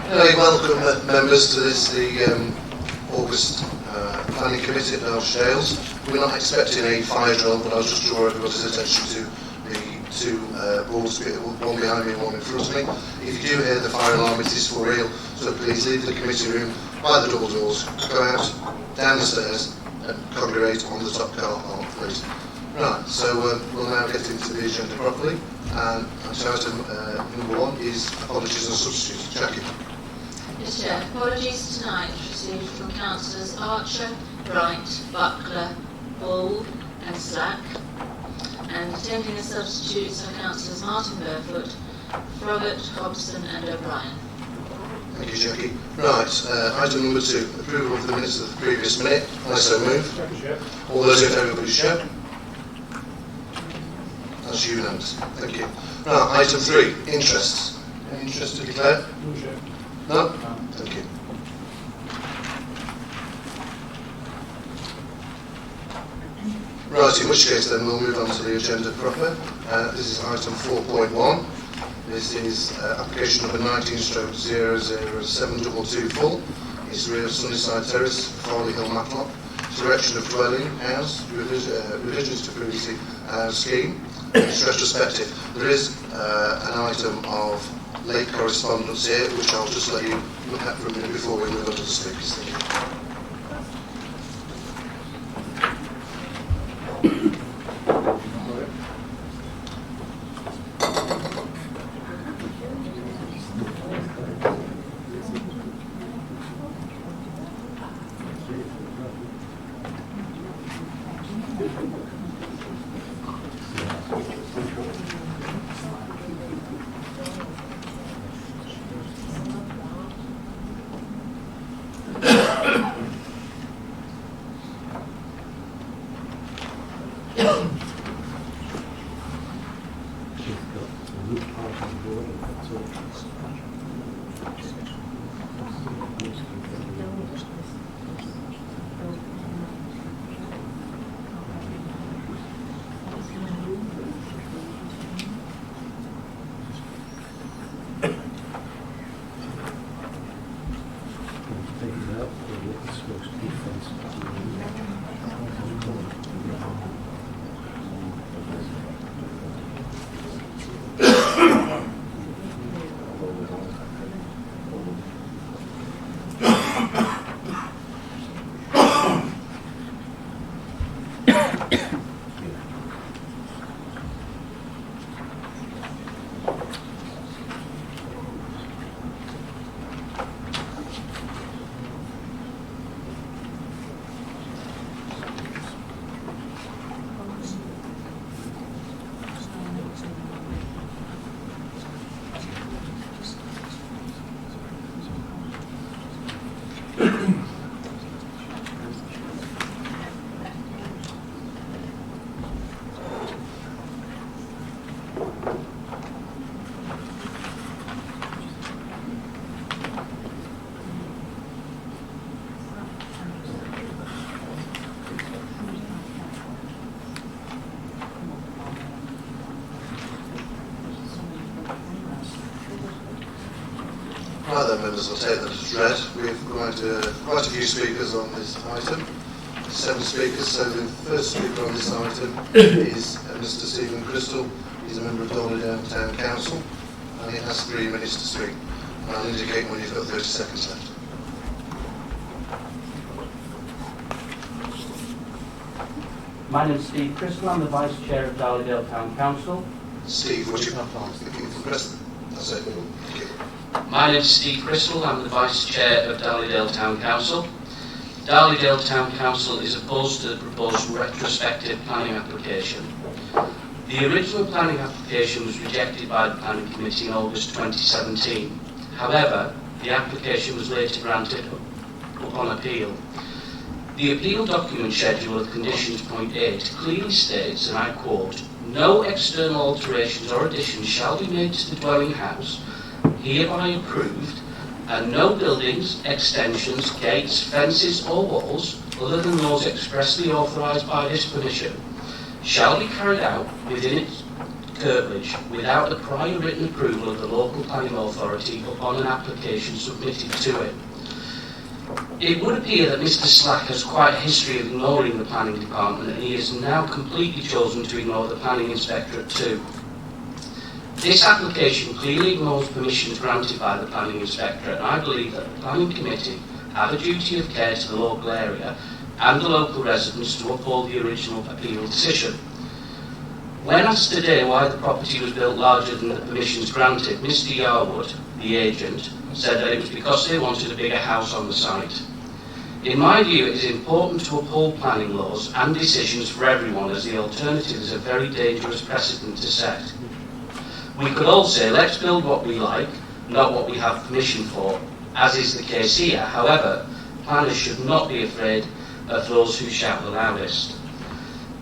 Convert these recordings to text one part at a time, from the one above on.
Anyway, welcome members to this, the August Planning Committee at Derbyshire Dales. We're not expecting a fire drill, but I'll just draw everybody's attention to the two boards, one behind me and one in front of me. If you do hear the fire alarm, it is for real, so please leave the committee room by the double doors, go out, down the stairs and congregate on the top car park, please. Right, so we'll now get into the agenda properly, and item number 1 is apologies and substitutes. Jackie. Mr. Chair, apologies tonight received from Councillors Archer, Bright, Buckler, Ball and Slack, and attending as substitutes are Councillors Martin Burfoot, Froggatt, Hobson and O'Brien. Thank you, Jackie. Right, item number 2, approval of the minutes of the previous minute. I so move. All those in favour, please show. That's unanimous. Thank you. Right, item 3, interests. Any interest to declare? No? Thank you. Right, in which case then we'll move on to the agenda proper. This is item 4.1. This is application number 19/00722 full. It's rear Sunnyside Terrace, Farley Hill, Matlock. It's erection of dwelling, house, revisions to previously scheme. It's retrospective. There is an item of late correspondence here, which I'll just let you look at for a minute before we move on to the speakers. Thank you. Right then, members, I'll take that as read. We've quite a few speakers on this item, 7 speakers. So the first speaker on this item is Mr. Stephen Crystal. He's a member of Derbyshire Town Council, and he has 3 minutes to speak. And I'll indicate when you've got 30 seconds left. My name is Steve Crystal. I'm the Vice Chair of Derbyshire Town Council. Steve, would you press? That's it. Thank you. My name is Steve Crystal. I'm the Vice Chair of Derbyshire Town Council. Derbyshire Town Council is opposed to the proposed retrospective planning application. The original planning application was rejected by the Planning Committee in August 2017. However, the application was later granted upon appeal. The appeal document schedule of conditions point 8 clearly states, and I quote, "No external alterations or additions shall be made to the dwelling house hereby approved, and no buildings, extensions, gates, fences or walls, other than those expressly authorised by this permission, shall be carried out within its curtilage without the prior written approval of the local planning authority upon an application submitted to it. It would appear that Mr Slack has quite a history of ignoring the planning department, and he has now completely chosen to ignore the planning inspectorate too. This application clearly ignores permissions granted by the planning inspectorate, and I believe that the planning committee have a duty of care to the local area and the local residents to uphold the original appeal decision. When asked today why the property was built larger than the permissions granted, Mr Yarwood, the agent, said that it was because they wanted a bigger house on the site. In my view, it is important to uphold planning laws and decisions for everyone, as the alternative is a very dangerous precedent to set. We could all say, let's build what we like, not what we have permission for, as is the case here. However, planners should not be afraid of those who shout the loudest.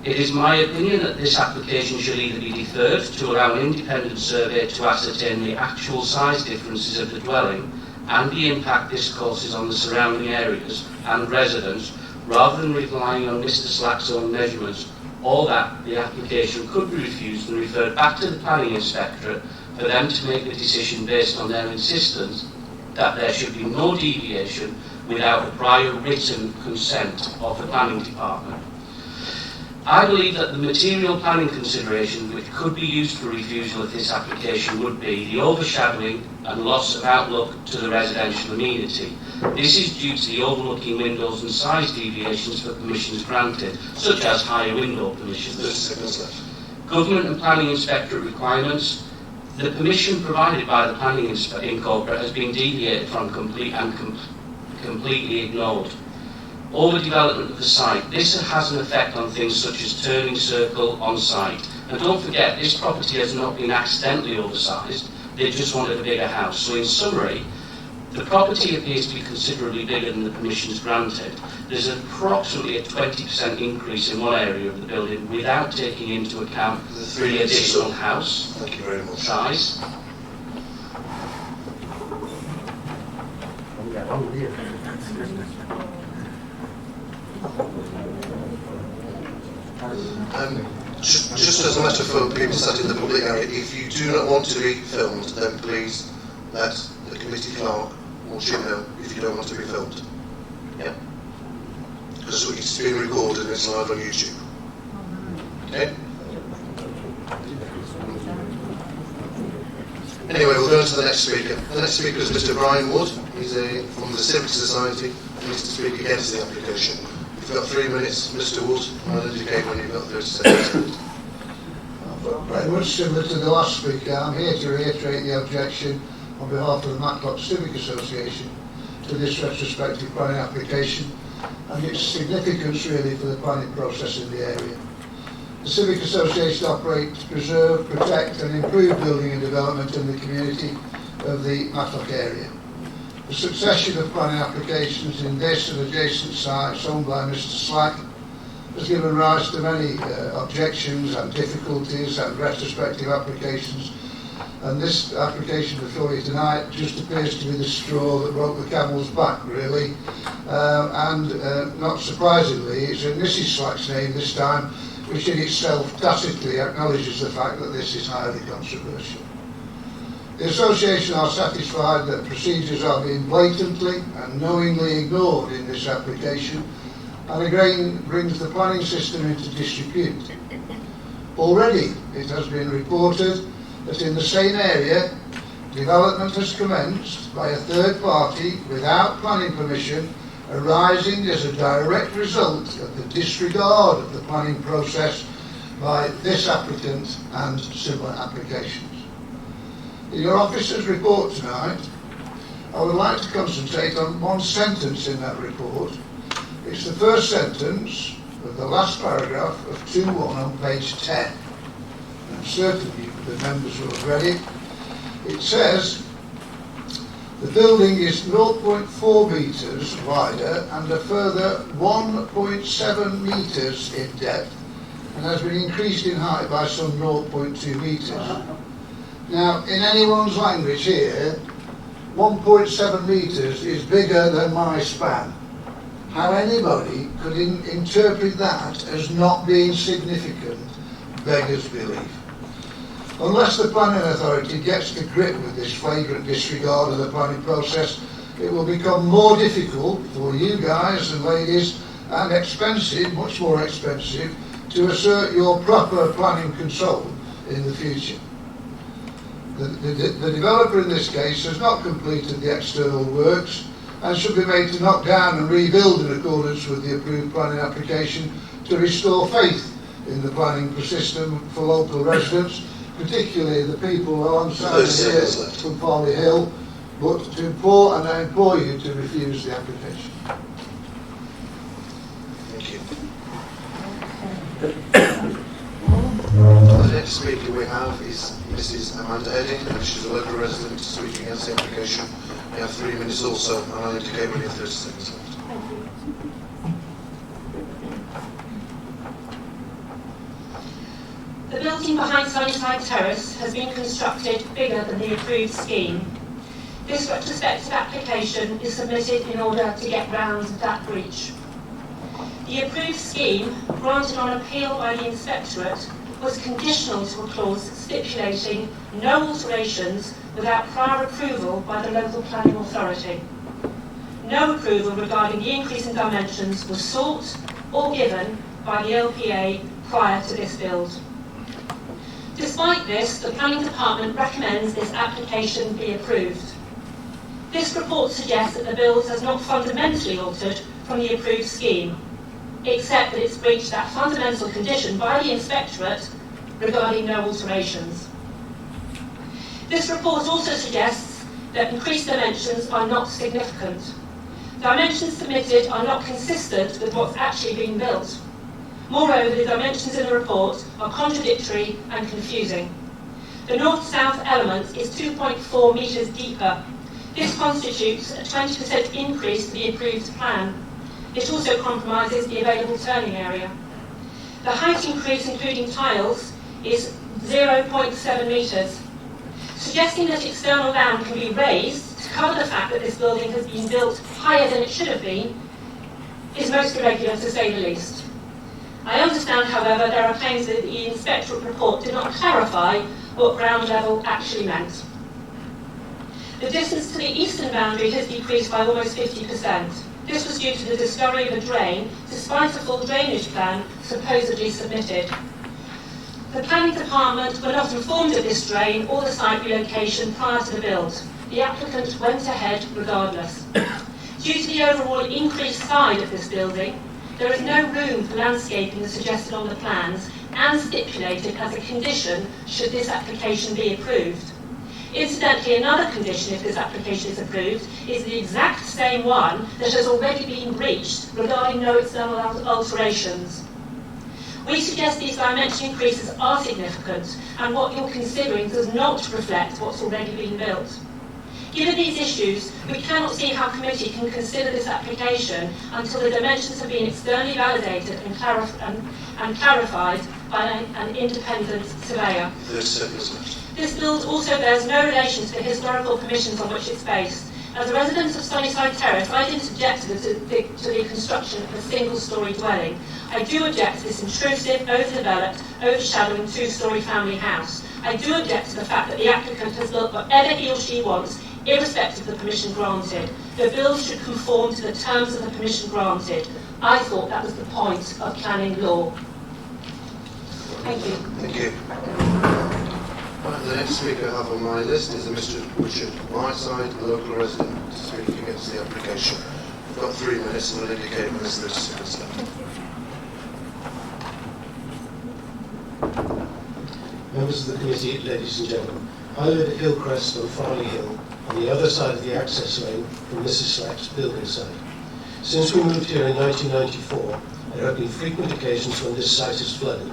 It is my opinion that this application should either be deferred to allow an independent survey to ascertain the actual size differences of the dwelling and the impact this causes on the surrounding areas and residents, rather than relying on Mr Slack's own measurements, or that the application could be refused and referred back to the planning inspectorate for them to make the decision based on their insistence that there should be no deviation without the prior written consent of the planning department. I believe that the material planning considerations which could be used for refusal of this application would be the overshadowing and loss of outlook to the residential amenity. This is due to the overlooking windows and size deviations for permissions granted, such as higher window permissions. Government and planning inspectorate requirements. The permission provided by the planning incorporate has been deviated from completely ignored. Overdevelopment of the site. This has an effect on things such as turning circle on site. And don't forget, this property has not been accidentally oversized. They just wanted a bigger house. So in summary, the property appears to be considerably bigger than the permissions granted. There's approximately a 20% increase in one area of the building without taking into account the additional house Thank you very much. size. Just as a matter for people sat in the public area, if you do not want to be filmed, then please let the committee clerk watch you know if you don't want to be filmed. Yeah? Because it's being recorded and it's live on YouTube. Okay? Anyway, we'll go on to the next speaker. The next speaker is Mr. Brian Wood. He's from the Civic Society and he's to speak against the application. You've got 3 minutes, Mr. Wood. I'll indicate when you've got 30 seconds. Very much similar to the last speaker, I'm here to reiterate the objection on behalf of the Matlock Civic Association to this retrospective planning application and its significance really for the planning process in the area. The Civic Association operates to preserve, protect and improve building and development in the community of the Matlock area. The succession of planning applications in this and adjacent sites owned by Mr Slack has given rise to many objections and difficulties and retrospective applications, and this application before you tonight just appears to be the straw that broke the camel's back really, and not surprisingly it's in Mrs Slack's name this time, which in itself tacitly acknowledges the fact that this is highly controversial. The Association are satisfied that procedures are being blatantly and knowingly ignored in this application, and again brings the planning system into disrepute. Already it has been reported that in the same area development has commenced by a third party without planning permission, arising as a direct result of the disregard of the planning process by this applicant and similar applications. In your officer's report tonight, I would like to concentrate on one sentence in that report. It's the first sentence of the last paragraph of 2.1 on page 10. I'm certain the members will have read it. It says, the building is 0.4 metres wider and a further 1.7 metres in depth and has been increased in height by some 0.2 metres. Now, in anyone's language here, 1.7 metres is bigger than my span. How anybody could interpret that as not being significant beggars belief. Unless the planning authority gets to grip with this flagrant disregard of the planning process, it will become more difficult for you guys and ladies, and expensive, much more expensive, to assert your proper planning control in the future. The developer in this case has not completed the external works and should be made to knock down and rebuild in accordance with the approved planning application to restore faith in the planning system for local residents, particularly the people alongside here from Farley Hill, but to implore, and I implore you to refuse the application. Thank you. The next speaker we have is Mrs. Amanda Heading, and she's a local resident speaking against the application. We have 3 minutes also, and I'll indicate when you have 30 seconds left. The building behind Sunnyside Terrace has been constructed bigger than the approved scheme. This retrospective application is submitted in order to get round that breach. The approved scheme, granted on appeal by the Inspectorate, was conditional to a clause stipulating no alterations without prior approval by the local planning authority. No approval regarding the increase in dimensions was sought or given by the LPA prior to this build. Despite this, the Planning Department recommends this application be approved. This report suggests that the build has not fundamentally altered from the approved scheme, except that it's breached that fundamental condition by the Inspectorate regarding no alterations. This report also suggests that increased dimensions are not significant. Dimensions submitted are not consistent with what's actually being built. Moreover, the dimensions in the report are contradictory and confusing. The north-south element is 2.4 metres deeper. This constitutes a 20% increase to the approved plan. It also compromises the available turning area. The height increase, including tiles, is 0.7 metres. Suggesting that external land can be raised to cover the fact that this building has been built higher than it should have been is most irregular, to say the least. I understand, however, there are claims that the Inspectorate report did not clarify what ground level actually meant. The distance to the eastern boundary has decreased by almost 50%. This was due to the discovery of a drain, despite a full drainage plan supposedly submitted. The Planning Department were not informed of this drain or the site relocation prior to the build. The applicant went ahead regardless. Due to the overall increased size of this building, there is no room for landscaping as suggested on the plans and stipulated as a condition should this application be approved. Incidentally, another condition if this application is approved is the exact same one that has already been breached regarding no external alterations. We suggest these dimension increases are significant and what you're considering does not reflect what's already been built. Given these issues, we cannot see how committee can consider this application until the dimensions have been externally validated and clarified by an independent surveyor. 30 seconds left. This build also bears no relation to the historical permissions on which it's based. As a resident of Sunnyside Terrace, I didn't object to the construction of a single-storey dwelling. I do object to this intrusive, overdeveloped, overshadowing two-storey family house. I do object to the fact that the applicant has built whatever he or she wants, irrespective of the permission granted. The build should conform to the terms of the permission granted. I thought that was the point of planning law. Thank you. Thank you. Right, the next speaker I have on my list is Mr. Richard Whiteside, a local resident speaking against the application. We've got 3 minutes and we'll indicate when there's 30 seconds left. Members of the committee, ladies and gentlemen, I live at Hillcrest on Farley Hill, on the other side of the access lane from Mrs. Slack's building site. Since we moved here in 1994, there have been frequent occasions when this site is flooded.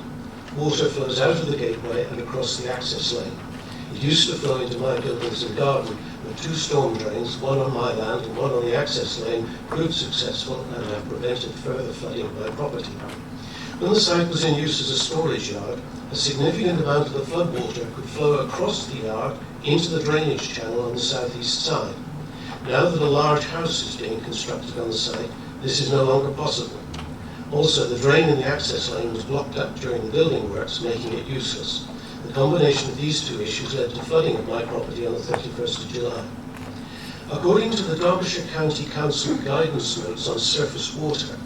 Water flows out of the gateway and across the access lane. It used to flow into my buildings and garden, but 2 storm drains, one on my land and one on the access lane, proved successful and have prevented further flooding of my property. When the site was in use as a storage yard, a significant amount of the floodwater could flow across the yard into the drainage channel on the southeast side. Now that a large house is being constructed on the site, this is no longer possible. Also, the drain in the access lane was blocked up during the building works, making it useless. The combination of these two issues led to flooding of my property on the 31st of July. According to the Derbyshire County Council guidance notes on surface water,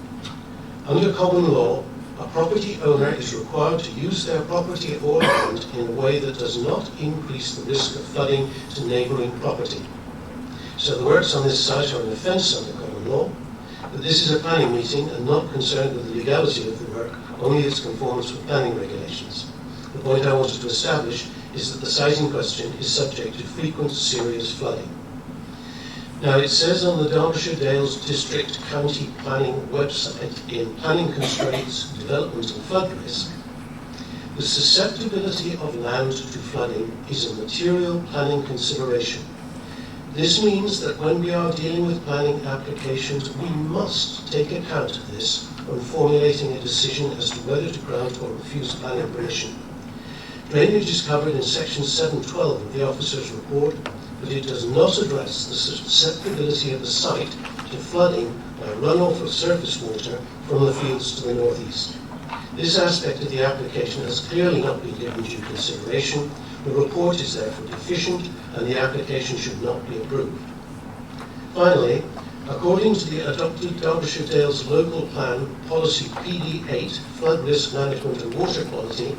under common law, a property owner is required to use their property or land in a way that does not increase the risk of flooding to neighbouring property. So the works on this site are an offence under common law, but this is a planning meeting and not concerned with the legality of the work, only its conformance with planning regulations. The point I wanted to establish is that the site in question is subject to frequent serious flooding. Now, it says on the Derbyshire Dales District County Planning website, in Planning Constraints, Development and Flood Risk, the susceptibility of land to flooding is a material planning consideration. This means that when we are dealing with planning applications, we must take account of this when formulating a decision as to whether to grant or refuse planning permission. Drainage is covered in section 7.12 of the officer's report, but it does not address the susceptibility of the site to flooding by runoff of surface water from the fields to the northeast. This aspect of the application has clearly not been given due consideration. The report is therefore deficient and the application should not be approved. Finally, according to the adopted Derbyshire Dales Local Plan Policy PD8, Flood Risk Management and Water Quality,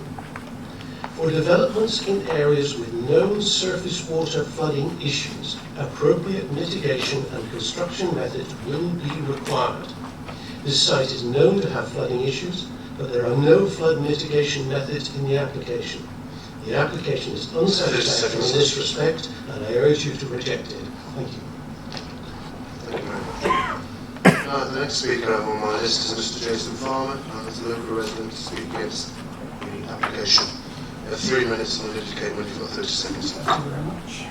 for developments in areas with known surface water flooding issues, appropriate mitigation and construction methods will be required. This site is known to have flooding issues, but there are no flood mitigation methods in the application. The application is unsatisfactory in this respect, and I urge you to reject it. Thank you. Thank you very much. The next speaker I have on my list is Mr. Jason Farmer, and as a local resident to speak against the application. 3 minutes, and I'll indicate when you've got 30 seconds left. Thank you very much.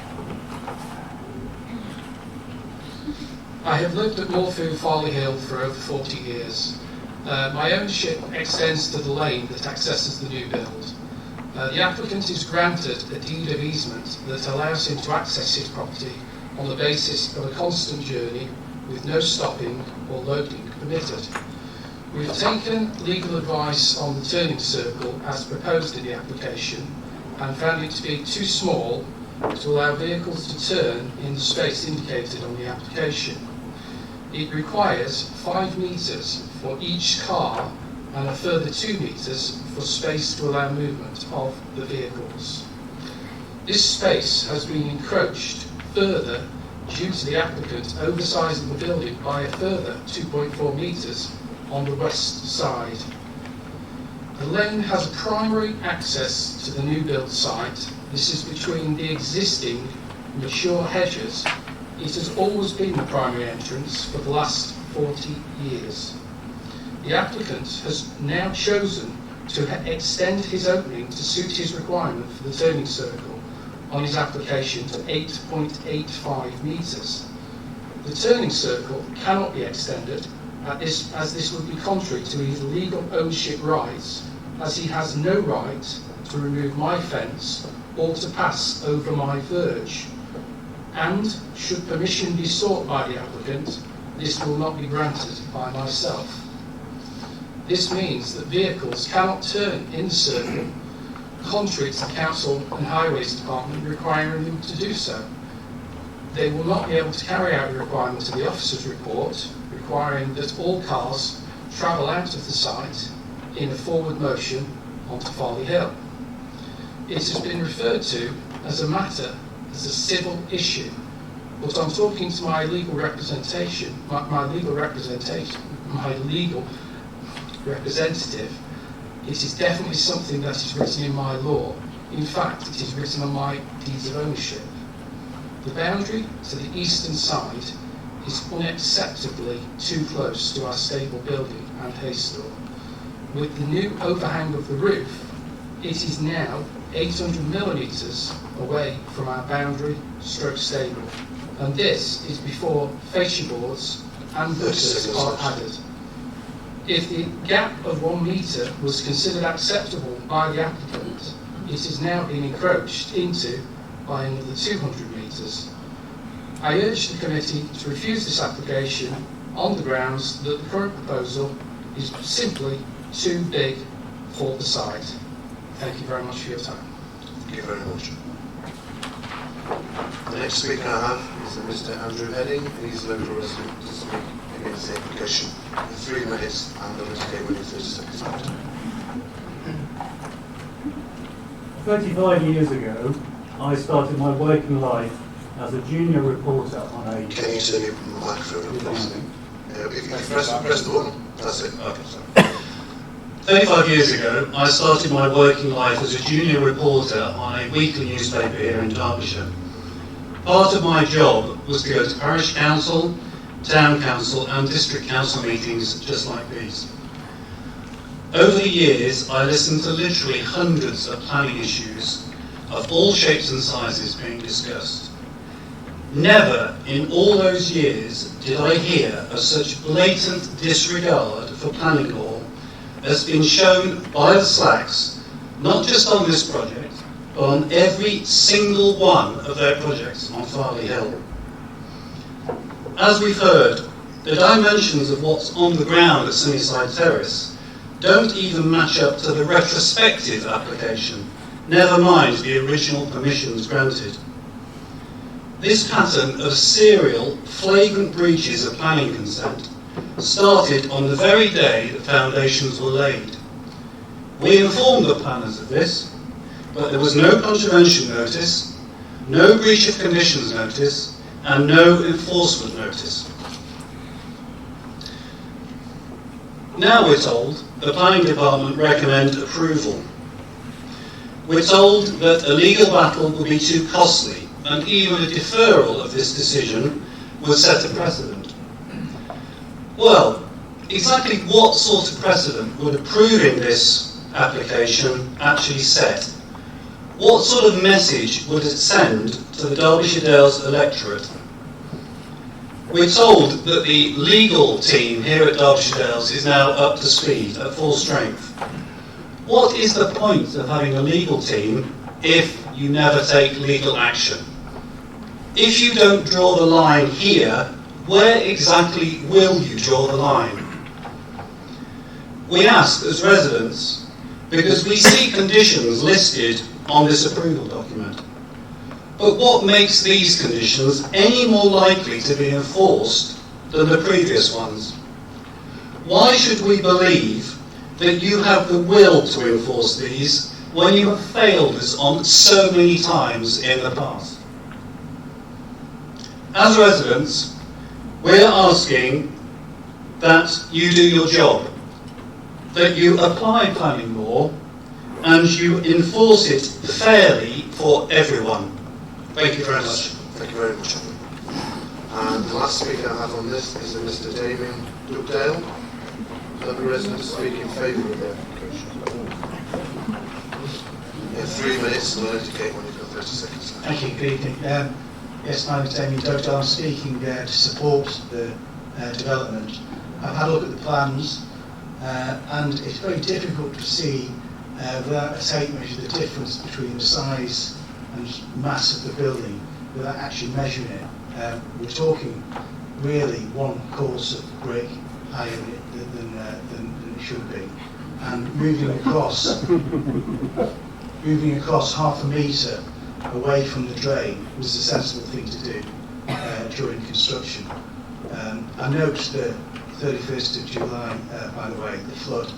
I have lived at Moorfield Farley Hill for over 40 years. My ownership extends to the lane that accesses the new build. The applicant is granted a deed of easement that allows him to access his property on the basis of a constant journey with no stopping or loading permitted. We've taken legal advice on the turning circle as proposed in the application and found it to be too small to allow vehicles to turn in the space indicated on the application. It requires 5 metres for each car and a further 2 metres for space to allow movement of the vehicles. This space has been encroached further due to the applicant oversizing the building by a further 2.4 metres on the west side. The lane has a primary access to the new build site. This is between the existing mature hedges. It has always been the primary entrance for the last 40 years. The applicant has now chosen to extend his opening to suit his requirement for the turning circle on his application to 8.85 metres. The turning circle cannot be extended as this would be contrary to his legal ownership rights, as he has no right to remove my fence or to pass over my verge. And should permission be sought by the applicant, this will not be granted by myself. This means that vehicles cannot turn in the circle, contrary to the Council and Highways Department requiring them to do so. They will not be able to carry out the requirements of the officer's report, requiring that all cars travel out of the site in a forward motion onto Farley Hill. It has been referred to as a matter, as a civil issue, but I'm talking to my legal representation, my legal representative, it is definitely something that is written in my law. In fact, it is written on my deeds of ownership. The boundary to the eastern side is unacceptably too close to our stable building and hay store. With the new overhang of the roof, it is now 800 millimetres away from our boundary stroke stable, and this is before fascia boards and gutters are added. If the gap of 1 metre was considered acceptable by the applicant, it is now being encroached into by another 200 metres. I urge the committee to refuse this application on the grounds that the current proposal is simply too big for the site. Thank you very much for your time. Thank you very much. The next speaker I have is Mr. Andrew Heading. He's a local resident to speak against the application in 3 minutes, and I'll indicate when you're 30 seconds left. 35 years ago, I started my working life as a junior reporter on a... Can you turn your microphone on, please? If you press the button, that's it. Okay, sorry. 35 years ago, I started my working life as a junior reporter on a weekly newspaper here in Derbyshire. Part of my job was to go to parish council, town council and district council meetings just like these. Over the years, I listened to literally hundreds of planning issues of all shapes and sizes being discussed. Never in all those years did I hear of such blatant disregard for planning law as been shown by the Slacks, not just on this project, but on every single one of their projects on Farley Hill. As we've heard, the dimensions of what's on the ground at Sunnyside Terrace don't even match up to the retrospective application, never mind the original permissions granted. This pattern of serial, flagrant breaches of planning consent started on the very day the foundations were laid. We informed the planners of this, but there was no contravention notice, no breach of conditions notice, and no enforcement notice. Now we're told the planning department recommend approval. We're told that a legal battle would be too costly, and even a deferral of this decision would set a precedent. Well, exactly what sort of precedent would approving this application actually set? What sort of message would it send to the Derbyshire Dales electorate? We're told that the legal team here at Derbyshire Dales is now up to speed, at full strength. What is the point of having a legal team if you never take legal action? If you don't draw the line here, where exactly will you draw the line? We ask as residents because we see conditions listed on this approval document. But what makes these conditions any more likely to be enforced than the previous ones? Why should we believe that you have the will to enforce these when you have failed us on so many times in the past? As residents, we're asking that you do your job, that you apply planning law and you enforce it fairly for everyone. Thank you very much. Thank you very much. And the last speaker I have on this is Mr. Damien Dugdale, another resident to speak in favour of the application. In 3 minutes, and I'll indicate when you've got 30 seconds left. Thank you. Good evening. Yes, my name is Damien Dugdale. I'm speaking to support the development. I've had a look at the plans, and it's very difficult to see without a tape measure the difference between the size and mass of the building without actually measuring it. We're talking really one course of brick higher than it should be, and moving across half a metre away from the drain was the sensible thing to do during construction. I noticed the 31st of July, by the way, the flood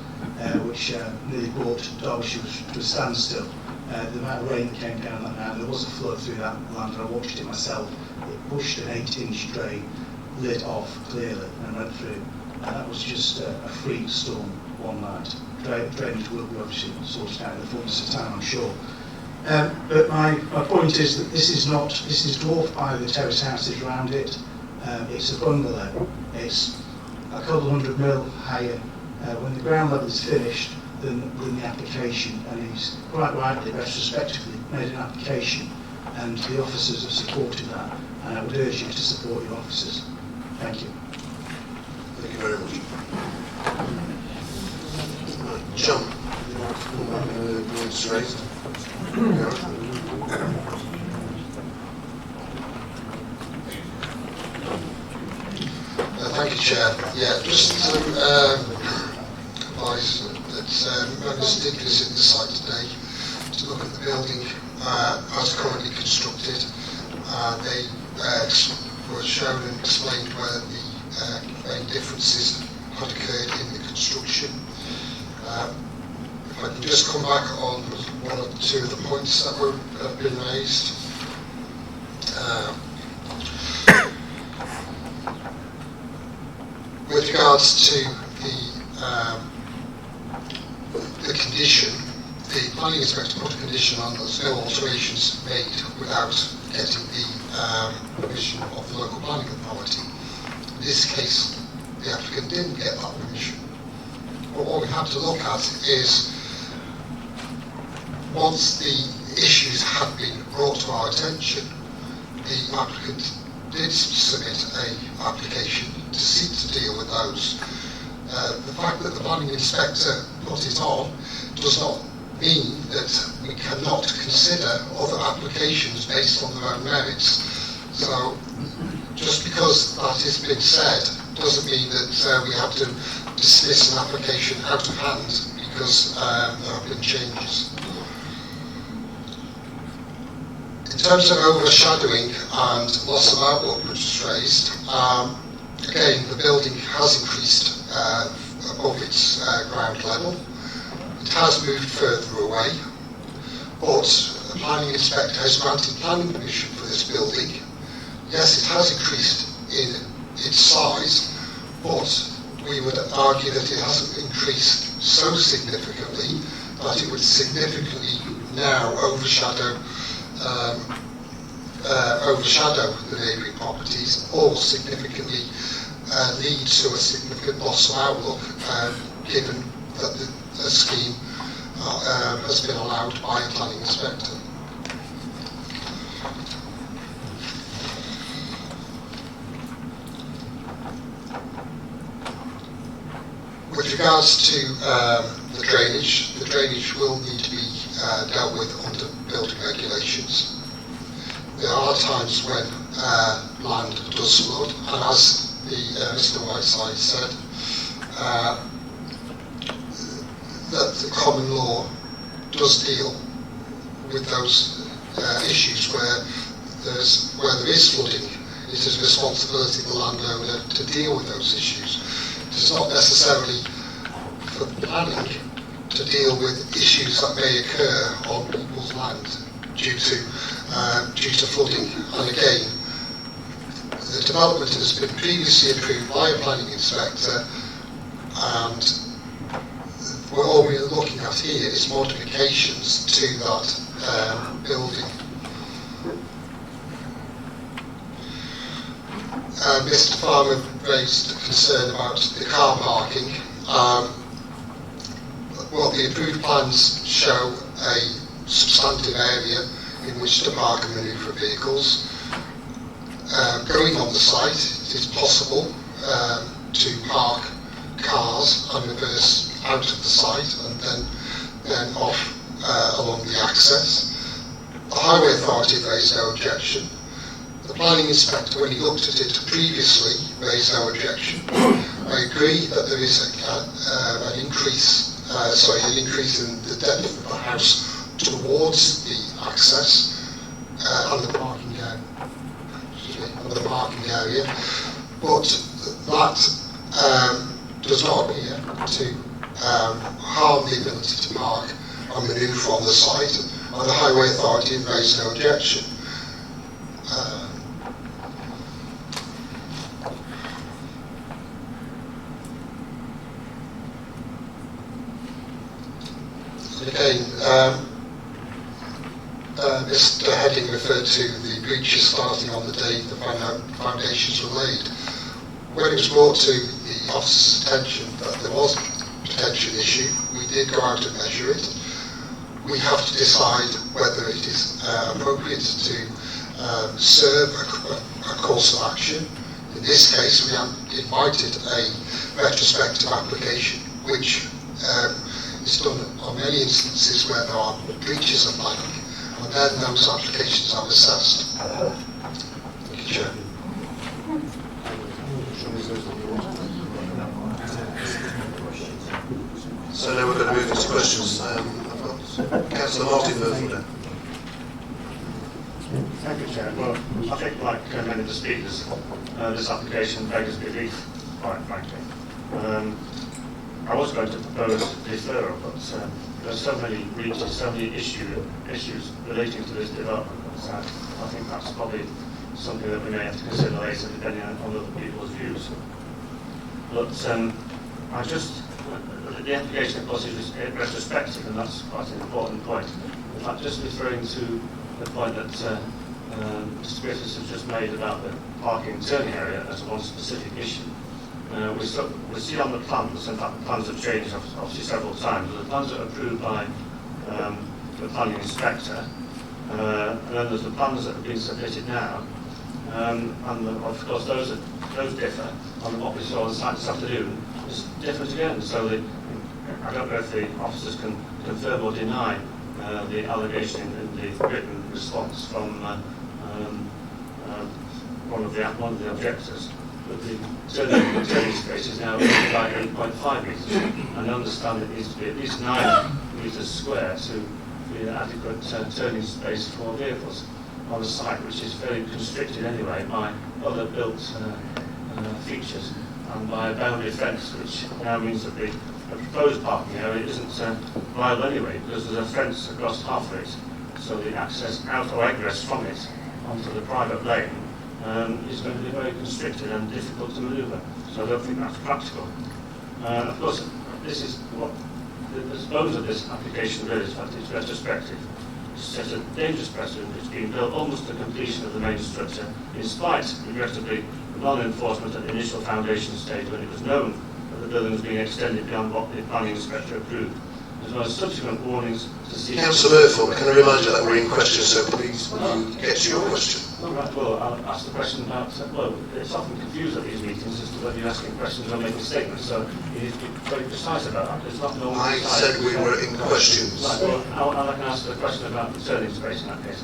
which nearly brought Derbyshire to a standstill. The amount of rain that came down that night, there was a flood through that land, and I watched it myself. It pushed an 8-inch drain lid off clearly and went through. And that was just a freak storm one night. Drainage will be obviously sorted out in the fullness of time, I'm sure. But my point is that this is dwarfed by the terrace houses around it. It's a bungalow. It's a couple of hundred mil higher when the ground level is finished than the application, and he's quite rightly, retrospectively, made an application, and the officers have supported that, and I would urge you to support your officers. Thank you. Thank you very much. Right, John, straight. Thank you, Chair. Yeah, just to advise that we're going to visit the site today to look at the building as currently constructed. They were shown and explained where the main differences had occurred in the construction. If I can just come back on one or two of the points that have been raised. With regards to the condition, the planning inspector put a condition on there's no alterations made without getting the permission of the local planning authority. In this case, the applicant didn't get that permission. But what we have to look at is, once the issues had been brought to our attention, the applicant did submit an application to seek to deal with those. The fact that the planning inspector put it on does not mean that we cannot consider other applications based on their own merits. So just because that has been said doesn't mean that we have to dismiss an application out of hand because there have been changes. In terms of overshadowing and loss of outlook, which was raised, again, the building has increased above its ground level. It has moved further away, but the planning inspector has granted planning permission for this building. Yes, it has increased in its size, but we would argue that it hasn't increased so significantly that it would significantly now overshadow the neighbouring properties, or significantly lead to a significant loss of outlook, given that the scheme has been allowed by a planning inspector. With regards to the drainage will need to be dealt with under building regulations. There are times when land does flood, and as Mr. Whiteside said, that the common law does deal with those issues where there is flooding. It is the responsibility of the landowner to deal with those issues. It's not necessarily for planning to deal with issues that may occur on people's land due to flooding. And again, the development has been previously approved by a planning inspector, and all we're looking at here is modifications to that building. Mr. Farmer raised a concern about the car parking. Well, the approved plans show a substantive area in which to park and manoeuvre vehicles. Going on the site, it is possible to park cars and reverse out of the site and then off along the access. The Highway Authority raised no objection. The planning inspector, when he looked at it previously, raised no objection. I agree that there is an increase in the depth of the house towards the access and the parking area, but that does not appear to harm the ability to park and manoeuvre on the site, and the Highway Authority raised no objection. Again, Mr. Heading referred to the breaches starting on the day the foundations were laid. When it was brought to the officer's attention that there was a potential issue, we did go out and measure it. We have to decide whether it is appropriate to serve a course of action. In this case, we have invited a retrospective application, which is done on many instances where there are breaches of planning, and then those applications are assessed. Thank you, Chair. So now we're going to move into questions. I've got Councillor Martin Murphy now. Thank you, Chair. Well, I think, like many of the speakers, this application beggars belief, quite frankly. I was going to propose deferral, but there's so many breaches, so many issues relating to this development that I think that's probably something that we may have to consider later, depending on other people's views. But the application, of course, is retrospective, and that's quite an important point. In fact, just referring to the point that Mr. Griffiths has just made about the parking and turning area as one specific issue. We see on the plans, in fact the plans have changed obviously several times, but the plans are approved by the planning inspector, and then there's the plans that have been submitted now, and of course those differ, and what we saw on site this afternoon is different again, so I don't know if the officers can confirm or deny the allegation in the written response from one of the objectors. But the turning space is now by 8.5 metres, and I understand it needs to be at least 9 metres square to be an adequate turning space for vehicles on a site which is very constricted anyway by other built features and by a boundary fence, which now means that the proposed parking area isn't viable anyway, because there's a fence across half of it, so the access out or egress from it onto the private lane is going to be very constricted and difficult to manoeuvre. So I don't think that's practical. Of course, this is what the bones of this application really is, that it's retrospective. It sets a dangerous precedent. It's been built almost to completion of the main structure, in spite, regrettably, of non-enforcement at the initial foundation stage when it was known that the building was being extended beyond what the planning inspector approved. As well as subsequent warnings to see... Councillor Murphy, can I remind you that we're in question, so please get to your question. All right, well, I'll ask the question about, well, it's often confused at these meetings as to whether you're asking questions or making statements, so you need to be very precise about that. It's not normal. I said we were in questions. Right, well, I can ask the question about the turning space in that case.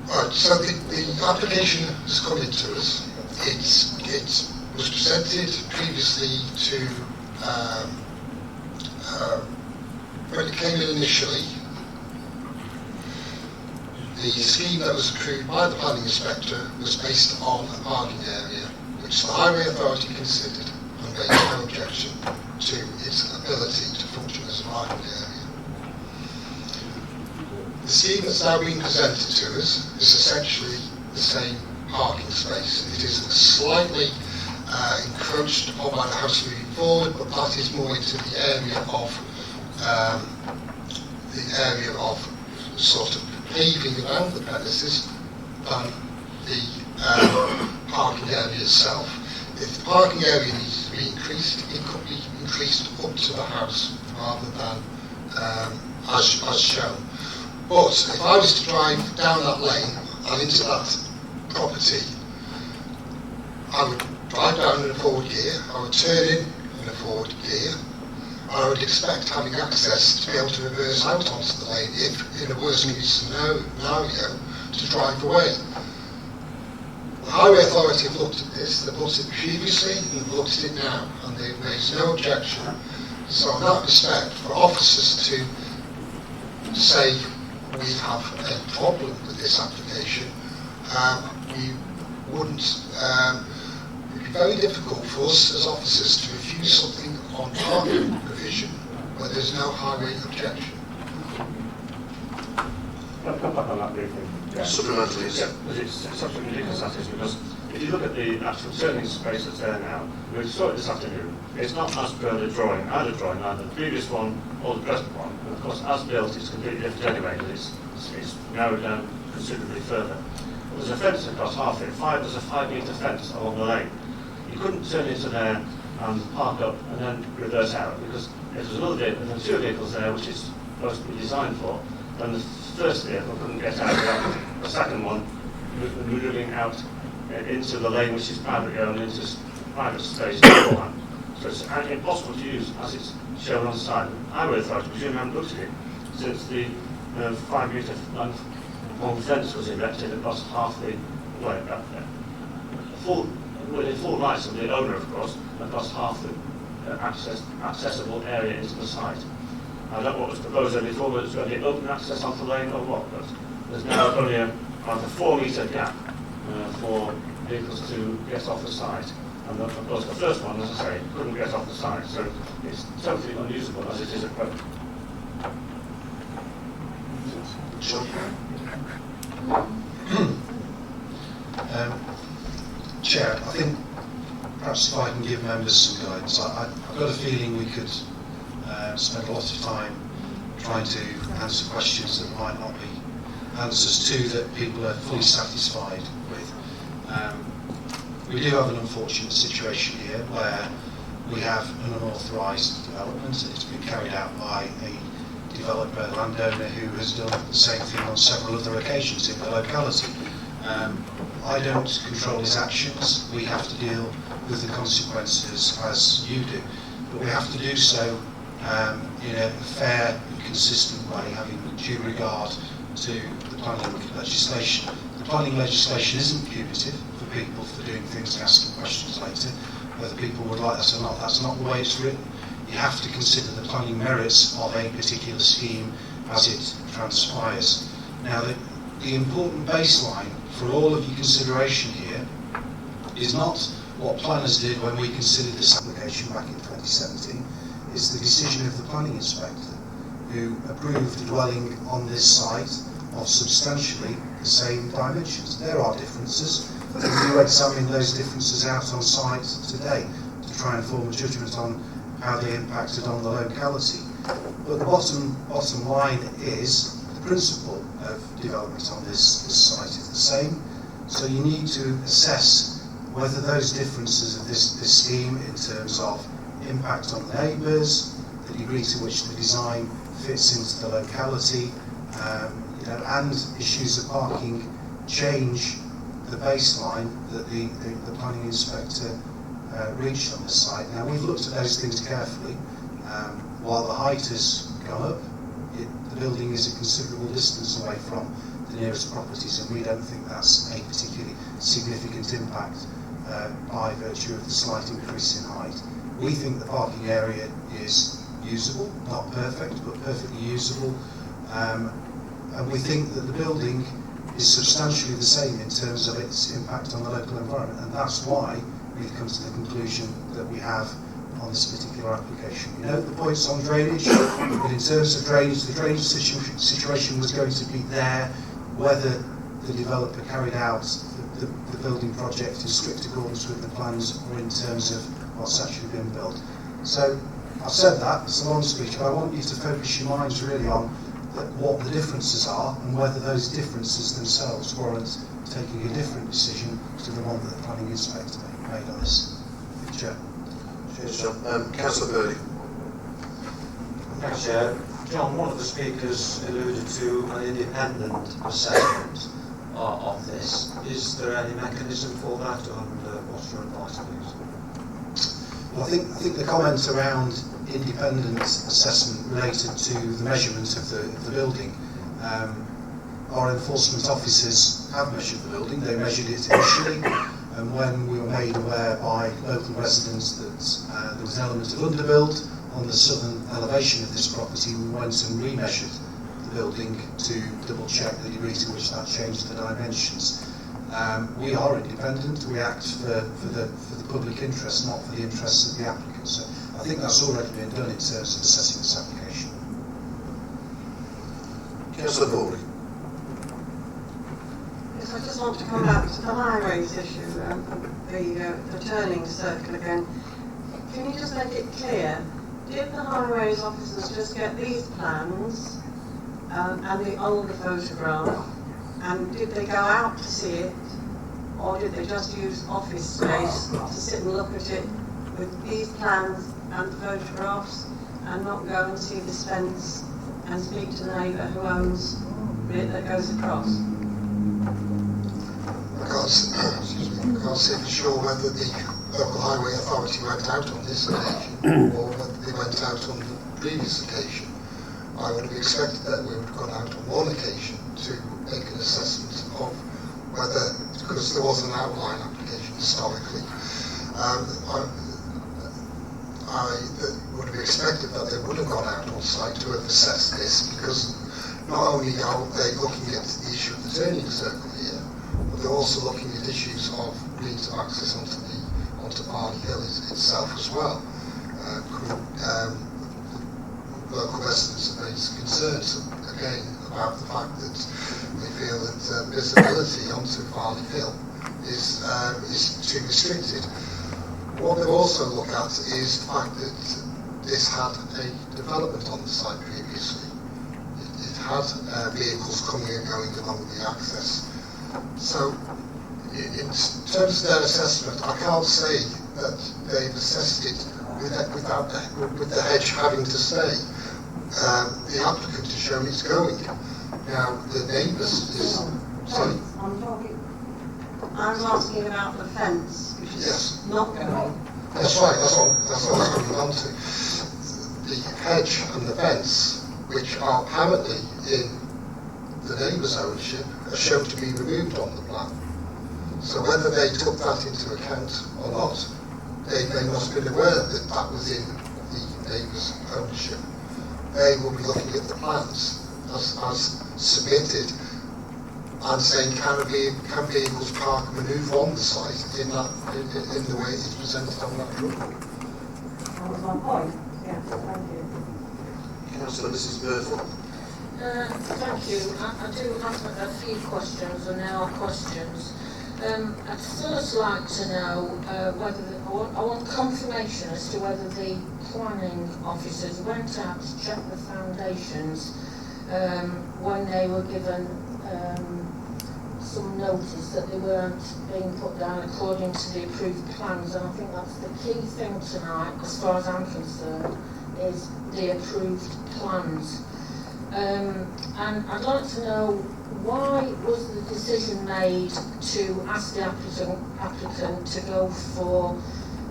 Right, so the application has come into us. It was presented previously to, when it came in initially, the scheme that was approved by the planning inspector was based on a parking area, which the Highway Authority considered and made no objection to its ability to function as a parking area. The scheme that's now being presented to us is essentially the same parking space. It is slightly encroached upon by the house moving forward, but that is more into the area of sort of paving around the premises than the parking area itself. If the parking area needs to be increased, it could be increased up to the house rather than as shown. But if I was to drive down that lane and into that property, I would drive down in a forward gear, I would turn in a forward gear, and I would expect having access to be able to reverse out onto the lane if, in a worst case scenario, to drive away. The Highway Authority have looked at this, they've looked at it previously and they've looked at it now, and they've raised no objection. So in that respect, for officers to say we have a problem with this application, we wouldn't, it would be very difficult for us as officers to refuse something on parking provision where there's no highway objection. I'll come back on that briefly. Supplementary, yeah. Because it's such a ridiculous that is, because if you look at the actual turning space that's there now, we saw it this afternoon, it's not as per the drawing, either the previous one or the present one, and of course as built it's completely different anyway, because it's narrowed down considerably further. But there's a fence across half it, there's a 5 metre fence along the lane. You couldn't turn into there and park up and then reverse out, because if there's another vehicle, and there are 2 vehicles there which is supposed to be designed for, then the first vehicle couldn't get out without the second one moving out into the lane which is privately owned, into private space beforehand. So it's impossible to use as it's shown on site. I would have thought, I presume you haven't looked at it, since the 5 metre long fence was erected across half the, well, in full rights of the owner, of course, across half the accessible area into the site. I don't know what was proposed there before, whether it's going to be open access onto the lane or what, but there's now only a 4 metre gap for vehicles to get off the site. And of course the first one, as I say, couldn't get off the site, so it's totally unusable as it is at present. Chair, I think perhaps if I can give members some guidance, I've got a feeling we could spend a lot of time trying to answer questions that might not be answers to that people are fully satisfied with. We do have an unfortunate situation here where we have an unauthorised development. It's been carried out by a developer, landowner, who has done the same thing on several other occasions in the locality. I don't control his actions. We have to deal with the consequences as you do, but we have to do so in a fair and consistent way, having due regard to the planning legislation. The planning legislation isn't punitive for people for doing things and asking questions later, whether people would like that or not. That's not the way it's written. You have to consider the planning merits of a particular scheme as it transpires. Now, the important baseline for all of your consideration here is not what planners did when we considered this application back in 2017. It's the decision of the planning inspector who approved a dwelling on this site of substantially the same dimensions. There are differences, and you examine those differences out on site today to try and form a judgment on how they impacted on the locality. But the bottom line is the principle of development on this site is the same, so you need to assess whether those differences of this scheme in terms of impact on neighbours, the degree to which the design fits into the locality, and issues of parking change the baseline that the planning inspector reached on the site. Now, we've looked at those things carefully. While the height has gone up, the building is a considerable distance away from the nearest properties, and we don't think that's a particularly significant impact by virtue of the slight increase in height. We think the parking area is usable, not perfect, but perfectly usable, and we think that the building is substantially the same in terms of its impact on the local environment, and that's why we've come to the conclusion that we have on this particular application. We note the points on drainage, but in terms of drainage, the drainage situation was going to be there whether the developer carried out the building project in strict accordance with the plans or in terms of what's actually been built. So I've said that, it's a long speech, but I want you to focus your minds really on what the differences are and whether those differences themselves warrant taking a different decision to the one that the planning inspector made on this. Chair. Cheers, John. Councillor Burley. Thanks, Chair. John, one of the speakers alluded to an independent assessment of this. Is there any mechanism for that, and what's your advice, please? Well, I think the comment around independent assessment related to the measurement of the building. Our enforcement officers have measured the building. They measured it initially, and when we were made aware by local residents that there was an element of underbuild on the southern elevation of this property, we went and remeasured the building to double check the degree to which that changed the dimensions. We are independent. We act for the public interest, not for the interests of the applicant. So I think that's already been done in terms of assessing this application. Councillor Baldwin. Yes, I just want to come back to the highways issue, the turning circle again. Can you just make it clear, did the highways officers just get these plans and the older photograph, and did they go out to see it, or did they just use office space to sit and look at it with these plans and the photographs and not go and see this fence and speak to the neighbour who owns it that goes across? I can't say for sure whether the local highway authority went out on this occasion or whether they went out on the previous occasion. I would have expected that we would have gone out on one occasion to make an assessment of whether, because there was an outline application historically, I would have expected that they would have gone out on site to have assessed this, because not only are they looking at the issue of the turning circle here, but they're also looking at issues of means of access onto Barley Hill itself as well. Local residents have raised concerns again about the fact that they feel that visibility onto Barley Hill is too restricted. What they've also looked at is the fact that this had a development on the site previously. It had vehicles coming and going along the access. So in terms of their assessment, I can't say that they've assessed it with the hedge having to stay. The applicant has shown it's going. Now the neighbours is sorry. I was asking about the fence, which is not going. That's right. That's what I was coming on to. The hedge and the fence, which are apparently in the neighbours' ownership, are shown to be removed on the plan. So whether they took that into account or not, they must have been aware that that was in the neighbours' ownership. They will be looking at the plans as submitted and saying, can vehicles park and manoeuvre on the site in the way it's presented on that drawing? That was my point. Yes, thank you. Councillor Mrs. Burford. Thank you. I do have a few questions, and now questions. I'd first like to know whether I want confirmation as to whether the planning officers went out to check the foundations when they were given some notice that they weren't being put down according to the approved plans, and I think that's the key thing tonight, as far as I'm concerned, is the approved plans. And I'd like to know, why was the decision made to ask the applicant to go for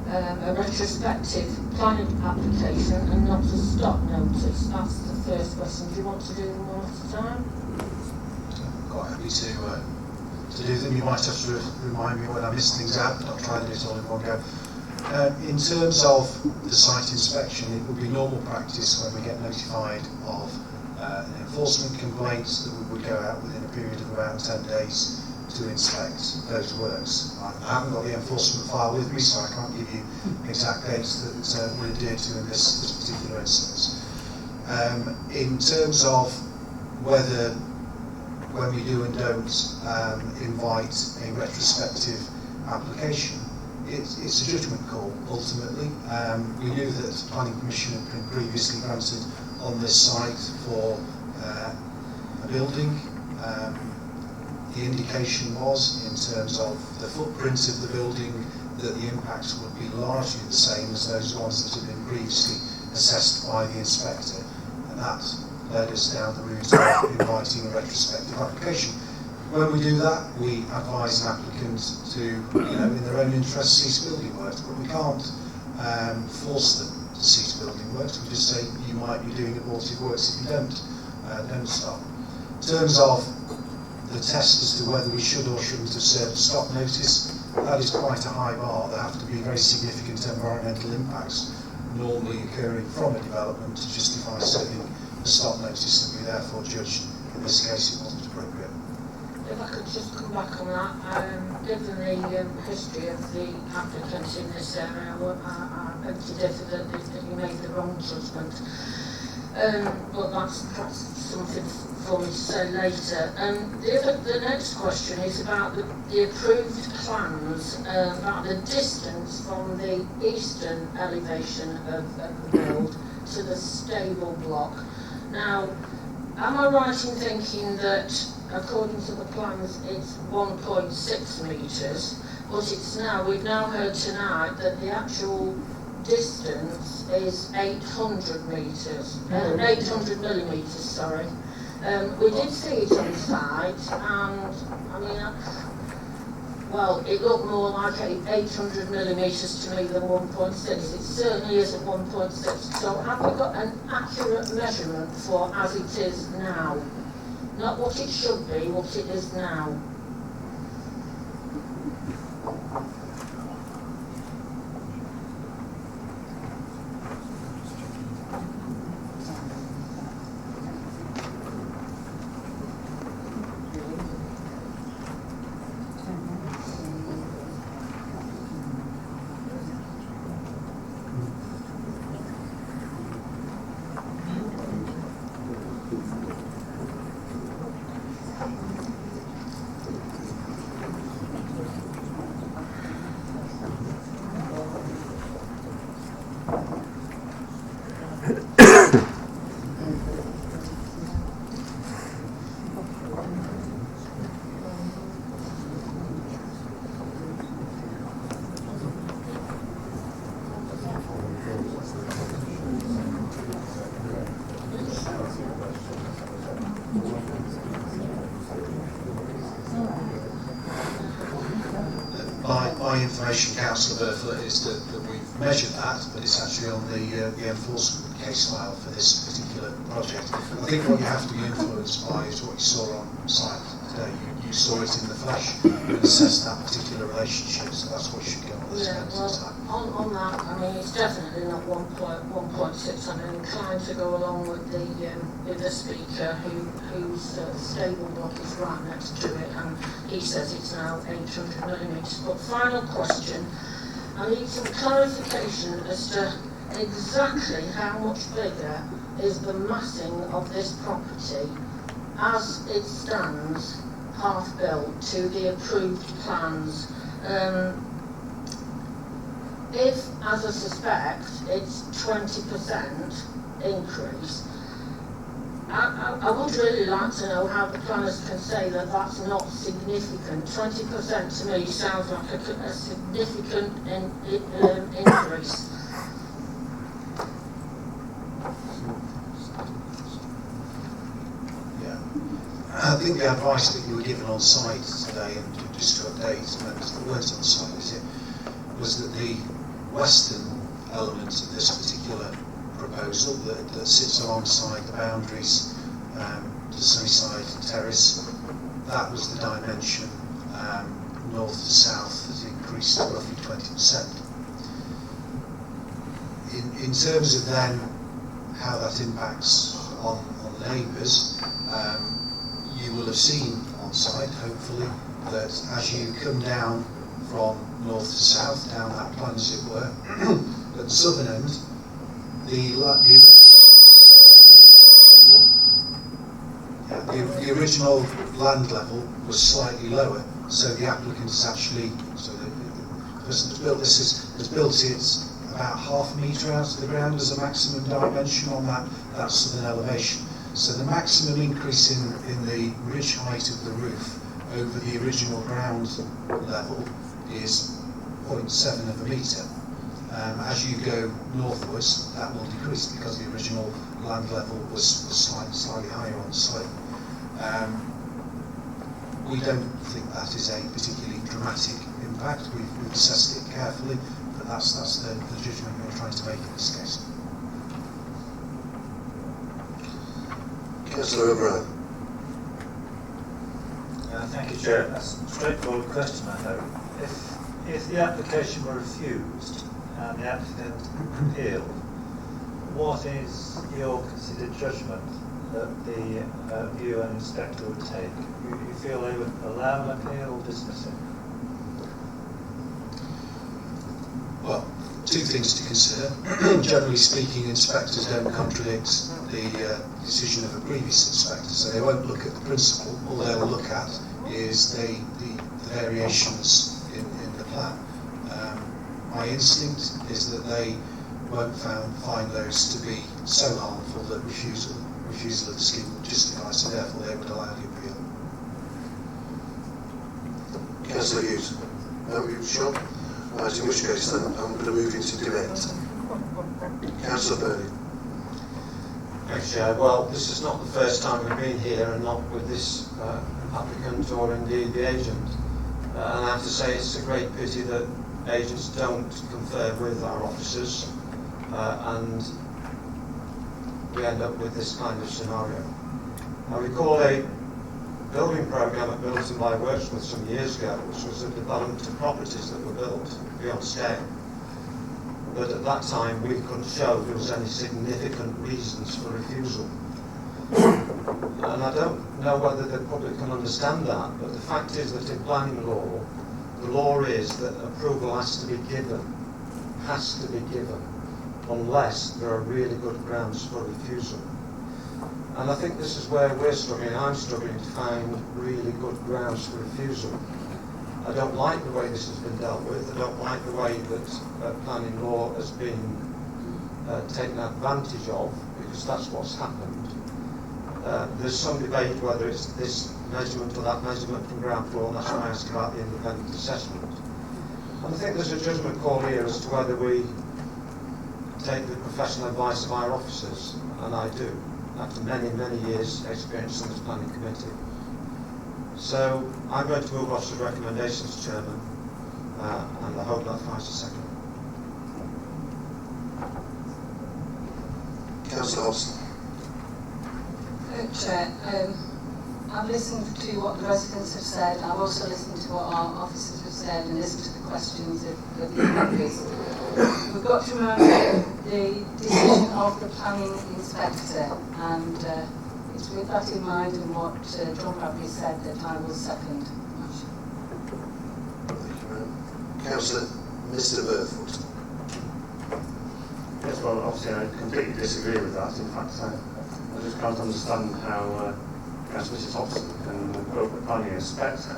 a retrospective planning application and not a stop notice? That's the first question. Do you want to do them one at a time? I'm quite happy to do them. You might have to remind me when I miss things out, but I'll try to do it all in one go. In terms of the site inspection, it would be normal practice when we get notified of an enforcement complaint that we would go out within a period of around 10 days to inspect those works. I haven't got the enforcement file with me, so I can't give you exact dates that we adhere to in this particular instance. In terms of whether, when we do and don't invite a retrospective application, it's a judgment call ultimately. We knew that planning permission had been previously granted on this site for a building. The indication was, in terms of the footprint of the building, that the impacts would be largely the same as those ones that had been previously assessed by the inspector, and that led us down the route of inviting a retrospective application. When we do that, we advise an applicant to, in their own interest, cease building works, but we can't force them to cease building works. We just say you might be doing abortive works if you don't stop. In terms of the test as to whether we should or shouldn't have served a stop notice, that is quite a high bar. There have to be very significant environmental impacts normally occurring from a development to justify serving a stop notice, and we therefore judged in this case it wasn't appropriate. If I could just come back on that, given the history of the applicant in this area, I beg to differ that you made the wrong judgment. But that's perhaps something for me to say later. The next question is about the approved plans, about the distance from the eastern elevation of the build to the stable block. Now, am I right in thinking that according to the plans it's 1.6 metres, but we've now heard tonight that the actual distance is 800 metres, 800 millimetres, sorry. We did see it on site, and I mean, well, it looked more like 800 millimetres to me than 1.6. It certainly isn't 1.6. So have we got an accurate measurement for as it is now? Not what it should be, what it is now. My information, Councillor Berthelot, is that we've measured that, but it's actually on the enforcement case file for this particular project. I think what you have to be influenced by is what you saw on site today. You saw it in the flesh and assessed that particular relationship, so that's what should go on this time. On that, I mean, it's definitely not 1.6. I'm inclined to go along with the speaker whose stable block is right next to it, and he says it's now 800 millimetres. But final question, I need some clarification as to exactly how much bigger is the massing of this property as it stands, half built to the approved plans. If, as I suspect, it's 20% increase, I would really like to know how the planners can say that that's not significant. 20% to me sounds like a significant increase. Yeah, I think the advice that you were given on site today, and just to update members that weren't on site, was that the western element of this particular proposal that sits alongside the boundaries to Sunnyside Terrace, that was the dimension north to south that increased to roughly 20%. In terms of then how that impacts on neighbours, you will have seen on site, hopefully, that as you come down from north to south, down that plan as it were, at the southern end, the original land level was slightly lower, so the applicant has actually, so the person that's built this has built it about half a metre out of the ground as a maximum dimension on that southern elevation. So the maximum increase in the ridge height of the roof over the original ground level is 0.7 of a metre. As you go northwards, that will decrease because the original land level was slightly higher on the slope. We don't think that is a particularly dramatic impact. We've assessed it carefully, but that's the judgment we're trying to make in this case. Councillor O'Brien. Thank you, Chair. That's a straightforward question, I hope. If the application were refused and the applicant appealed, what is your considered judgment that the viewer and inspector would take? You feel they would allow an appeal or dismiss it? Well, two things to consider. Generally speaking, inspectors don't contradict the decision of a previous inspector, so they won't look at the principle. All they will look at is the variations in the plan. My instinct is that they won't find those to be so harmful that refusal of the scheme would justify, so therefore they would allow the appeal. Councillor Hughes. You sure? Right, in which case then I'm going to move into debate. Councillor Burney. Thanks, Chair. Well, this is not the first time we've been here, and not with this applicant or indeed the agent. And I have to say it's a great pity that agents don't confer with our officers and we end up with this kind of scenario. I recall a building programme at Middleton by Wordsworth some years ago, which was a development of properties that were built beyond scale. But at that time we couldn't show there was any significant reasons for refusal. And I don't know whether the public can understand that, but the fact is that in planning law, the law is that approval has to be given, unless there are really good grounds for refusal. And I think this is where we're struggling. I'm struggling to find really good grounds for refusal. I don't like the way this has been dealt with. I don't like the way that planning law has been taken advantage of, because that's what's happened. There's some debate whether it's this measurement or that measurement from ground floor, and that's why I asked about the independent assessment. And I think there's a judgment call here as to whether we take the professional advice of our officers, and I do, after many, many years experience on this planning committee. So I'm going to move on to recommendations, Chairman, and I hope that finds a second. Councillor Hobson. Chair, I've listened to what the residents have said. I've also listened to what our officers have said and listened to the questions of the members. We've got to remember the decision of the planning inspector, and it's with that in mind and what John Bradley said that I will second. Thank you, Madam. Councillor Mr. Burfoot. Yes, well, obviously I completely disagree with that. In fact, I just can't understand how Mrs. Hobson can go for the planning inspector.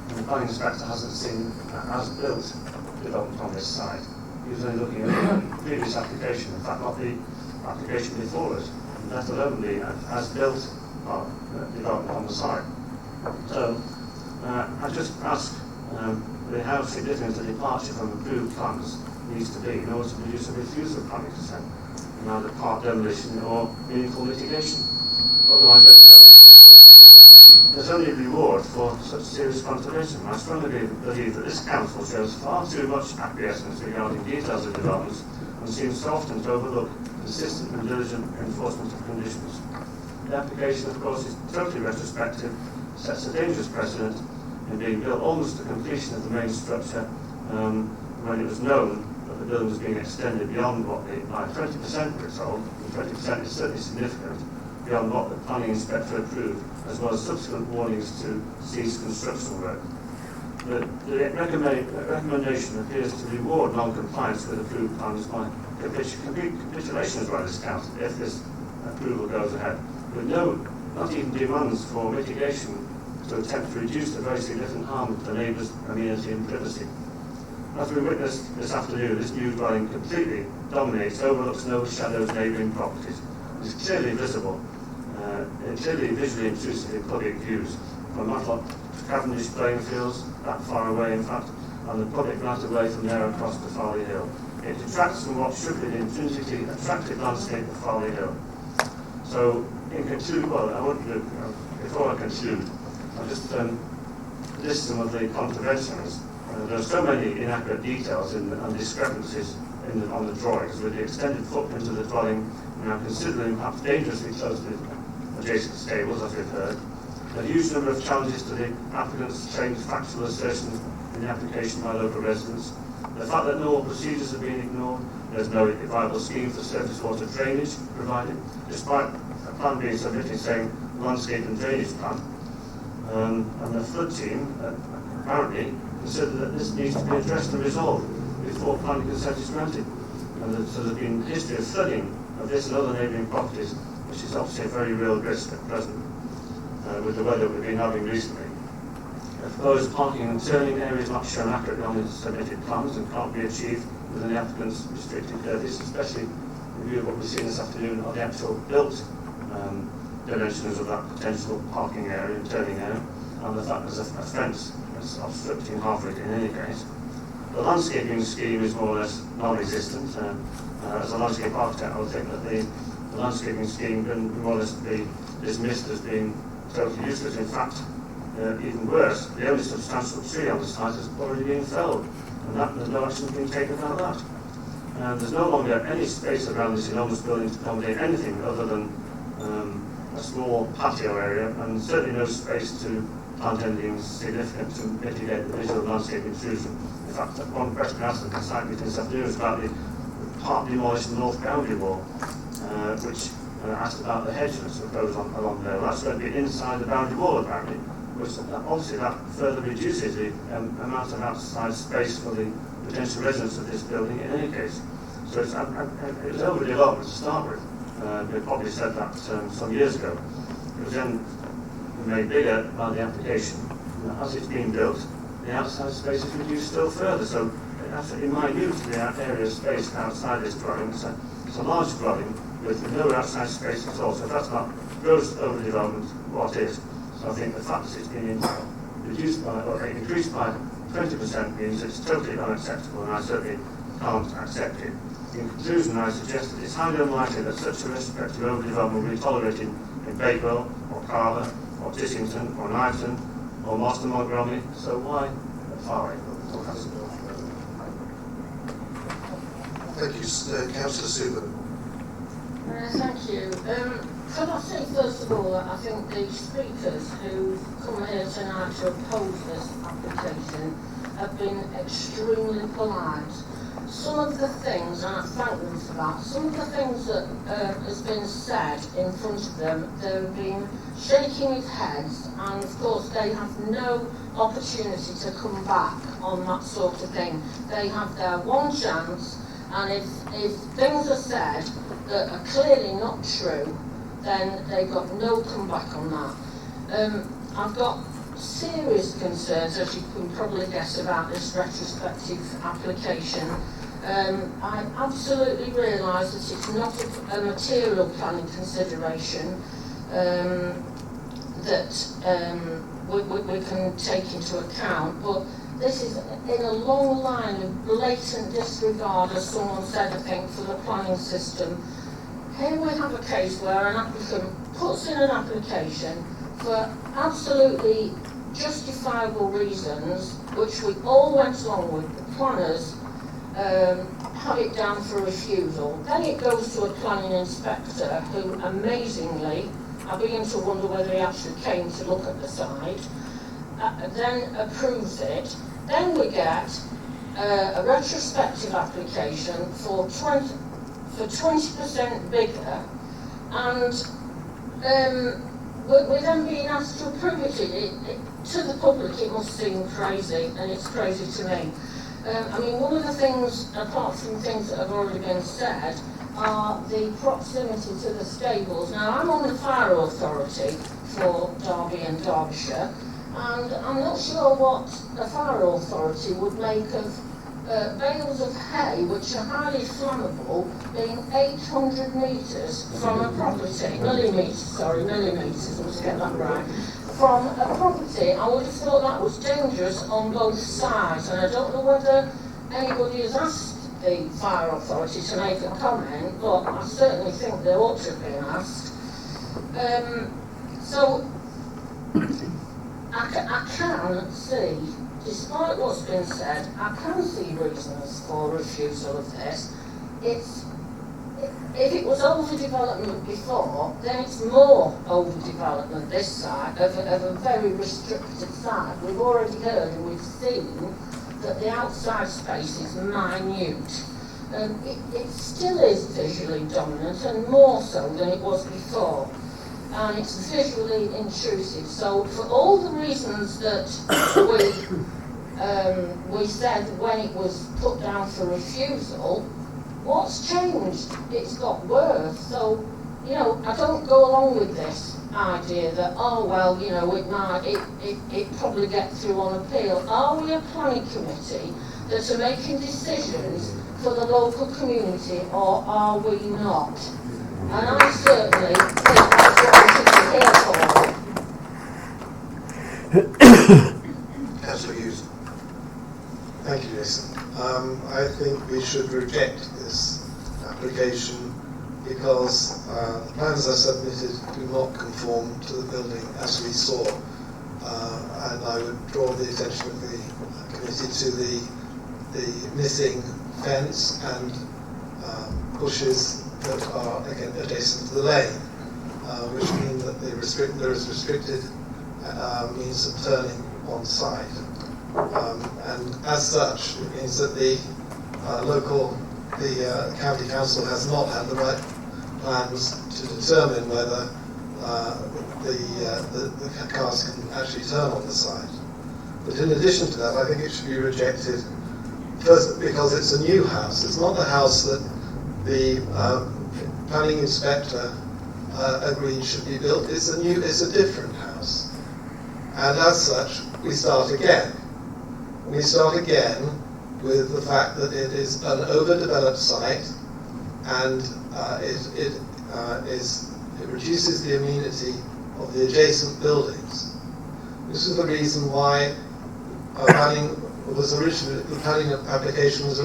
And the planning inspector hasn't seen as-built development on this site. He was only looking at the previous application, in fact not the application before us, let alone the as-built development on the site. So I just ask how significant a departure from approved plans needs to be in order to produce a refusal of planning consent, either part demolition or meaningful mitigation. Otherwise there's only a reward for such serious conservation. I strongly believe that this council shows far too much acquiescence regarding details of developments and seems so often to overlook consistent and diligent enforcement of conditions. The application, of course, is totally retrospective, sets a dangerous precedent in being built almost to completion of the main structure when it was known that the building was being extended beyond what by 20% we're told, and 20% is certainly significant, beyond what the planning inspector approved, as well as subsequent warnings to cease construction work. The recommendation appears to reward non-compliance with approved plans by complete capitulation by this council if this approval goes ahead, with not even demands for mitigation to attempt to reduce the very significant harm to the neighbours' amenity and privacy. As we witnessed this afternoon, this new dwelling completely dominates, overlooks and overshadows neighbouring properties. It is clearly visible, clearly visually intrusive in public views, from Matlock to Cavendish playing fields, that far away in fact, and the public right away from there across to Farley Hill. It detracts from what should be the intrinsically attractive landscape of Farley Hill. So, in conclusion, well, I won't do, before I conclude, I'll just list some of the contraventions. There are so many inaccurate details and discrepancies on the drawings, with the extended footprint of the dwelling now considerably, perhaps dangerously close to adjacent stables, as we've heard. A huge number of challenges to the applicant's trained factual assertions in the application by local residents. The fact that no procedures have been ignored, there's no viable scheme for surface water drainage provided, despite a plan being submitted saying landscape and drainage plan. And the flood team apparently consider that this needs to be addressed and resolved before planning consent is granted. And so there's been a history of flooding of this and other neighbouring properties, which is obviously a very real risk at present with the weather we've been having recently. The proposed parking and turning area is not shown accurately on the submitted plans and can't be achieved within the applicant's restricted areas, especially in view of what we've seen this afternoon of the actual built dimensions of that potential parking area and turning area, and the fact there's a fence that's obstructing half of it in any case. The landscaping scheme is more or less non-existent. As a landscape architect, I would think that the landscaping scheme can more or less be dismissed as being totally useless. In fact, even worse, the only substantial tree on the site has already been felled, and there's no action being taken about that. And there's no longer any space around this enormous building to accommodate anything other than a small patio area, and certainly no space to plant anything significant to mitigate the visual landscape intrusion. In fact, one question asked at the site meeting this afternoon was about the part demolished north boundary wall, which asked about the hedge that's proposed along there. Well, that's going to be inside the boundary wall apparently, which obviously that further reduces the amount of outside space for the potential residents of this building in any case. So it was overdevelopment to start with. They probably said that some years ago. It was then made bigger by the application. As it's been built, the outside space is reduced still further. So absolutely minute the area of space outside this dwelling. It's a large dwelling with no outside space at all. So if that's not gross overdevelopment, what is? So I think the fact that it's been reduced by or increased by 20% means it's totally unacceptable, and I certainly can't accept it. In conclusion, I suggest that it's highly unlikely that such a retrospective overdevelopment will be tolerated in Bakewell, or Carver, or Tissington, or Knighton, or Marston Montgomery, so why Farley? Thank you. Councillor Suban. Thank you. Could I say first of all that I think the speakers who've come here tonight to oppose this application have been extremely polite. Some of the things, and I thank them for that, some of the things that has been said in front of them, they've been shaking their heads, and of course they have no opportunity to come back on that sort of thing. They have their one chance, and if things are said that are clearly not true, then they've got no comeback on that. I've got serious concerns, as you can probably guess, about this retrospective application. I absolutely realise that it's not a material planning consideration that we can take into account, but this is in a long line of blatant disregard, as someone said, I think, for the planning system. Here we have a case where an applicant puts in an application for absolutely justifiable reasons, which we all went along with. The planners had it down for refusal. Then it goes to a planning inspector who, amazingly, I begin to wonder whether he actually came to look at the site, then approves it. Then we get a retrospective application for 20% bigger, and we're then being asked to approve it. To the public it must seem crazy, and it's crazy to me. I mean, one of the things, apart from things that have already been said, are the proximity to the stables. Now, I'm on the fire authority for Derby and Derbyshire, and I'm not sure what the fire authority would make of bales of hay, which are highly flammable, being 800 metres from a property, millimetres, I must get that right, from a property. I would have thought that was dangerous on both sides, and I don't know whether anybody has asked the fire authority to make a comment, but I certainly think they ought to have been asked. So I can see, despite what's been said, I can see reasons for refusal of this. If it was overdevelopment before, then it's more overdevelopment this side of a very restricted site. We've already heard and we've seen that the outside space is minute. It still is visually dominant, and more so than it was before. And it's visually intrusive. So for all the reasons that we said when it was put down for refusal, what's changed? It's got worse. So, you know, I don't go along with this idea that, oh well, you know, it probably get through on appeal. Are we a planning committee that are making decisions for the local community, or are we not? And I certainly think that's what we should be here for. Councillor Hughes. Thank you, Jason. I think we should reject this application because the plans I submitted do not conform to the building as we saw and I would draw the attention of the committee to the missing fence and bushes that are again adjacent to the lane, which mean that there is restricted means of turning on site, and as such it means that the county council has not had the right plans to determine whether the cars can actually turn on the site. But in addition to that, I think it should be rejected first because it's a new house. It's not the house that the planning inspector agreed should be built. It's a different house, and as such, we start again. We start again with the fact that it is an overdeveloped site, and it reduces the amenity of the adjacent buildings. This is the reason why the planning application was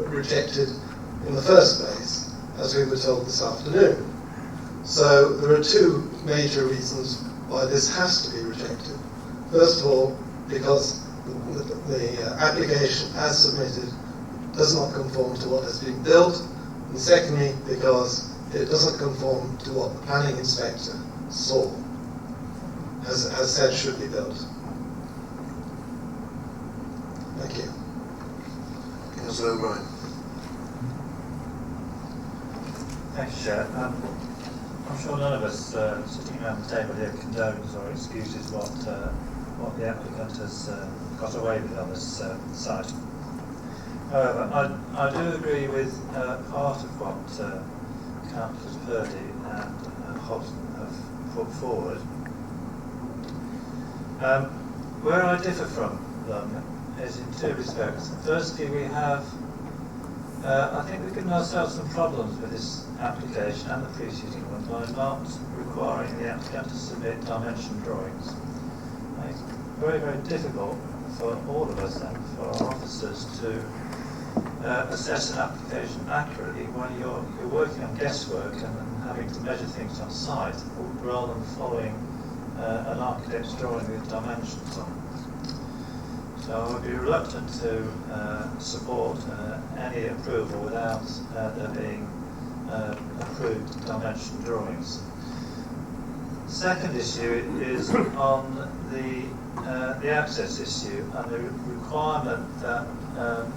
rejected in the first place, as we were told this afternoon. So there are two major reasons why this has to be rejected. First of all, because the application as submitted does not conform to what has been built, and secondly, because it doesn't conform to what the planning inspector saw, has said should be built. Thank you. Councillor O'Brien. Thanks, Chair. I'm sure none of us sitting around the table here condones or excuses what the applicant has got away with on this site. However, I do agree with part of what Councillors Purdy and Hobson have put forward. Where I differ from them is in two respects. Firstly, we have, I think we've given ourselves some problems with this application and the preceding one by not requiring the applicant to submit dimension drawings. It's very, very difficult for all of us and for our officers to assess an application accurately when you're working on guesswork and having to measure things on site rather than following an architect's drawing with dimensions on. So I would be reluctant to support any approval without there being approved dimension drawings. Second issue is on the access issue and the requirement that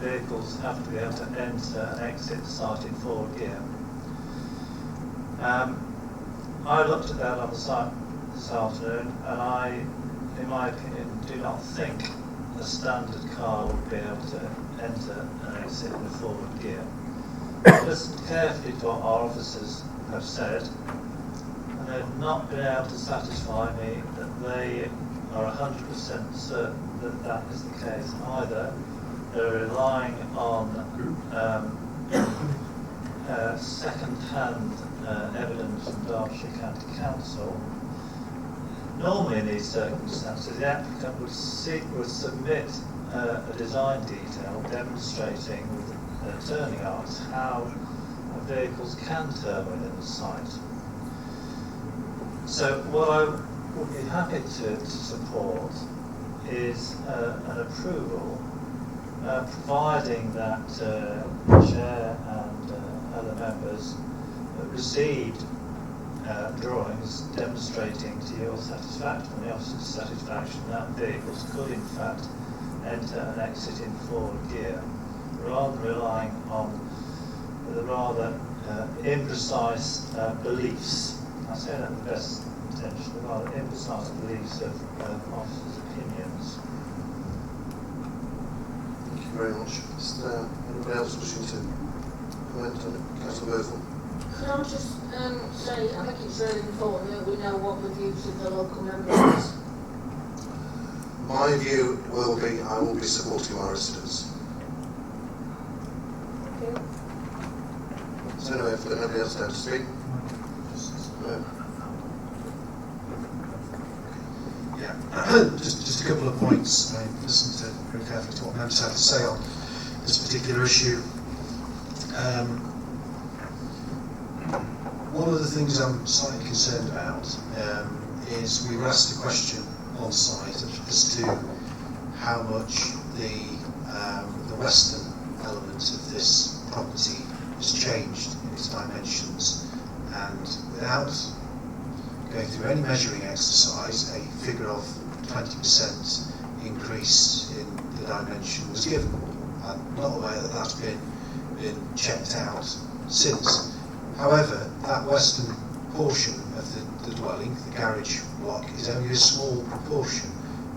vehicles have to be able to enter and exit the site in forward gear. I looked at that on the site this afternoon, and I, in my opinion, do not think a standard car would be able to enter and exit in forward gear. I listened carefully to what our officers have said, and they've not been able to satisfy me that they are 100% certain that that is the case either. They're relying on second-hand evidence from Derbyshire County Council. Normally in these circumstances, the applicant would submit a design detail demonstrating with turning arcs how vehicles can turn within the site. So what I would be happy to support is an approval, providing that the Chair and other members received drawings demonstrating to your satisfaction and the officer's satisfaction that vehicles could in fact enter and exit in forward gear, rather than relying on the rather imprecise beliefs. I say that with the best intention, the rather imprecise beliefs of officers' opinions. Thank you very much. Is there anybody else wishing to comment on it? Councillor Berthel. Could I just say, I think it's really important that we know what the views of the local members. My view will be, I will be supporting my residents. Thank you. So anyway, if nobody else down to speak. Yeah, just a couple of points. I listened very carefully to what members had to say on this particular issue. One of the things I'm slightly concerned about is we were asked a question on site as to how much the western element of this property has changed in its dimensions, and without going through any measuring exercise, a figure of 20% increase in the dimension was given. I'm not aware that that's been checked out since. However, that western portion of the dwelling, the garage block, is only a small proportion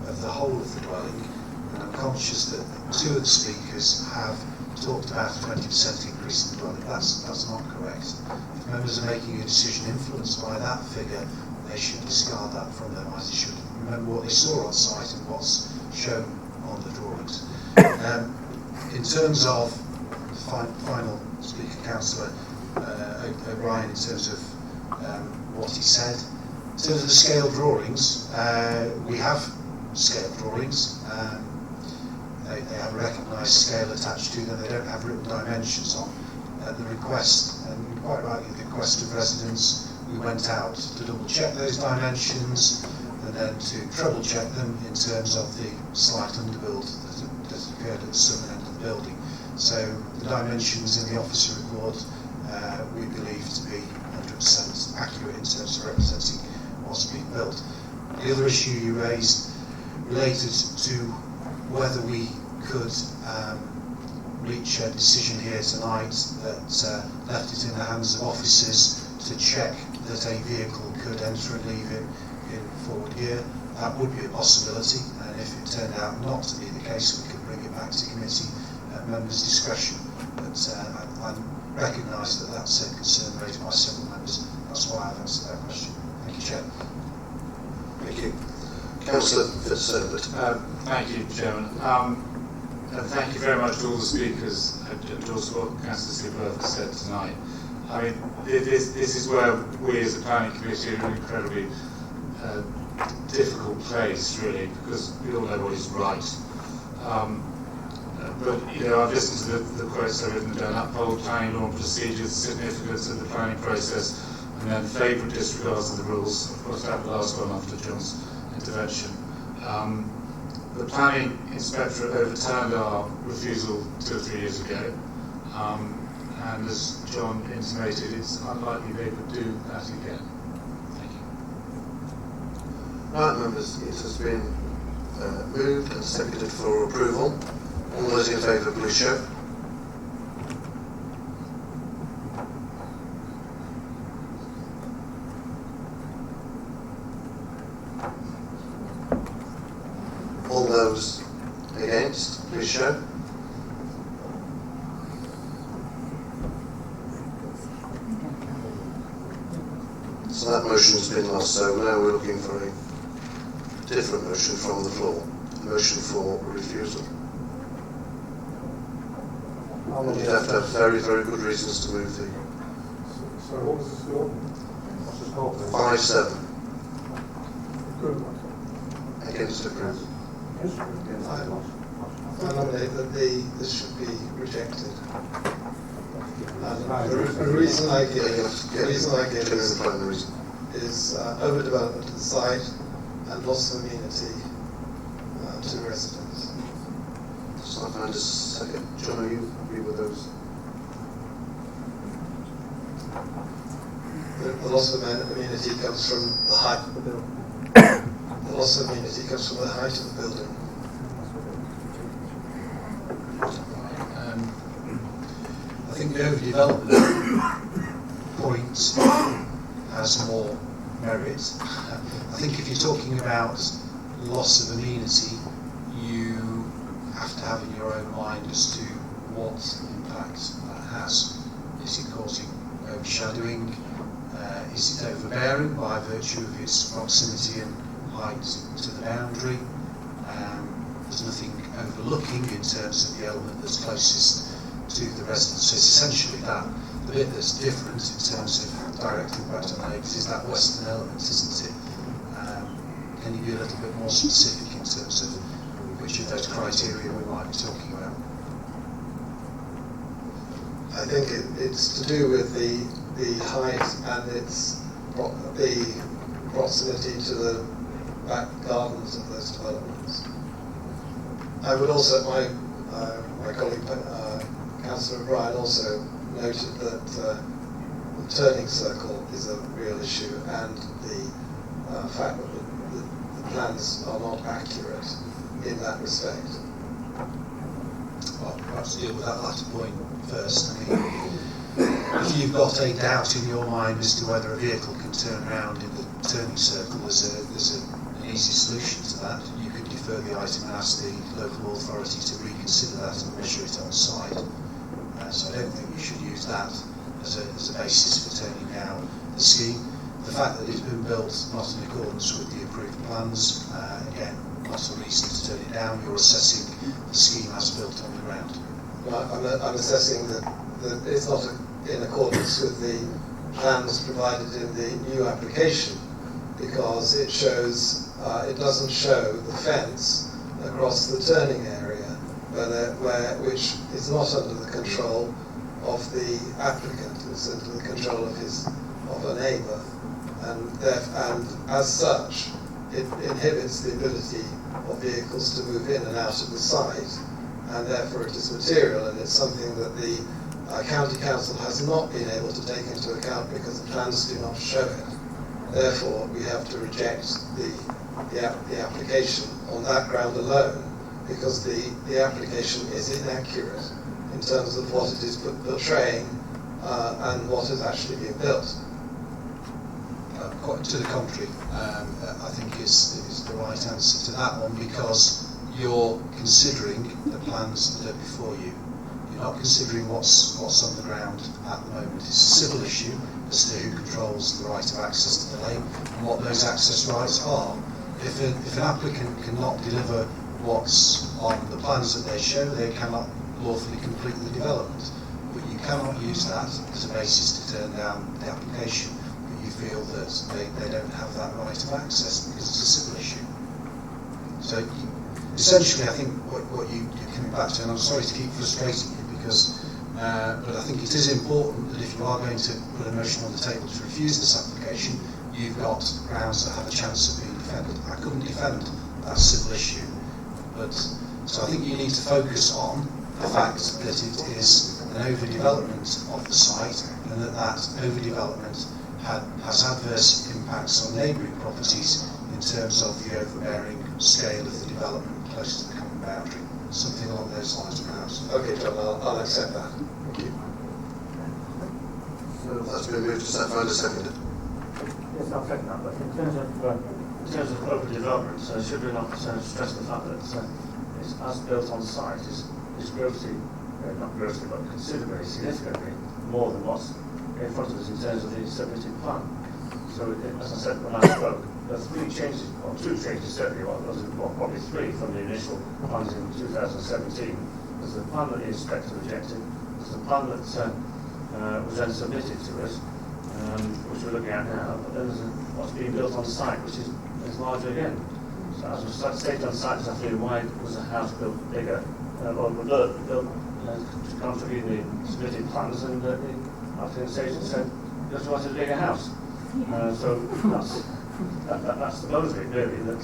of the whole of the dwelling, and I'm conscious that two of the speakers have talked about a 20% increase in the dwelling. That's not correct. If members are making a decision influenced by that figure, they should discard that from their minds. They should remember what they saw on site and what's shown on the drawings. In terms of the final speaker, Councillor O'Brien, in terms of what he said, in terms of the scale drawings, we have scale drawings. They have a recognised scale attached to them. They don't have written dimensions on. At the request, and quite rightly the request of residents, we went out to double check those dimensions and then to treble check them in terms of the slight underbuild that occurred at the southern end of the building. So the dimensions in the officer report we believe to be 100% accurate in terms of representing what's being built. The other issue you raised related to whether we could reach a decision here tonight that left it in the hands of officers to check that a vehicle could enter and leave in forward gear. That would be a possibility, and if it turned out not to be the case, we could bring it back to committee at members' discretion. But I recognise that that's a concern raised by several members. That's why I've answered that question. Thank you, Chair. Thank you. Councillor Fitzherbert. Thank you, Chairman. And thank you very much to all the speakers and also what Councillor Seaworth said tonight. I mean, this is where we as a planning committee are in an incredibly difficult place, really, because we all know what is right. But, you know, I've listened to the quotes I've written down: uphold planning law and procedures, significance of the planning process, and then flagrant disregards of the rules. Of course, that last one after John's intervention. The planning inspector overturned our refusal 2 or 3 years ago, and as John intimated, it's unlikely they would do that again. Thank you. Right, members, it has been moved and seconded for approval. All those in favour, please show. All those against, please show. So that motion's been lost, so now we're looking for a different motion from the floor. A motion for refusal. And you'd have to have very, very good reasons to move the... So what was the score? What's the score? 5-7. Against approval. I nominate that this should be rejected. The reason I give is overdevelopment of the site and loss of amenity to residents. So I find a second. John, are you agree with those? The loss of amenity comes from the height of the building. The loss of amenity comes from the height of the building. I think the overdevelopment point has more merit. I think if you're talking about loss of amenity, you have to have in your own mind as to what impact that has. Is it causing overshadowing? Is it overbearing by virtue of its proximity and height to the boundary? There's nothing overlooking in terms of the element that's closest to the residents. So it's essentially that. The bit that's different in terms of direct impact on neighbours is that western element, isn't it? Can you be a little bit more specific in terms of which of those criteria we might be talking about? I think it's to do with the height and its the proximity to the back gardens of those developments. I would also, my colleague Councillor O'Brien also noted that the turning circle is a real issue, and the fact that the plans are not accurate in that respect. Well, perhaps deal with that latter point first. I mean, if you've got a doubt in your mind as to whether a vehicle can turn around in the turning circle, there's an easy solution to that. You could defer the item and ask the local authority to reconsider that and measure it on site. So I don't think we should use that as a basis for turning down the scheme. The fact that it's been built not in accordance with the approved plans, again, not a reason to turn it down. You're assessing the scheme as built on the ground. Well, I'm assessing that it's not in accordance with the plans provided in the new application, because it shows, it doesn't show the fence across the turning area, which is not under the control of the applicant. It's under the control of a neighbour, and as such, it inhibits the ability of vehicles to move in and out of the site, and therefore it is material, and it's something that the County Council has not been able to take into account because the plans do not show it. Therefore, we have to reject the application on that ground alone, because the application is inaccurate in terms of what it is portraying and what is actually being built. Quite to the contrary, I think is the right answer to that one, because you're considering the plans that are before you. You're not considering what's on the ground at the moment. It's a civil issue as to who controls the right of access to the lane and what those access rights are. If an applicant cannot deliver what's on the plans that they show, they cannot lawfully complete the development. But you cannot use that as a basis to turn down the application. But you feel that they don't have that right of access because it's a civil issue. So essentially, I think what you're coming back to, and I'm sorry to keep frustrating you, because but I think it is important that if you are going to put a motion on the table to refuse this application, you've got grounds that have a chance of being defended. I couldn't defend that civil issue, but so I think you need to focus on the fact that it is an overdevelopment of the site, and that overdevelopment has adverse impacts on neighbouring properties in terms of the overbearing scale of the development close to the common boundary. Something along those lines, perhaps. Okay, John, I'll accept that. Thank you. So that's been moved. Does that find a second? Yes, I'll second that. But in terms of overdevelopment, should we not stress the fact that it's as built on site is grossly, not grossly, but considerably, significantly more than what's in front of us in terms of the submitted plan. So, as I said when I spoke, there are three changes, or two changes certainly, probably three from the initial plans in 2017. There's the plan that the inspector rejected, there's the plan that was then submitted to us, which we're looking at now, but then there's what's being built on site, which is larger again. So as was stated on site, there's actually why was a house built bigger, or built to contravene the submitted plans, and the applicant's agent said, just wanted a bigger house. So that's the most of it really, that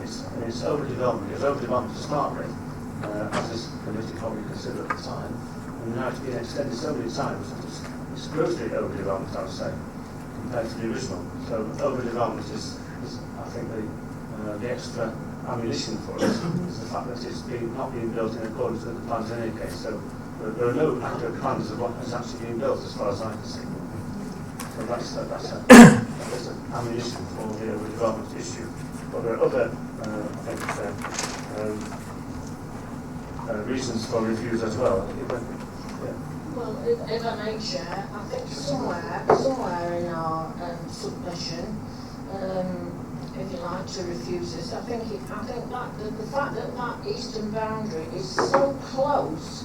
it's overdevelopment. It was overdevelopment to start with, as this committee probably considered at the time, and now it's been extended so many times that it's grossly overdevelopment, I would say, compared to the original. So overdevelopment is I think the extra ammunition for us is the fact that it's not being built in accordance with the plans in any case. So there are no accurate plans of what has actually been built as far as I can see. So that's an ammunition for the overdevelopment issue. But there are other, reasons for reviews as well. Well, if I may share, I think somewhere in our submission, if you like, to refuse this, I think that the fact that eastern boundary is so close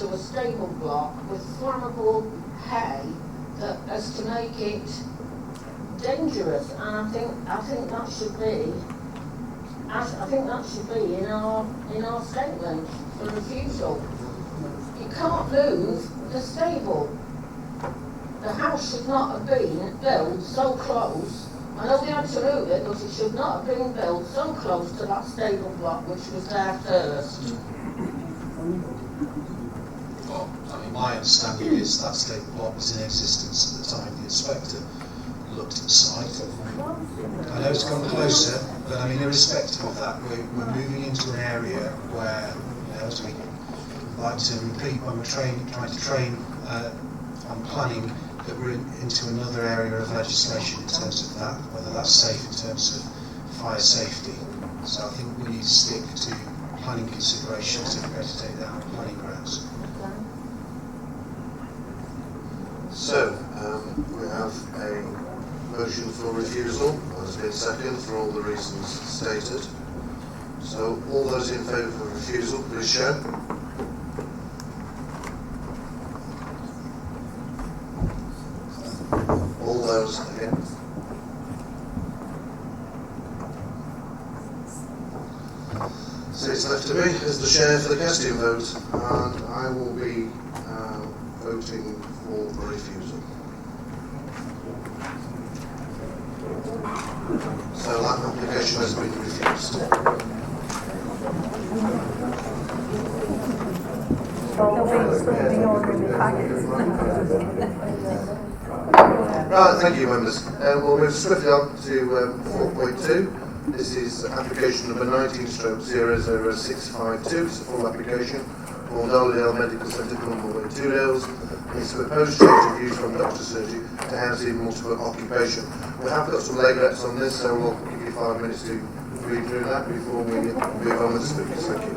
to a stable block with flammable hay that as to make it dangerous, and I think that should be in our statement for refusal. You can't move the stable. The house should not have been built so close I know the absolutely, but it should not have been built so close to that stable block which was there first. Well, I mean, my understanding is that stable block was in existence at the time the inspector looked at the site. I know it's gone closer, but I mean, irrespective of that, we're moving into an area where, you know, as we like to repeat when we're trying to train on planning, that we're into another area of legislation in terms of that, whether that's safe in terms of fire safety. So I think we need to stick to planning considerations if we're going to take that on planning grounds. So, we have a motion for refusal, has been seconded for all the reasons stated. So, all those in favour of refusal, please show. All those against. So it's left to me as the chair for the casting vote, and I will be voting for refusal. So that application has been refused. Right, thank you, members. We'll move swiftly on to 4.2. This is application number 19/00652. It's a full application for Darlingdale Medical Centre, Cornwall, 2 Dales. It's a proposed change of use from doctor surgery to housing multiple occupation. We have got some leglets on this, so we'll give you 5 minutes to read through that before we move on with the speakers. Thank you.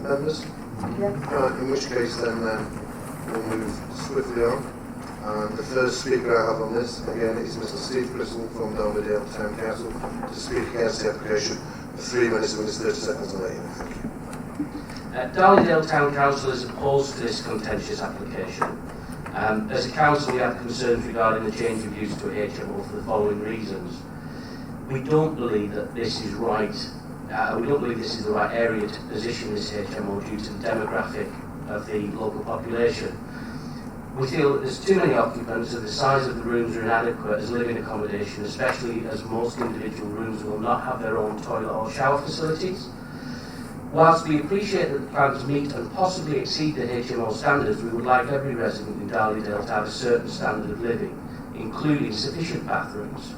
Members? Yeah. In which case then we'll move swiftly on. The first speaker I have on this, again, is Mr. Steve Crystal from Derbyshire Town Council to speak against the application for 3 minutes and 30 seconds on that. Thank you. Darlingdale Town Council is opposed to this contentious application. As a council, we have concerns regarding the change of use to a HMO for the following reasons. We don't believe that this is right. We don't believe this is the right area to position this HMO due to the demographic of the local population. We feel that there's too many occupants and the size of the rooms are inadequate as living accommodation, especially as most individual rooms will not have their own toilet or shower facilities. Whilst we appreciate that the plans meet and possibly exceed the HMO standards, we would like every resident in Darlingdale to have a certain standard of living, including sufficient bathrooms.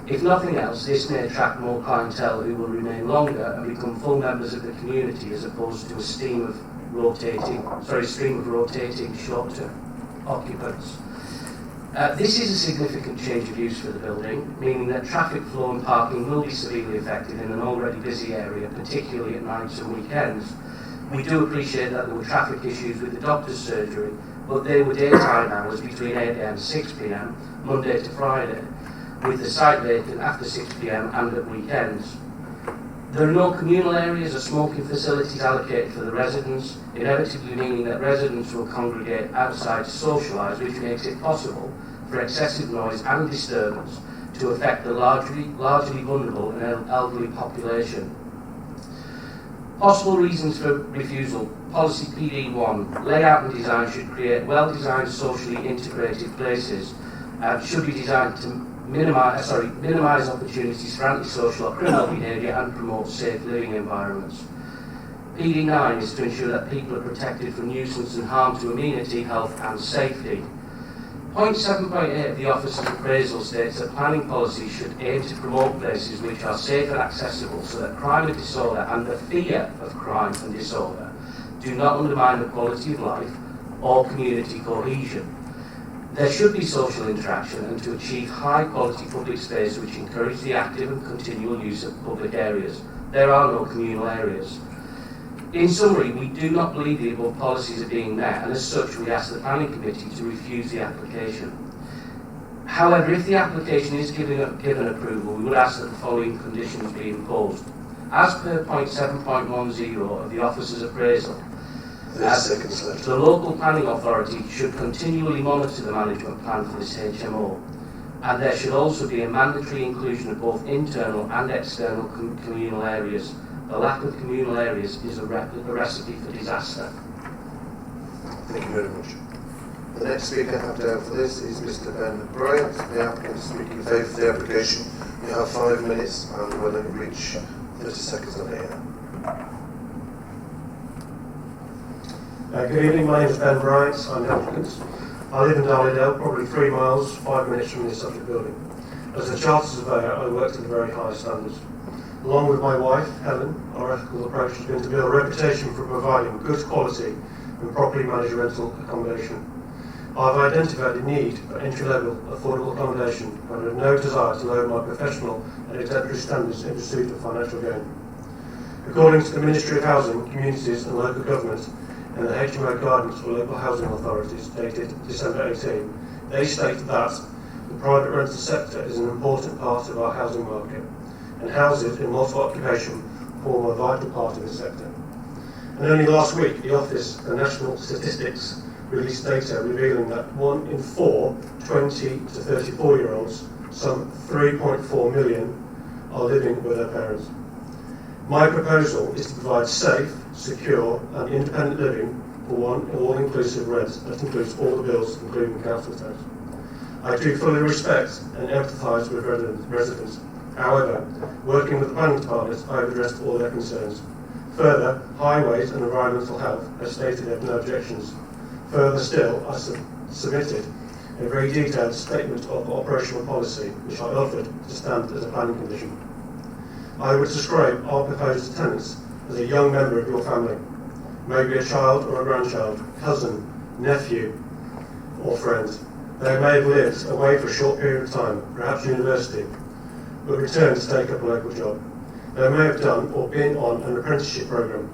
If nothing else, this may attract more clientele who will remain longer and become full members of the community as opposed to a stream of rotating short-term occupants. This is a significant change of use for the building, meaning that traffic flow and parking will be severely affected in an already busy area, particularly at nights and weekends. We do appreciate that there were traffic issues with the doctor's surgery, but they were daytime hours between 8 am and 6 pm, Monday to Friday, with the site vacant after 6 pm and at weekends. There are no communal areas or smoking facilities allocated for the residents, inevitably meaning that residents will congregate outside to socialise, which makes it possible for excessive noise and disturbance to affect the largely vulnerable and elderly population. Possible reasons for refusal. Policy PD1. Layout and design should create well-designed, socially integrated places. Should be designed to minimise opportunities for antisocial or criminal behaviour and promote safe living environments. PD9 is to ensure that people are protected from nuisance and harm to amenity, health and safety. Point 7.8 of the Office's appraisal states that planning policy should aim to promote places which are safe and accessible so that crime and disorder and the fear of crime and disorder do not undermine the quality of life or community cohesion. There should be social interaction and to achieve high quality public space which encourage the active and continual use of public areas. There are no communal areas. In summary, we do not believe the above policies are being met, and as such we ask the Planning Committee to refuse the application. However, if the application is given approval, we would ask that the following conditions be imposed. As per point 7.10 of the Officer's appraisal, the local planning authority should continually monitor the management plan for this HMO, and there should also be a mandatory inclusion of both internal and external communal areas. The lack of communal areas is a recipe for disaster. Thank you very much. The next speaker I have down for this is Mr. Ben Bryant. The applicant is speaking in favour of the application. You have 5 minutes and we'll reach 30 seconds on the air. Good evening, my name is Ben Bryant, I'm the applicant. I live in Darlydale, probably 3 miles, 5 minutes from the subject building. As a chartered surveyor, I work to the very highest standards. Along with my wife, Helen, our ethical approach has been to build a reputation for providing good quality and properly managed rental accommodation. I've identified the need for entry-level affordable accommodation and have no desire to lower my professional and exemplary standards in pursuit of financial gain. According to the Ministry of Housing, Communities and Local Government and the HMO Guidance for Local Housing Authorities dated December 18, they state that the private rental sector is an important part of our housing market, and houses in multiple occupation form a vital part of the sector. And only last week, the Office for National Statistics released data revealing that 1 in 4 20 to 34-year-olds, some 3.4 million, are living with their parents. My proposal is to provide safe, secure and independent living for one all-inclusive rent that includes all the bills, including council tax. I do fully respect and empathise with residents. However, working with the planning department, I have addressed all their concerns. Further, highways and environmental health have stated they have no objections. Further still, I submitted a very detailed statement of operational policy, which I offered to stand as a planning condition. I would describe our proposed tenants as a young member of your family, maybe a child or a grandchild, cousin, nephew, or friend. They may have lived away for a short period of time, perhaps university, but returned to take up a local job. They may have done or been on an apprenticeship programme,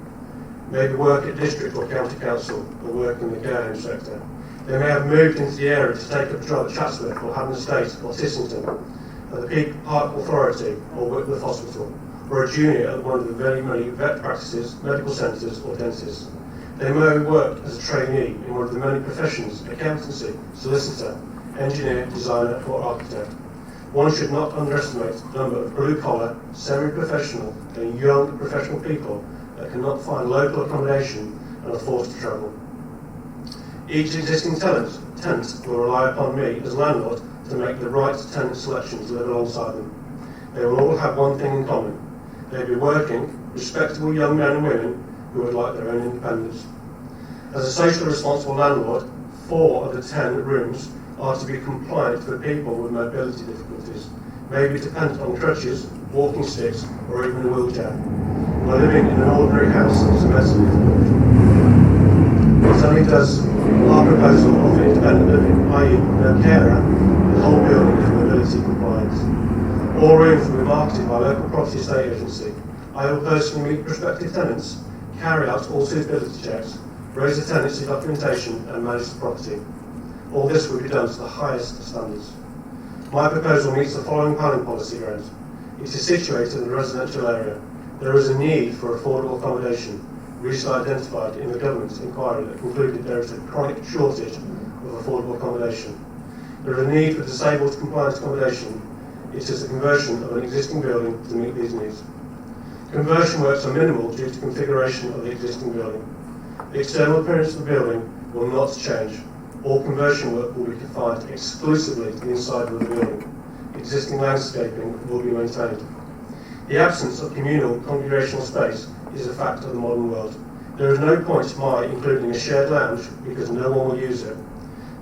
maybe work at district or county council or work in the care home sector. They may have moved into the area to take up a job at Chatsworth or Haddon Estate or Tissington, at the Peak Park Authority or Whitworth Hospital, or a junior at one of the very many vet practices, medical centres or dentists. They may have worked as a trainee in one of the many professions, accountancy, solicitor, engineer, designer or architect. One should not underestimate the number of blue-collar, semi-professional and young professional people that cannot find local accommodation and are forced to travel. Each existing tenant will rely upon me as landlord to make the right tenant selections to live alongside them. They will all have one thing in common. They will be working, respectable young men and women who would like their own independence. As a socially responsible landlord, 4 of the 10 rooms are to be compliant for people with mobility difficulties, maybe dependent on crutches, walking sticks, or even a wheelchair, while living in an ordinary house is immensely difficult. Not only does our proposal offer independent living, i.e. no carer, the whole building is mobility compliant. All rooms will be marketed by local property estate agency. I will personally meet prospective tenants, carry out all suitability checks, raise the tenancy documentation and manage the property. All this will be done to the highest standards. My proposal meets the following planning policy grounds. It is situated in a residential area. There is a need for affordable accommodation, recently identified in the government's inquiry that concluded there is a chronic shortage of affordable accommodation. There is a need for disabled compliant accommodation. it is a conversion of an existing building to meet these needs. Conversion works are minimal due to configuration of the existing building. The external appearance of the building will not change. All conversion work will be confined exclusively to the inside of the building. Existing landscaping will be maintained. The absence of communal congregational space is a fact of the modern world. There is no point in my including a shared lounge because no one will use it.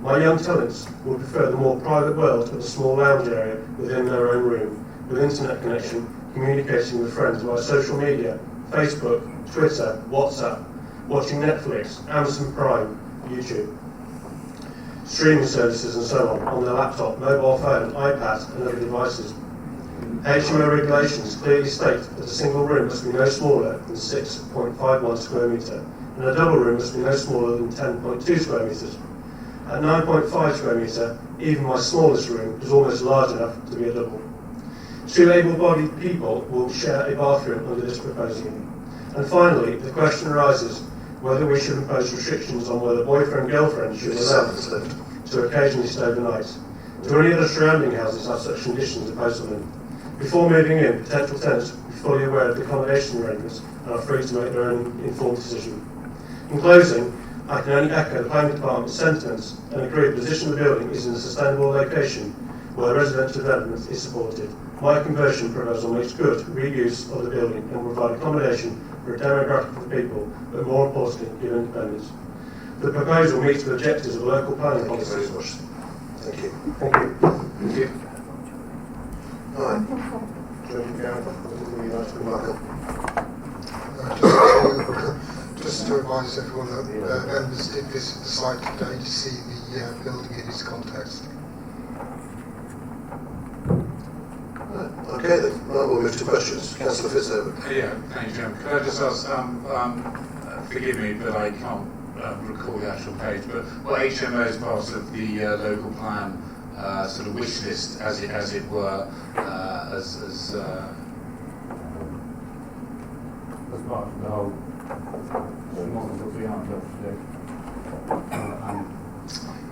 My young tenants would prefer the more private world of a small lounge area within their own room, with internet connection, communicating with friends via social media, Facebook, Twitter, WhatsApp, watching Netflix, Amazon Prime, YouTube, streaming services and so on their laptop, mobile phone, iPad and other devices. HMO regulations clearly state that a single room must be no smaller than 6.51 square metre and a double room must be no smaller than 10.2 square metres. At 9.5 square metre, even my smallest room is almost large enough to be a double. Two able-bodied people will share a bathroom under this proposal. And finally, the question arises whether we should impose restrictions on whether boyfriend-girlfriend should be allowed to occasionally stay the night. Do any other surrounding houses have such conditions imposed on them? Before moving in, potential tenants will be fully aware of the accommodation arrangements and are free to make their own informed decision. In closing, I can only echo the planning department's sentiments and agree the position of the building is in a sustainable location where residential development is supported. My conversion proposal makes good reuse of the building and will provide accommodation for a demographic of the people, but more importantly, give independence. The proposal meets the objectives of local planning policy. Thank you very much. Thank you. Thank you. Thank you. Right. Jumping down. Would you like to come back up? Just to remind everyone that members did visit the site today to see the building in its context. Okay then, right, we'll move to questions. Councillor Fitzherbert. Yeah, thank you, Chairman. Could I just ask, forgive me, but I can't recall the actual page, but what HMO is part of the local plan sort of wish list, as it were, as part of the whole model that we are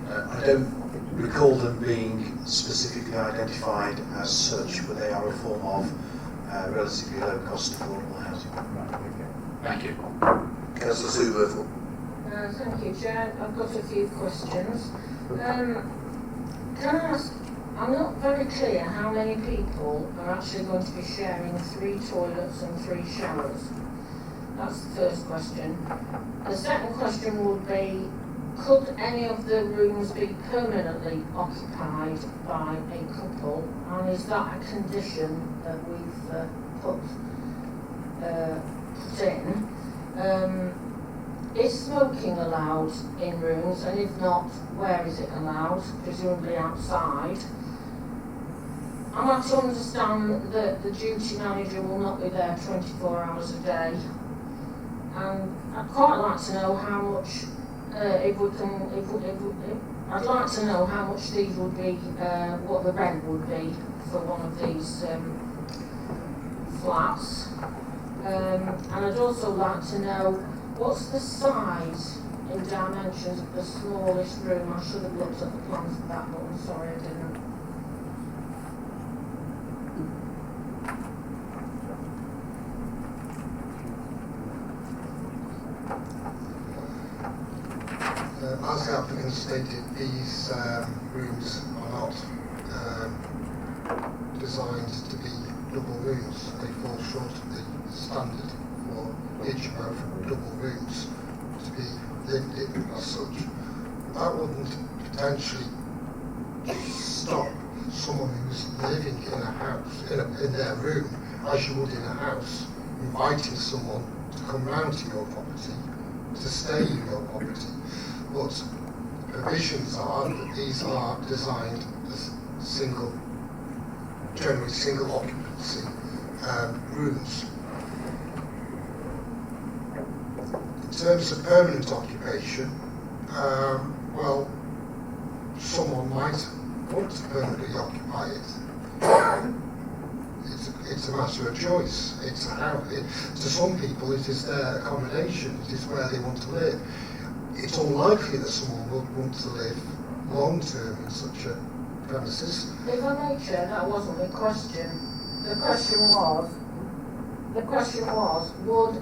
I don't recall them being specifically identified as such, but they are a form of relatively low cost affordable housing. Right, okay. Thank you. Councillor Sue Berthel. Thank you, Chair. I've got a few questions. Can I ask, I'm not very clear how many people are actually going to be sharing 3 toilets and 3 showers. That's the first question. The second question would be, could any of the rooms be permanently occupied by a couple, and is that a condition that we've put in? Is smoking allowed in rooms, and if not, where is it allowed? Presumably outside. Am I to understand that the duty manager will not be there 24 hours a day? And I'd quite like to know how much, I'd like to know how much these would be, what the rent would be for one of these flats. And I'd also like to know what's the size in dimensions of the smallest room. I should have looked at the plans for that, but I'm sorry I didn't. As the applicant stated, these rooms are not designed to be double rooms. They fall short of the standard for HMO for double rooms to be lived in as such. That wouldn't potentially stop someone who's living in a house, in their room, as you would in a house, inviting someone to come round to your property, to stay in your property. But provisions are that these are designed as generally single occupancy rooms. In terms of permanent occupation, well, someone might want to permanently occupy it. It's a matter of choice. It's how to some people it is their accommodation. It is where they want to live. It's unlikely that someone would want to live long term in such a premises. If I may, Chair, that wasn't the question. The question was, would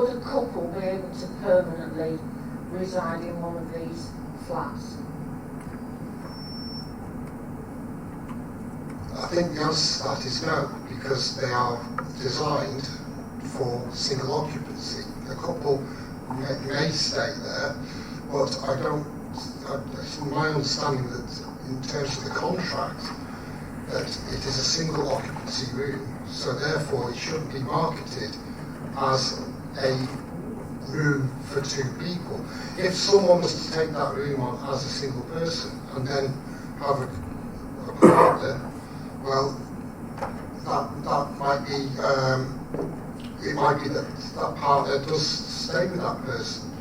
a couple be able to permanently reside in one of these flats? I think the answer to that is no, because they are designed for single occupancy. A couple may stay there, but it's my understanding that in terms of the contract, that it is a single occupancy room, so therefore it shouldn't be marketed as a room for two people. If someone was to take that room on as a single person and then have a partner, well, that might be, it might be that that partner does stay with that person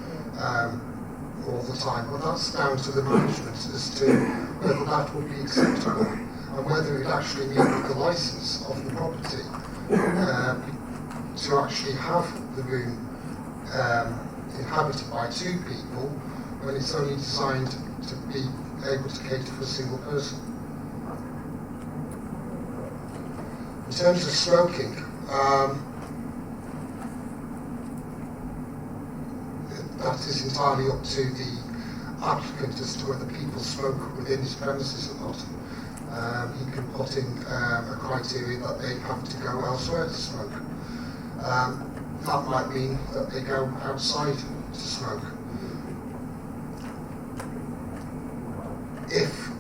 all the time, but that's down to the management as to whether that would be acceptable and whether it actually meet the licence of the property to actually have the room inhabited by two people when it's only designed to be able to cater for a single person. In terms of smoking, that is entirely up to the applicant as to whether people smoke within his premises or not. He can put in a criteria that they have to go elsewhere to smoke. That might mean that they go outside to smoke. If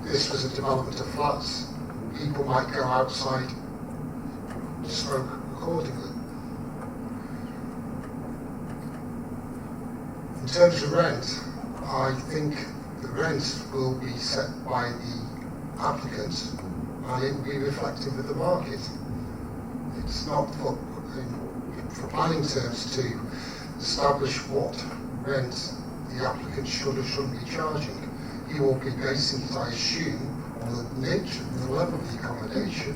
this was a development of flats, people might go outside to smoke accordingly. In terms of rent, I think the rent will be set by the applicant and it will be reflective of the market. It's not for planning terms to establish what rent the applicant should or shouldn't be charging. He will be basing it, I assume, on the nature and the level of the accommodation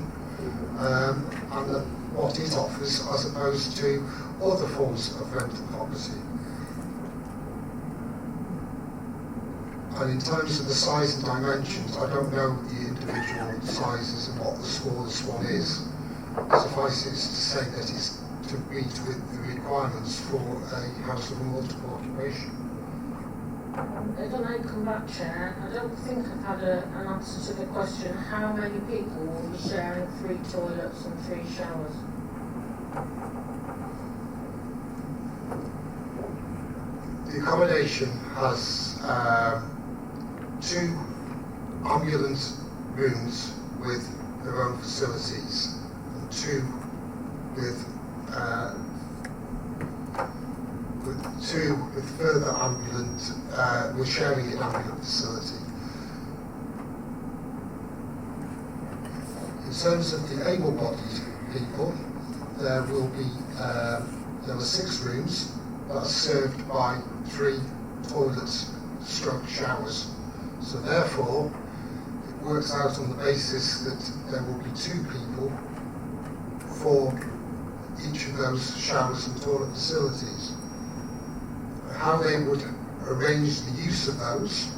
and what it offers as opposed to other forms of rental property. And in terms of the size and dimensions, I don't know the individual sizes and what the smallest one is. Suffice it to say that it's to meet with the requirements for a house of multiple occupation. If I may come back, Chair, I don't think I've had an answer to the question how many people will be sharing 3 toilets and 3 showers? The accommodation has 2 ambulance rooms with their own facilities and 2 with further ambulance, we're sharing an ambulance facility. In terms of the able-bodied people, there are 6 rooms that are served by 3 toilets / showers. So therefore, it works out on the basis that there will be 2 people for each of those showers and toilet facilities. How they would arrange the use of those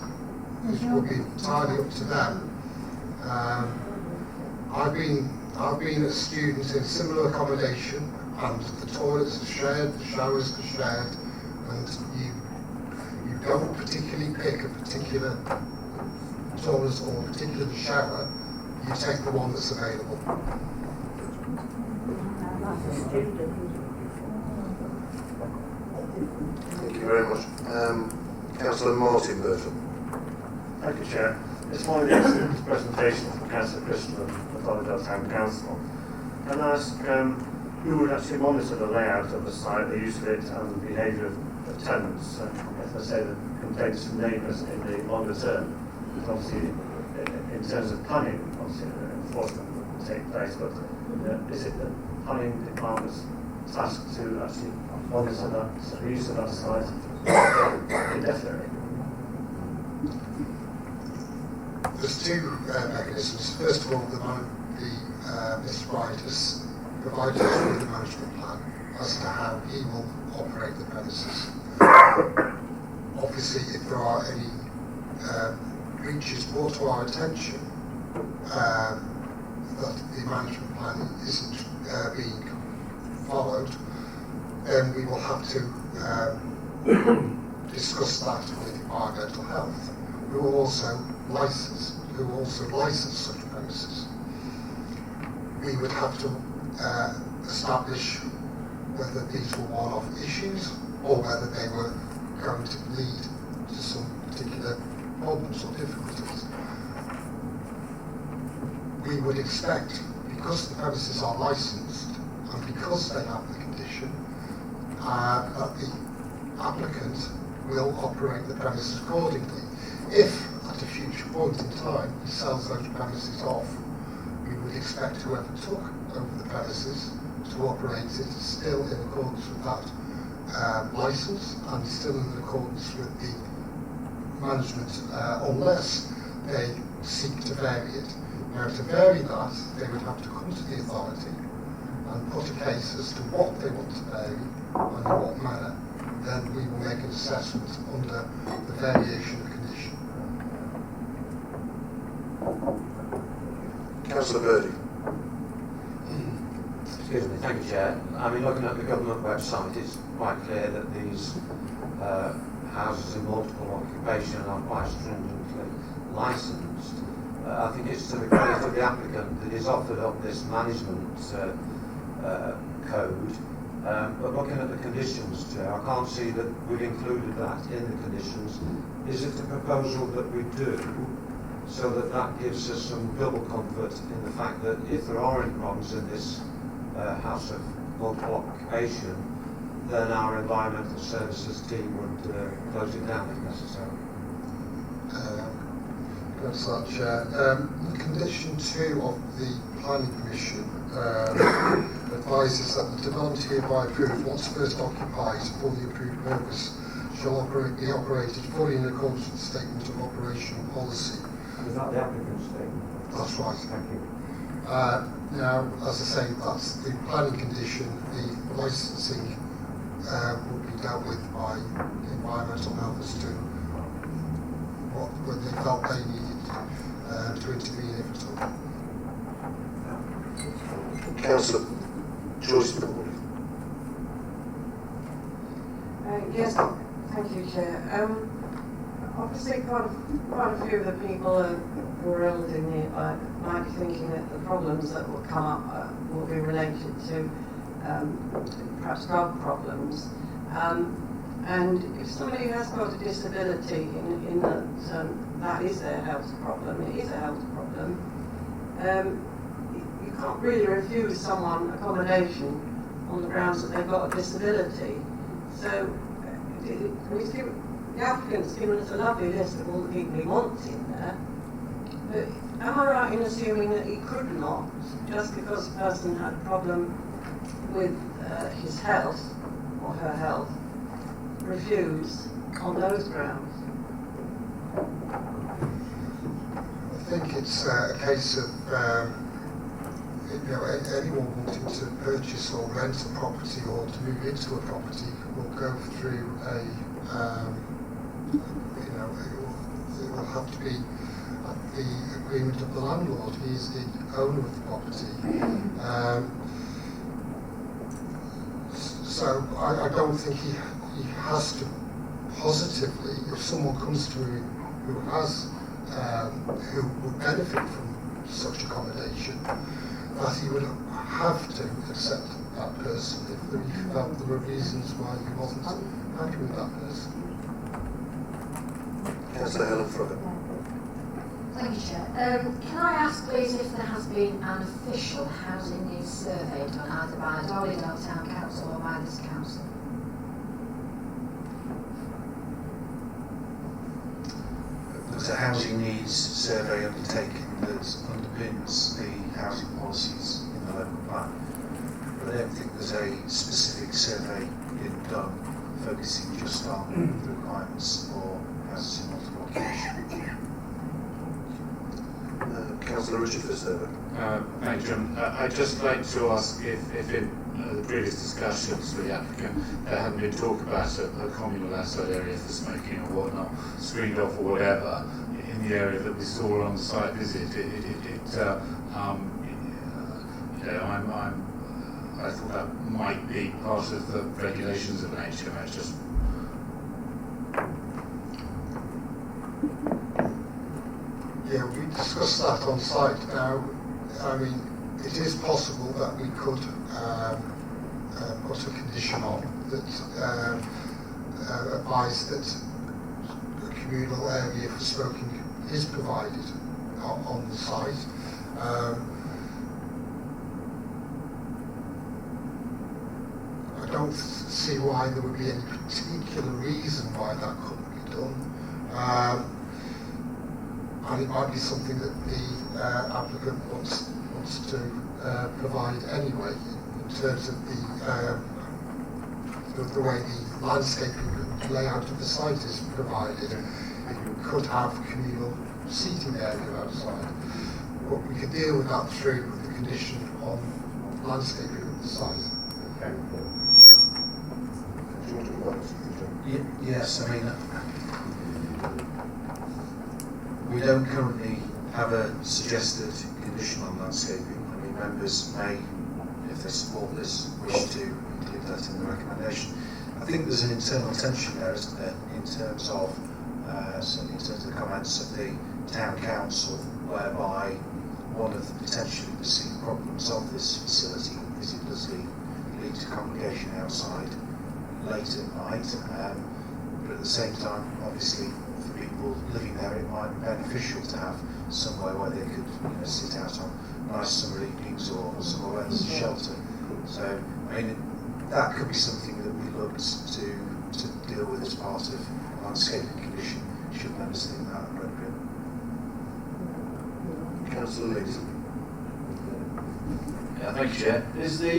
would be entirely up to them. I've been a student in similar accommodation, and the toilets are shared, the showers are shared, and you don't particularly pick a particular toilet or a particular shower. You take the one that's available. Thank you very much. Councillor Martin Burton. Thank you, Chair. It's one of the excellent presentations from Councillor Crystal of the Dolydale Town Council. Can I ask who would actually monitor the layout of the site, the use of it, and the behaviour of tenants? As I say, the complaints from neighbours in the longer term. Because obviously, in terms of planning, obviously enforcement will take place, but is it the planning department's task to actually monitor that the use of that site indefinitely? There's 2 mechanisms. First of all, Mr. Wright has provided us with a management plan as to how he will operate the premises. Obviously, if there are any breach is brought to our attention, that the management plan isn't being followed, then we will have to discuss that with environmental health, who will also license such premises. We would have to establish whether these were one-off issues or whether they were going to lead to some particular problems or difficulties. We would expect, because the premises are licensed and because they have the condition, that the applicant will operate the premises accordingly. If at a future point in time he sells those premises off, we would expect whoever took over the premises to operate it still in accordance with that licence and still in accordance with the management, unless they seek to vary it. Now, to vary that, they would have to come to the authority and put a case as to what they want to vary and in what manner. Then we will make an assessment under the variation condition. Councillor Birdie. Excuse me, thank you, Chair. I mean, looking at the government website, it's quite clear that these houses in multiple occupation are quite stringently licensed. I think it's to the credit of the applicant that he's offered up this management code. But looking at the conditions, Chair, I can't see that we've included that in the conditions. Is it the proposal that we do, so that that gives us some double comfort in the fact that if there are any problems in this house of multiple occupation, then our environmental services team would close it down if necessary? That's that, Chair. Condition 2 of the Planning Commission advises that the development hereby approved, once first occupied for the approved purpose, shall be operated fully in accordance with the statement of operational policy. Is that the applicant's statement? That's right. Thank you. Now, as I say, that's the planning condition. The licensing will be dealt with by environmental health as to when they felt they needed to intervene if at all. Councillor Joyce. Yes, thank you, Chair. Obviously, quite a few of the people who are ill in here might be thinking that the problems that will come up will be related to perhaps drug problems. And if somebody has got a disability in that that is their health problem, it is a health problem, you can't really refuse someone accommodation on the grounds that they've got a disability. So the applicant's given us a lovely list of all the people he wants in there, but am I right in assuming that he could not, just because a person had a problem with his health or her health, refuse on those grounds? I think it's a case of anyone wanting to purchase or rent a property or to move into a property will go through it will have to be at the agreement of the landlord. He is the owner of the property. So I don't think he has to positively, if someone comes to him who would benefit from such accommodation, that he would have to accept that person if he felt there were reasons why he wasn't happy with that person. Councillor Helen Frogger. Thank you, Chair. Can I ask, please, if there has been an official housing needs survey done either by Darlingdale Town Council or by this council? There's a housing needs survey undertaken that underpins the housing policies in the local plan. But I don't think there's a specific survey being done focusing just on the requirements for houses in multiple occupation. Councillor Richard for survey. Thank you, John. I'd just like to ask if in the previous discussions with the applicant, there hadn't been talk about a communal outside area for smoking or whatnot, screened off or whatever, in the area that we saw on the site visit. I thought that might be part of the regulations of an HMO. Just yeah, we discussed that on site. Now, I mean, it is possible that we could put a condition on that advise that a communal area for smoking is provided on the site. I don't see why there would be any particular reason why that couldn't be done. And it might be something that the applicant wants to provide anyway, in terms of the way the landscaping and layout of the site is provided. You could have communal seating area outside, but we could deal with that through the condition on landscaping of the site. Okay. Yes, I mean, we don't currently have a suggested condition on landscaping. I mean, members may, if they support this, wish to include that in the recommendation. I think there's an internal tension there, isn't there, in terms of certainly in terms of the comments of the town council, whereby one of the potentially perceived problems of this facility is it does lead to congregation outside late at night, but at the same time, obviously, for people living there, it might be beneficial to have somewhere where they could, sit out on nice summer evenings or somewhere where there's a shelter. So, I mean, that could be something that we looked to deal with as part of landscaping condition, should members think that appropriate. Councillor Leeds. Yeah, thank you, Chair. Is the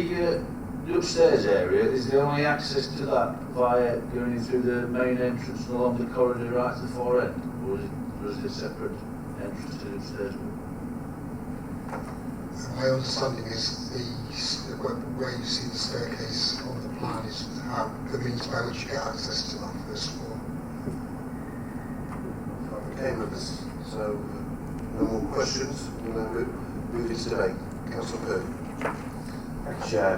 upstairs area, is the only access to that via going in through the main entrance and along the corridor right to the far end, or is it a separate entrance to the upstairs? My understanding is where you see the staircase on the plan is how the means by which you get access to that first floor. Okay, members. So, no more questions. We'll now move into debate. Councillor Purdy. Thank you, Chair.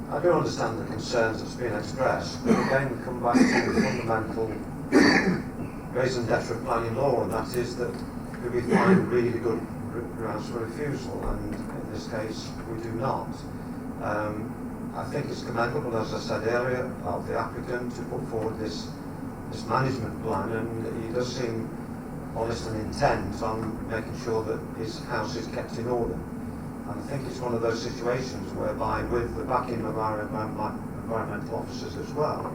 I do understand the concerns that's been expressed, but again we come back to the fundamental raison d'etre of planning law, and that is that we find really good grounds for refusal, and in this case we do not. I think it's commendable, as I said earlier, of the applicant to put forward this management plan, and he does seem honest and intent on making sure that his house is kept in order. And I think it's one of those situations whereby, with the backing of our environmental officers as well,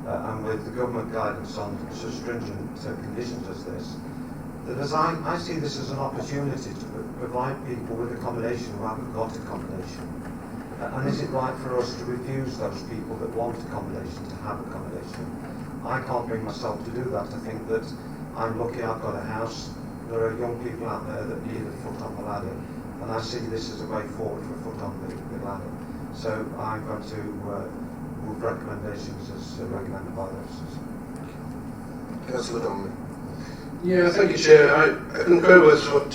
and with the government guidance on such stringent conditions as this, that as I see this as an opportunity to provide people with accommodation who haven't got accommodation. And is it right for us to refuse those people that want accommodation to have accommodation? I can't bring myself to do that. I think that I'm lucky I've got a house. There are young people out there that need a foot on the ladder. And I see this as a way forward for a foot on the ladder. So I'm going to move recommendations as recommended by the officers. Councillor Donnelly. Yeah, thank you, Chair. I concur with what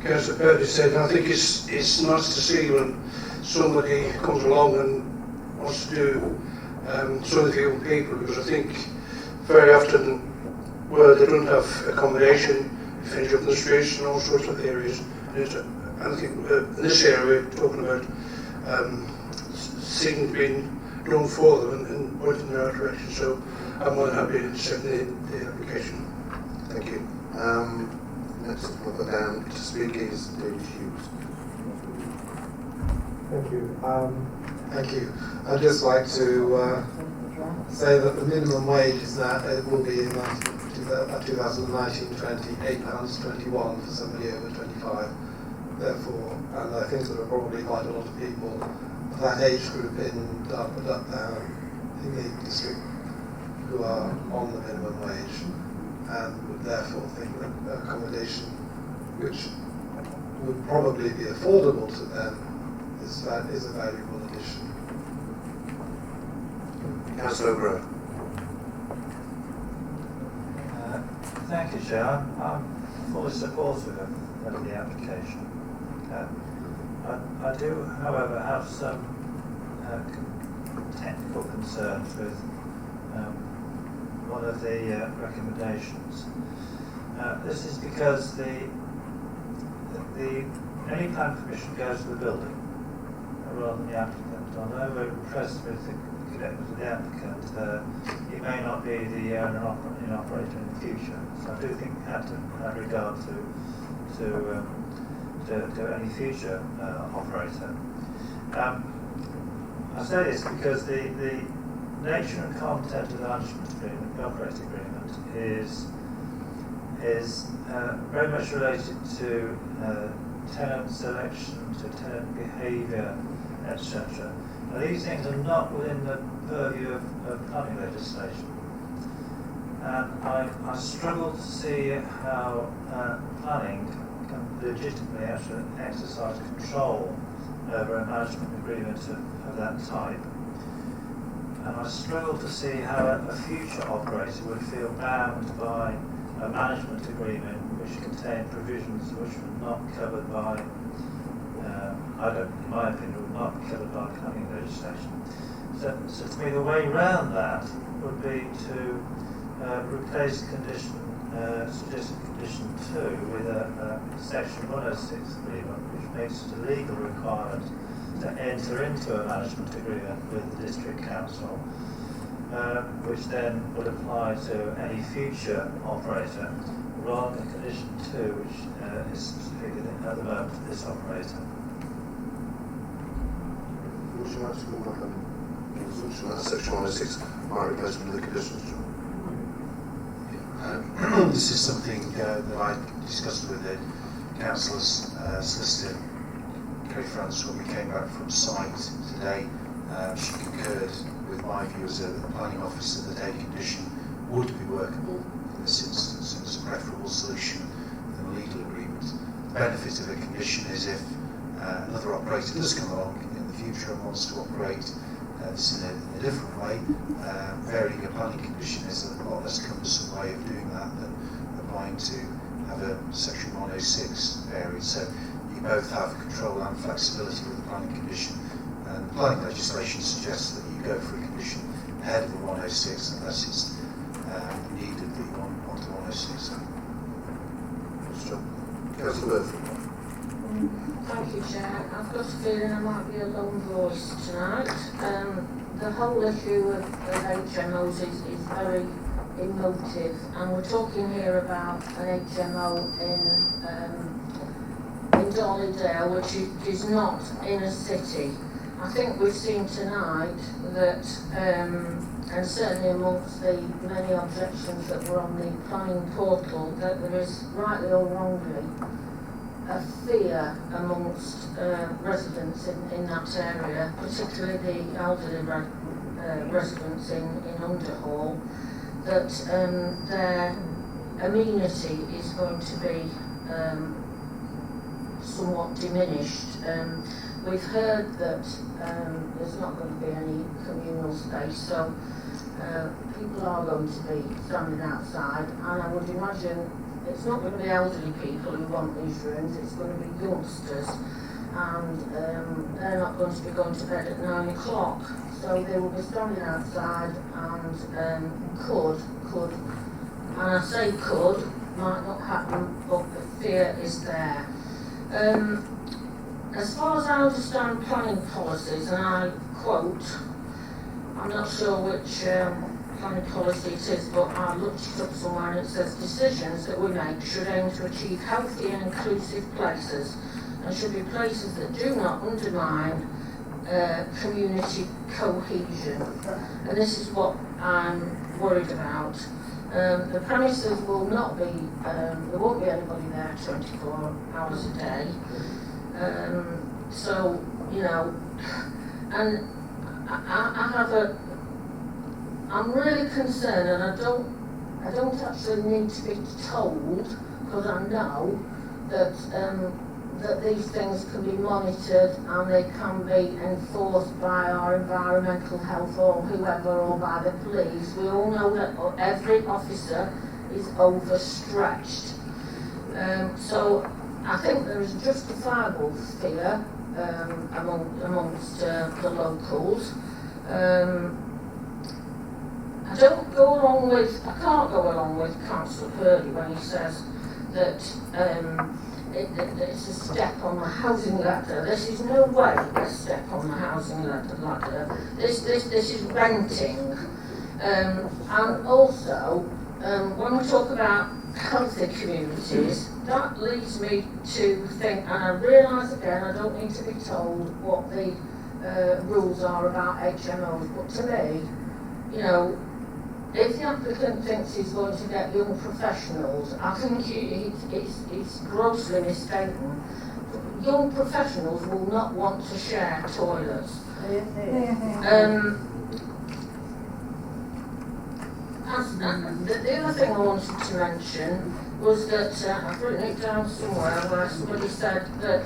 Councillor Purdy said. I think it's nice to see when somebody comes along and wants to do something for young people, because I think very often where they don't have accommodation, they finish up in the streets and all sorts of areas. And I think in this area we're talking about things being done for them and pointing in the right direction. So I'm more than happy to second the application. Thank you. Next we'll go down to speak is David Hughes. Thank you. Thank you. I'd just like to say that the minimum wage is now, it will be in 2019-20, £8.21 for somebody over 25. Therefore, and I think there are probably quite a lot of people of that age group in the district who are on the minimum wage and would therefore think that accommodation, which would probably be affordable to them, is a valuable condition. Councillor O'Brien. Thank you, Chair. I'm fully supportive of the application. I do, however, have some technical concerns with one of the recommendations. This is because any plan permission goes to the building rather than the applicant. Although we're impressed with the commitment of the applicant, he may not be the owner and operator in the future. So I do think we have to have regard to any future operator. I say this because the nature and content of the management agreement, the operating agreement, is very much related to tenant selection, to tenant behaviour, etc. Now, these things are not within the purview of planning legislation. And I struggle to see how planning can legitimately actually exercise control over a management agreement of that type. And I struggle to see how a future operator would feel bound by a management agreement which contained provisions which were not covered by, in my opinion, would not be covered by planning legislation. So to me, the way around that would be to replace condition, suggested condition 2 with a section 106 agreement, which makes it a legal requirement to enter into a management agreement with the district council, which then would apply to any future operator, rather than condition 2, which is specific at the moment for this operator. Would you like to come back on section 106, my replacement of the conditions? This is something that I discussed with the councillor's solicitor, Kerry France, when we came back from site today. She concurred with my view as a planning officer that a condition would be workable in this instance. It was a preferable solution than a legal agreement. The benefit of a condition is if another operator does come along in the future and wants to operate this in a different way, varying a planning condition is a lot less cumbersome way of doing that than applying to have a section 106 varied. So you both have control and flexibility with the planning condition, and the planning legislation suggests that you go for a condition ahead of the 106 unless it's needed that you want the 106. Councillor Murphy. Thank you, Chair. I've got a feeling I might be a lone voice tonight. The whole issue of HMOs is very emotive, and we're talking here about an HMO in Darley-Dale, which is not in a city. I think we've seen tonight that, and certainly amongst the many objections that were on the planning portal, that there is, rightly or wrongly, a fear amongst residents in that area, particularly the elderly residents in Underhall, that their amenity is going to be somewhat diminished. We've heard that there's not going to be any communal space, so people are going to be standing outside, and I would imagine it's not going to be elderly people who want these rooms, it's going to be youngsters, and they're not going to be going to bed at 9 o'clock, so they will be standing outside and could, and I say could, might not happen, but the fear is there. As far as I understand planning policies, and I quote, I'm not sure which planning policy it is, but I looked it up somewhere and it says decisions that we make should aim to achieve healthy and inclusive places and should be places that do not undermine community cohesion. And this is what I'm worried about. The premises will not be, there won't be anybody there 24 hours a day. So, you know, and I have I'm really concerned, and I don't actually need to be told, because I know that that these things can be monitored and they can be enforced by our environmental health or whoever, or by the police. We all know that every officer is overstretched. So I think there is justifiable fear amongst the locals. I can't go along with Councillor Purdy when he says that it's a step on the housing ladder. This is no way a step on the housing ladder. This is renting. And also, when we talk about healthy communities, that leads me to think, and I realise again, I don't need to be told what the rules are about HMOs, but to me, you know, if the applicant thinks he's going to get young professionals, I think it's grossly mistaken. Young professionals will not want to share toilets. The other thing I wanted to mention was that, I've written it down somewhere, where somebody said that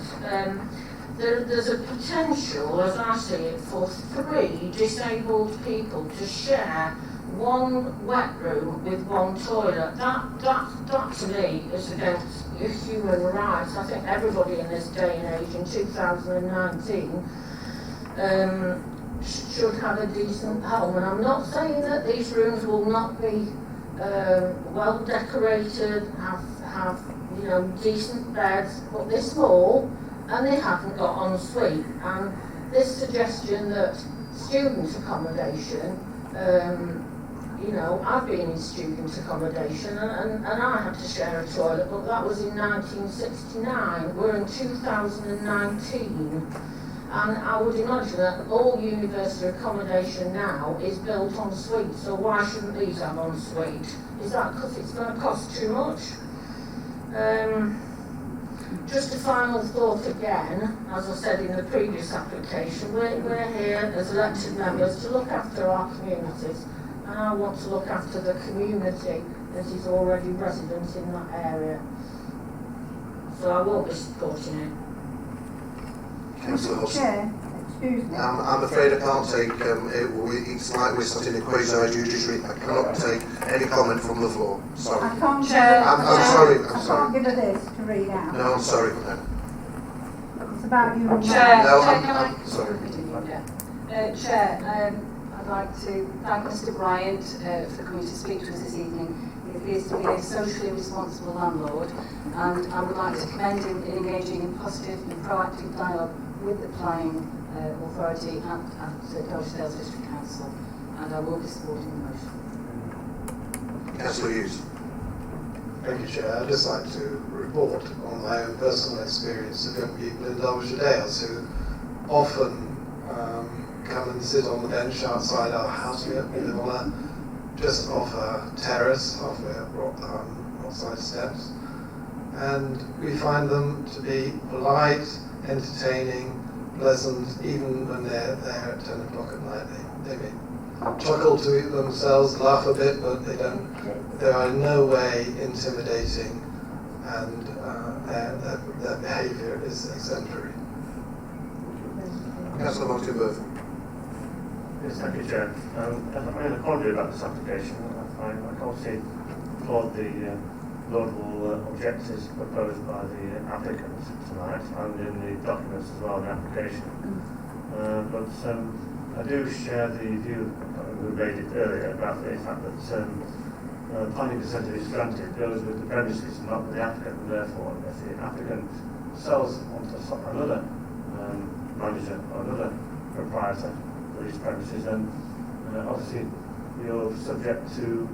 there's a potential, as I see it, for 3 disabled people to share one wet room with one toilet. That to me is against human rights. I think everybody in this day and age, in 2019, should have a decent home. And I'm not saying that these rooms will not be well decorated, have decent beds, but they're small and they haven't got en suite. And this suggestion that student accommodation, I've been in student accommodation and I had to share a toilet, but that was in 1969. We're in 2019. And I would imagine that all university accommodation now is built en suite, so why shouldn't these have en suite? Is that because it's going to cost too much? Just a final thought again, as I said in the previous application, we're here as elected members to look after our communities, and I want to look after the community that is already resident in that area. So I won't be supporting it. Councillor Hudson. Chair, excuse me. I'm afraid I can't take, it's like we're sat in a quasi-judiciary. I cannot take any comment from the floor. Sorry. I can't I'm sorry. I can't give her this to read out. No, I'm sorry. No. It's about you and Chair, No, I'm sorry. Chair, I'd like to thank Mr Bryant for coming to speak to us this evening. He appears to be a socially responsible landlord, and I would like to commend him in engaging in positive and proactive dialogue with the planning authority at Derbyshire District Council, and I will be supporting the motion. Councillor Hughes. Thank you, Chair. I'd just like to report on my own personal experience of young people in Derbyshire Dales who often come and sit on the bench outside our house. We live on a just off a terrace, halfway up outside steps, and we find them to be polite, entertaining, pleasant, even when they're there at 10 o'clock at night. They may chuckle to themselves, laugh a bit, but they are in no way intimidating, and their behaviour is exemplary. Councillor Martin Burton. Yes, thank you, Chair. I quandary about this application. I obviously applaud the laudable objectives proposed by the applicant tonight and in the documents as well in the application. But I do share the view we made it earlier about the fact that planning consent, if it's granted, goes with the premises and not with the applicant, and therefore if the applicant sells onto another manager or another proprietor for these premises, then obviously you're subject to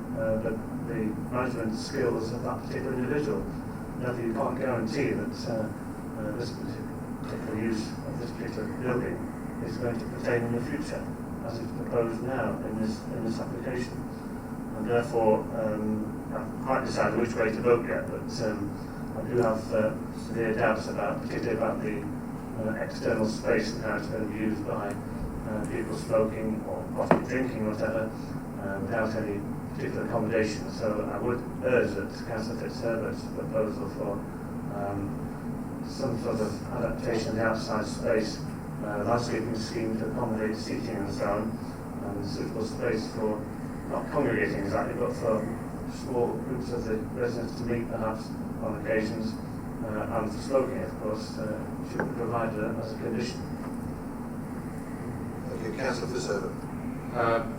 the management skills of that particular individual. Therefore you can't guarantee that this particular use of this particular building is going to pertain in the future, as is proposed now in this application. And therefore I haven't quite decided which way to vote yet, but I do have severe doubts particularly about the external space and how it's going to be used by people smoking or possibly drinking or whatever without any particular accommodation. So I would urge that Councillor Fitzherbert's proposal for some sort of adaptation of the outside space, landscaping scheme to accommodate seating and so on, and suitable space for not congregating exactly, but for small groups of the residents to meet perhaps on occasions, and for smoking, of course, should be provided as a condition. Thank you. Councillor Fitzgerald.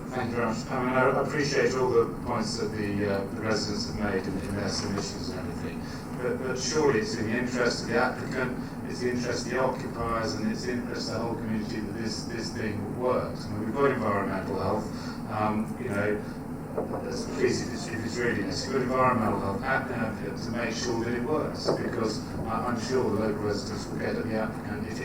Thank you very much. I mean, I appreciate all the points that the residents have made in their submissions and everything, but surely it's in the interest of the applicant, it's the interest of the occupiers, and it's the interest of the whole community that this thing works. I mean, we've got environmental health, you know, please, if it's really necessary, good environmental health applicant to make sure that it works, because I'm sure the local residents will get at the applicant if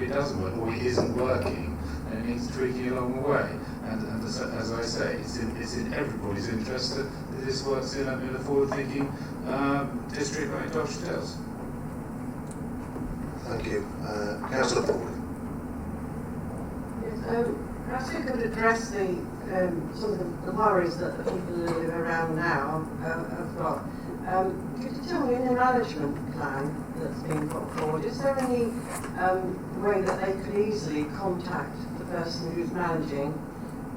it doesn't work, or it isn't working, and it needs tweaking along the way. And as I say, it's in everybody's interest that this works in a forward-thinking district like Derbyshire Dales. Thank you. Councillor Paul. Yes, perhaps you could address some of the worries that the people who live around now have got. Could you tell me, in the management plan that's been put forward, is there any way that they could easily contact the person who's managing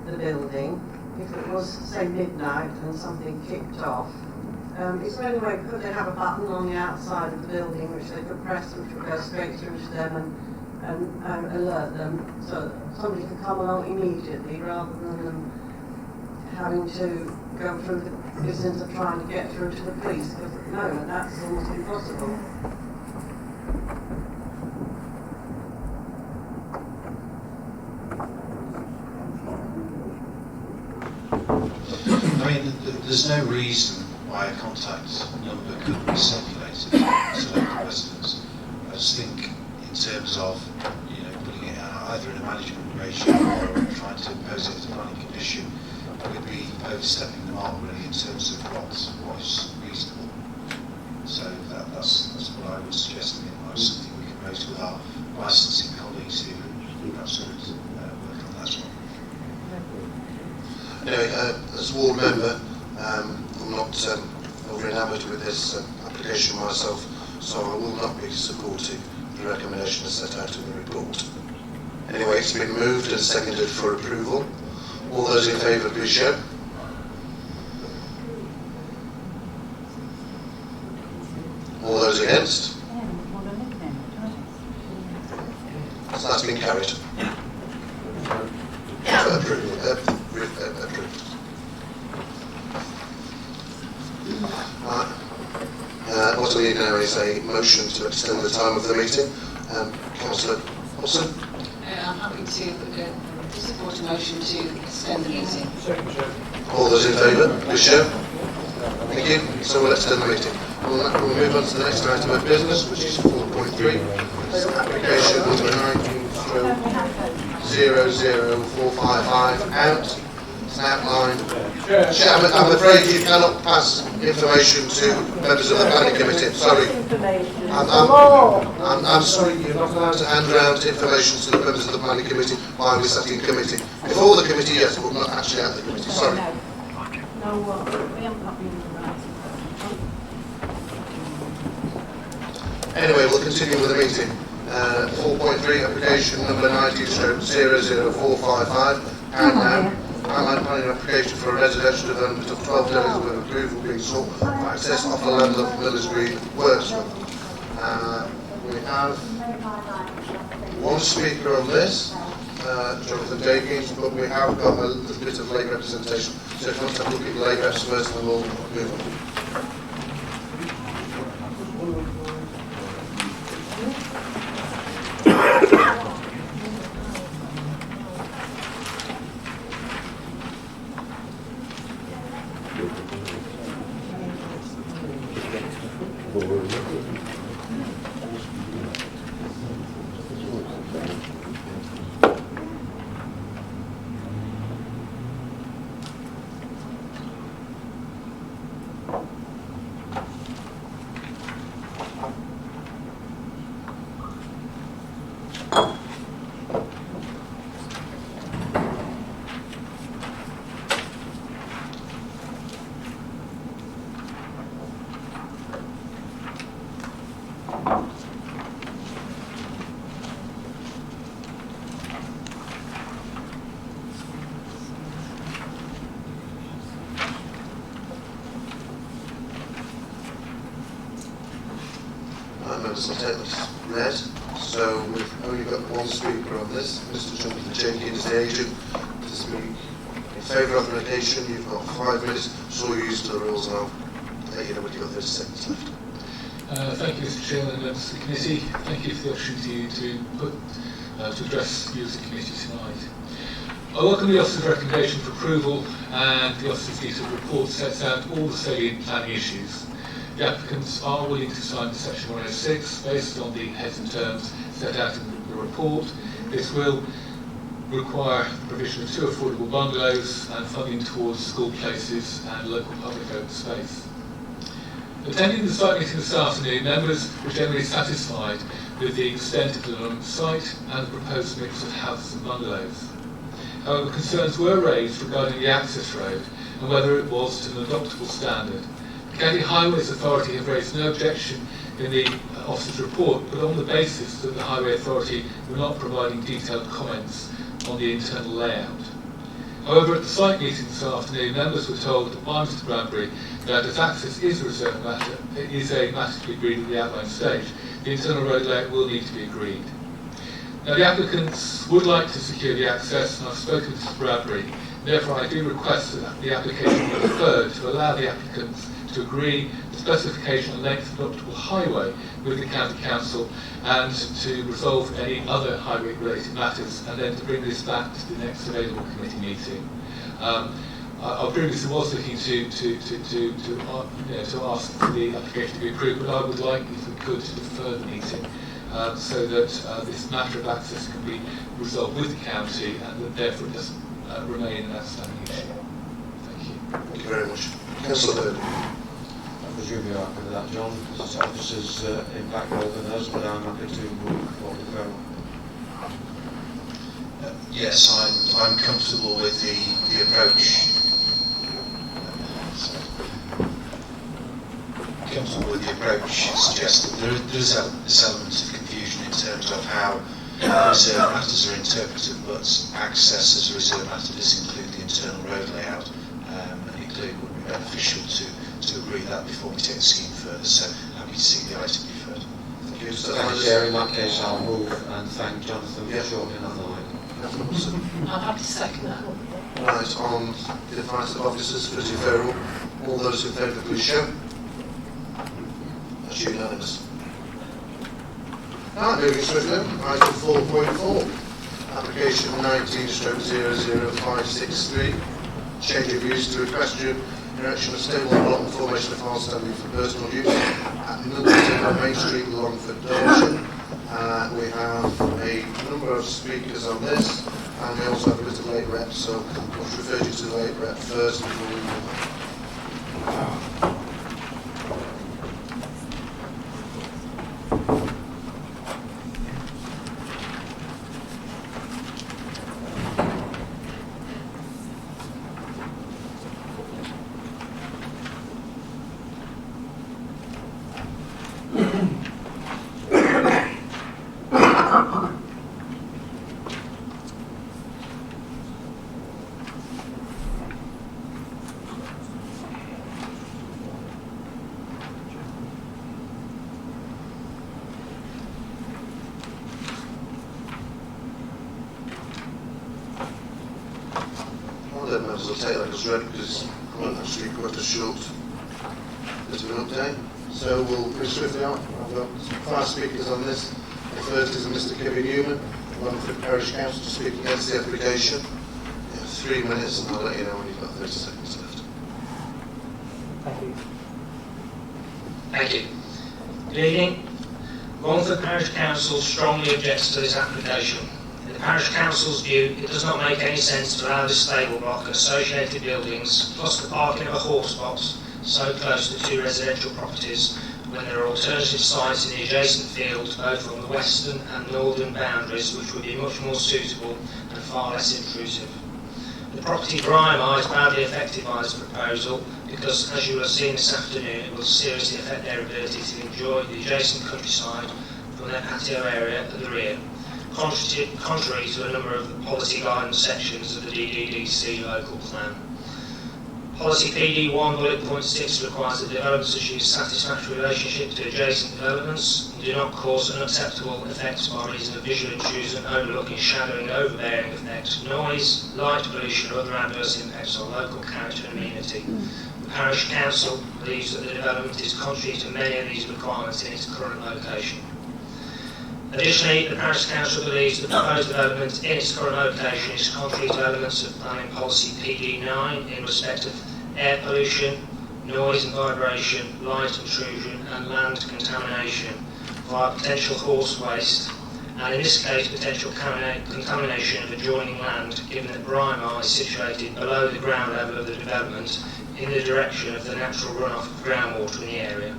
the building if it was, say, midnight and something kicked off? Is there any way, could they have a button on the outside of the building which they could press, which would go straight through to them and alert them, so that somebody could come along immediately rather than them having to go through the business of trying to get through to the police, because at the moment that's almost impossible. I mean, there's no reason why a contact number couldn't be circulated to local residents. I just think, in terms of, you know, putting it either in a management ratio or trying to impose it as a planning condition, would be overstepping the mark really in terms of what is reasonable. So that's what I would suggest. I mean, that's something we can raise with our licensing colleagues who perhaps could work on that as well. Anyway, as a ward member, I'm not over enamoured with this application myself, so I will not be supporting the recommendation set out in the report. Anyway, it's been moved and seconded for approval. All those in favour, please show. All those against? So that's been carried. Approved. What we need now is a motion to extend the time of the meeting. Councillor Wilson. I'm happy to support a motion to extend the meeting. All those in favour, please show. Thank you. So we'll extend the meeting. We'll move on to the next item of business, which is 4.3. It's application number 19/00455 out. It's an outline. I'm afraid you cannot pass information to members of the planning committee. Sorry. I'm sorry, you're not allowed to hand around information to the members of the planning committee while we're sitting in committee. Before the committee, yes, but not actually at the committee. Sorry. Anyway, we'll continue with the meeting. 4.3, application number 19/00455. And now, outline planning application for a residential development of 12 dwellings with approval being sought for access off the land of Millers Green, Worksworth. We have one speaker on this, Jonathan Jenkins, but we have got a little bit of lay representation. So if you want to have a look at the lay reps first, then we'll move on. members, I'll take this read. So we've only got one speaker on this, Mr. Jonathan Jenkins, the agent, to speak in favour of the application. You've got 5 minutes, so you're used to the rules, and I'll let you know when you've got 30 seconds left. Thank you, Mr. Chairman and members of the committee. Thank you for the opportunity to address you as a committee tonight. I welcome the Officer's recommendation for approval, and the Officer's detailed report sets out all the salient planning issues. The applicants are willing to sign the Section 106 based on the heads and terms set out in the report. This will require the provision of 2 affordable bungalows and funding towards school places and local public open space. Attending the site meeting this afternoon, members were generally satisfied with the extent of the development site and the proposed mix of houses and bungalows. However, concerns were raised regarding the access road and whether it was to an adoptable standard. The County Highways Authority have raised no objection in the Officer's report, but on the basis that the Highway Authority were not providing detailed comments on the internal layout. However, at the site meeting this afternoon, members were told by Mr. Bradbury that as access is a matter to be agreed at the outline stage, the internal road layout will need to be agreed. Now, the applicants would like to secure the access, and I've spoken to Mr. Bradbury. Therefore, I do request that the application be deferred to allow the applicants to agree the specification and length of adoptable highway with the County Council and to resolve any other highway-related matters, and then to bring this back to the next available committee meeting. I previously was looking to ask for the application to be approved, but I would like, if we could, to defer the meeting so that this matter of access can be resolved with the county and that therefore it doesn't remain an outstanding issue. Thank you. Thank you very much. Councillor Bird. I presume you're happy with that, John, because the officer's in back row than us, but I'm happy to move for referral. Yes, I'm comfortable with the approach. Comfortable with the approach suggested. There is this element of confusion in terms of how reserve matters are interpreted, but access as a reserve matter does include the internal road layout, and it clearly would be beneficial to agree that before we take the scheme further. So happy to see the item deferred. Thank you. Thank you, Chair. In that case, I'll move and thank Jonathan for shortening on the line. I'm happy to second that. Right, on the advice of officers for deferral, all those in favour please show. That's unanimous. Right, moving swiftly, item 4.4, application 19/00563, change of use to equestrian, erection of stable block and formation of house standing for personal use at Middleton on Main Street, Longford, Derbyshire. We have a number of speakers on this, and we also have a bit of late rep, so I'll refer you to the late rep first before we move on. I might as well take that as read because I won't actually quite a short bit of an update. So we'll move swiftly on. I've got 5 speakers on this. The first is Mr. Kevin Newman, Longford Parish Council, to speak against the application. You have 3 minutes, and I'll let you know when you've got 30 seconds left. Thank you. Thank you. Good evening. Longford Parish Council strongly objects to this application. In the Parish Council's view, it does not make any sense to allow this stable block and associated buildings, plus the parking of a horse box, so close to 2 residential properties, when there are alternative sites in the adjacent field, both on the western and northern boundaries, which would be much more suitable and far less intrusive. The property Brymer is badly affected by this proposal because, as you will have seen this afternoon, it will seriously affect their ability to enjoy the adjacent countryside from their patio area at the rear, contrary to a number of the policy guidance sections of the DDDC local plan. Policy PD1 bullet point 6 requires that developments achieve satisfactory relationship to adjacent developments and do not cause unacceptable effects by reason of visual intrusion, overlooking, shadowing, overbearing effects, noise, light pollution or other adverse impacts on local character and amenity. The Parish Council believes that the development is contrary to many of these requirements in its current location. Additionally, the Parish Council believes that the proposed development in its current location is contrary to elements of Planning Policy PD9 in respect of air pollution, noise and vibration, light intrusion and land contamination via potential horse waste, and in this case potential contamination of adjoining land, given that Brimar is situated below the ground level of the development in the direction of the natural runoff of groundwater in the area.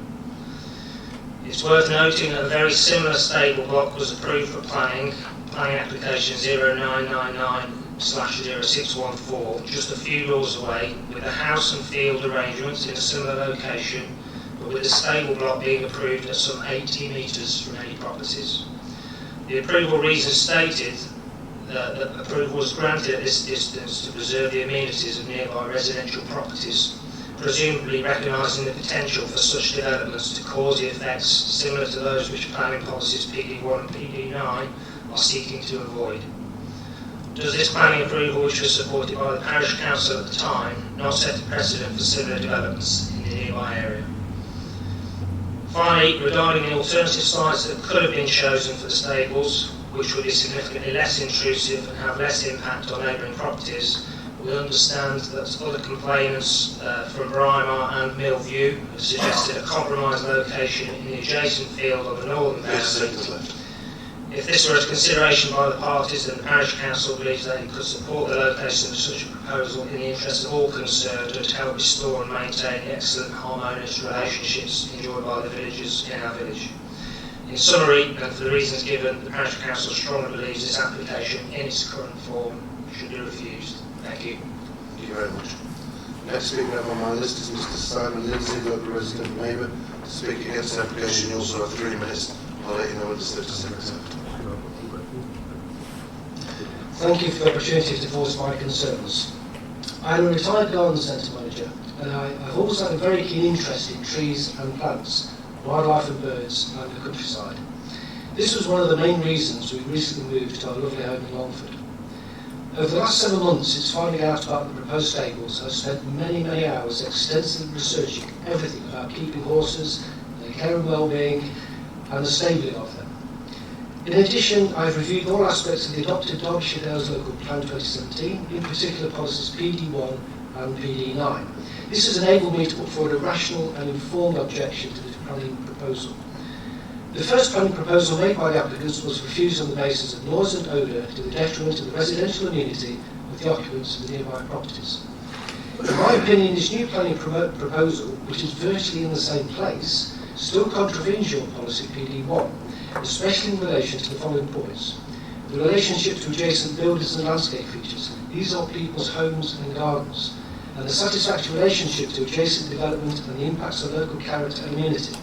It's worth noting that a very similar stable block was approved for planning application 0999/0614, just a few doors away, with the house and field arrangements in a similar location, but with the stable block being approved at some 80 metres from any properties. The approval reason stated that approval was granted at this distance to preserve the amenities of nearby residential properties, presumably recognising the potential for such developments to cause the effects similar to those which planning policies PD1 and PD9 are seeking to avoid. Does this planning approval, which was supported by the Parish Council at the time, not set a precedent for similar developments in the nearby area? Finally, regarding the alternative sites that could have been chosen for the stables, which would be significantly less intrusive and have less impact on neighbouring properties, we understand that other complainants from Brimar and Millview have suggested a compromised location in the adjacent field on the northern boundary. If this were a consideration by the parties, then the Parish Council believes that it could support the location of such a proposal in the interest of all concerned and to help restore and maintain the excellent harmonious relationships enjoyed by the villagers in our village. In summary, and for the reasons given, the Parish Council strongly believes this application in its current form should be refused. Thank you. Thank you very much. Next speaker on my list is Mr. Simon Lindsay, local resident and neighbour. To speak against the application, you also have 3 minutes. I'll let you know when the citizens accept. Thank you for the opportunity to voice my concerns. I'm a retired garden centre manager, and I've always had a very keen interest in trees and plants, wildlife and birds, and the countryside. This was one of the main reasons we recently moved to our lovely home in Longford. Over the last 7 months, since finding out about the proposed stables, I've spent many hours extensively researching everything about keeping horses, their care and well-being, and the stabling of them. In addition, I've reviewed all aspects of the adopted Derbyshire Dales Local Plan 2017, in particular policies PD1 and PD9. This has enabled me to put forward a rational and informed objection to the planning proposal. The first planning proposal made by the applicants was refused on the basis of noise and odour to the detriment of the residential amenity of the occupants of the nearby properties. In my opinion, this new planning proposal, which is virtually in the same place, still contravenes your policy PD1, especially in relation to the following points: the relationship to adjacent buildings and landscape features. These are people's homes and gardens, and the satisfactory relationship to adjacent development and the impacts on local character and amenity.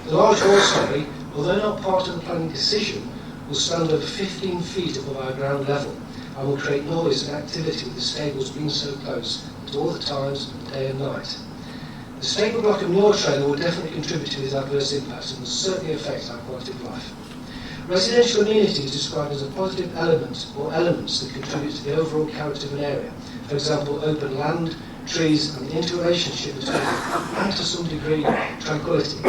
The large horseberry, although not part of the planning decision, will stand over 15 feet above our ground level and will create noise and activity with the stables being so close at all the times of day and night. The stable block and manure trailer will definitely contribute to these adverse impacts and will certainly affect our quality of life. Residential amenity is described as a positive element or elements that contribute to the overall character of an area. For example, open land, trees, and the interrelationship between them, and to some degree, tranquility.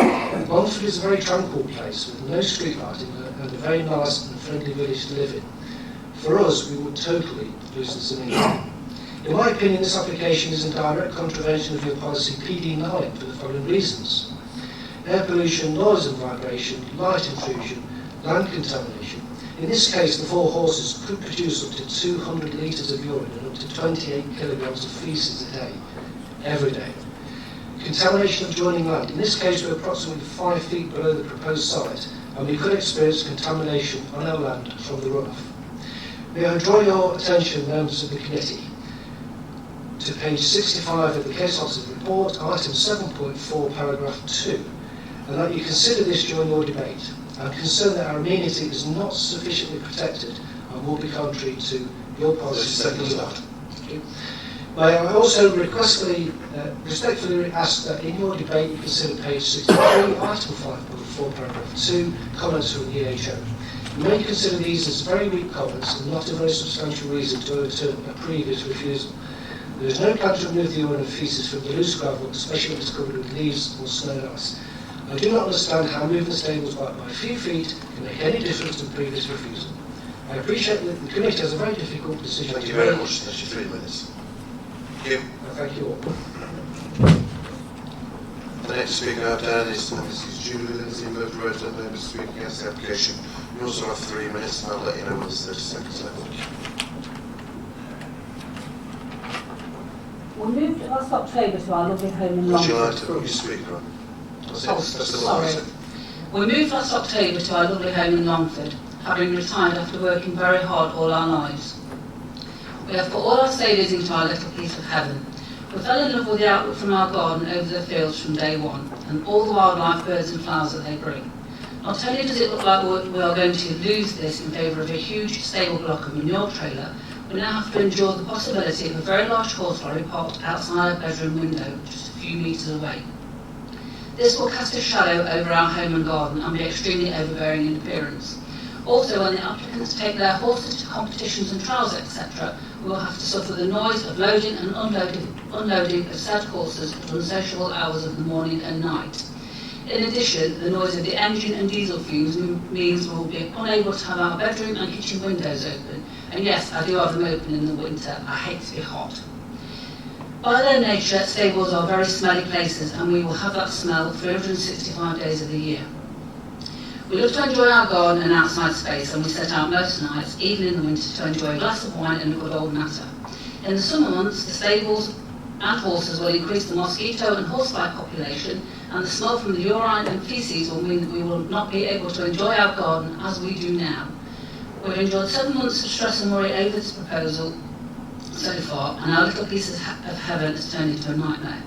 Longford is a very tranquil place with no street lighting and a very nice and friendly village to live in. For us, we would totally lose this amenity. In my opinion, this application is in direct contravention of your policy PD9 for the following reasons: air pollution, noise and vibration, light intrusion, land contamination. In this case, the 4 horses could produce up to 200 litres of urine and up to 28 kilograms of faeces a day, every day. Contamination of adjoining land. In this case, we're approximately 5 feet below the proposed site, and we could experience contamination on our land from the runoff. May I draw your attention, members of the committee, to page 65 of the case officer's report, item 7.4, paragraph 2, and that you consider this during your debate. I'm concerned that our amenity is not sufficiently protected and will be contrary to your policy. May I also respectfully ask that in your debate you consider page 63, item 5.4, paragraph 2, comments from the EHO. You may consider these as very weak comments and not a very substantial reason to overturn a previous refusal. There is no plan to remove the urine and faeces from the loose gravel, especially when it's covered with leaves or snow and ice. I do not understand how moving the stables back by a few feet can make any difference to the previous refusal. I appreciate that the committee has a very difficult decision to make. Thank you very much. That's your 3 minutes. Thank you. Thank you all. The next speaker out there is Mrs. Julie Lindsay, local resident member speaking against the application. You also have 3 minutes, and I'll let you know when there's 30 seconds left. We moved last October to our lovely home in Would you Longford. like to put your speaker on? That's it. Oh, That's the sorry. one. We moved last October to our lovely home in Longford, having retired after working very hard all our lives. We have put all our savings into our little piece of heaven. We fell in love with the outlook from our garden over the fields from day one, and all the wildlife, birds and flowers that they bring. Not only does it look like we are going to lose this in favour of a huge stable block of manure trailer, we now have to endure the possibility of a very large horse lorry parked outside our bedroom window, just a few metres away. This will cast a shadow over our home and garden and be extremely overbearing in appearance. Also, when the applicants take their horses to competitions and trials, etc., we will have to suffer the noise of loading and unloading of said horses at unsociable hours of the morning and night. In addition, the noise of the engine and diesel fumes means we will be unable to have our bedroom and kitchen windows open. And yes, I do have them open in the winter. I hate to be hot. By their nature, stables are very smelly places, and we will have that smell 365 days of the year. We love to enjoy our garden and outside space, and we set out most nights, even in the winter, to enjoy a glass of wine and a good old natter. In the summer months, the stables and horses will increase the mosquito and horsefly population, and the smell from the urine and faeces will mean that we will not be able to enjoy our garden as we do now. We've enjoyed 7 months of stress and worry over this proposal so far, and our little piece of heaven has turned into a nightmare.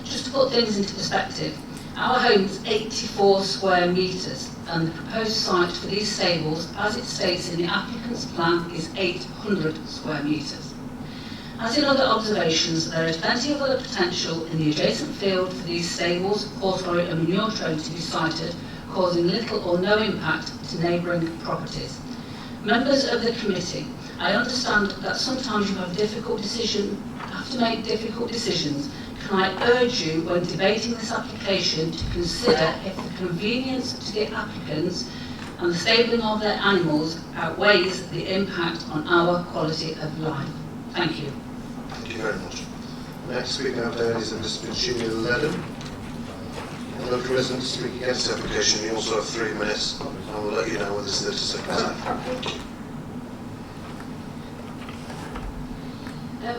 Just to put things into perspective, our home is 84 square metres, and the proposed site for these stables, as it states in the applicant's plan, is 800 square metres. As in other observations, there is plenty of other potential in the adjacent field for these stables, horse lorry and manure trailer to be sited, causing little or no impact to neighbouring properties. Members of the committee, I understand that sometimes you have to make difficult decisions. Can I urge you, when debating this application, to consider if the convenience to the applicants and the stabling of their animals outweighs the impact on our quality of life. Thank you. Thank you very much. Next speaker out there is Mr. Virginia Ledham, local resident speaking against the application. You also have 3 minutes. I will let you know when there's 30 seconds left.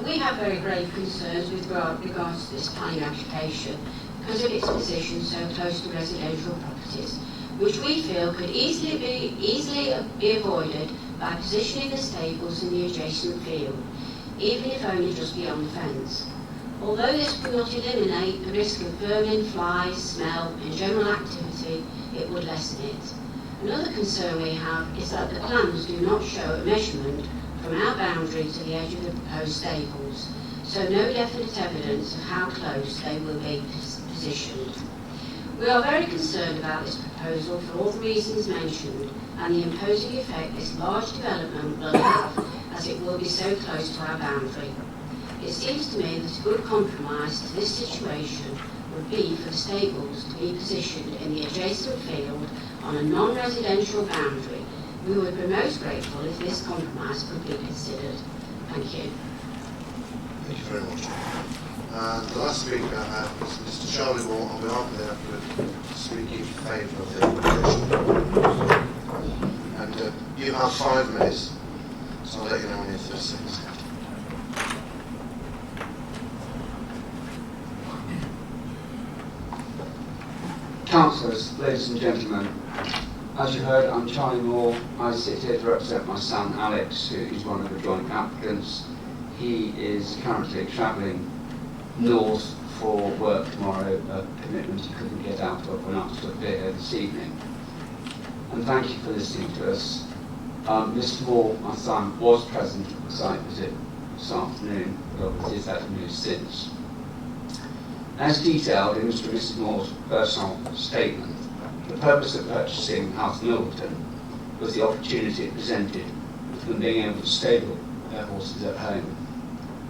We have very grave concerns with regards to this planning application because of its position so close to residential properties, which we feel could easily be avoided by positioning the stables in the adjacent field, even if only just beyond the fence. Although this would not eliminate the risk of vermin, flies, smell and general activity, it would lessen it. Another concern we have is that the plans do not show a measurement from our boundary to the edge of the proposed stables, so no definite evidence of how close they will be positioned. We are very concerned about this proposal for all the reasons mentioned and the imposing effect this large development will have, as it will be so close to our boundary. It seems to me that a good compromise to this situation would be for the stables to be positioned in the adjacent field on a non-residential boundary. We would be most grateful if this compromise could be considered. Thank you. Thank you very much. And the last speaker I have is Mr. Charlie Moore on behalf of the applicant, speaking in favour of the application. And you have 5 minutes, so I'll let you know when you're 30 seconds. Councillors, ladies and gentlemen, as you heard, I'm Charlie Moore. I sit here to represent my son Alex, who is one of the joint applicants. He is currently travelling north for work tomorrow, a commitment he couldn't get out of when asked to appear here this evening. And thank you for listening to us. Mr. Moore, my son, was present at the site visit this afternoon, but obviously it's had to move since. As detailed in Mr. and Mrs. Moore's personal statement, the purpose of purchasing House Milverton was the opportunity it presented of them being able to stable their horses at home,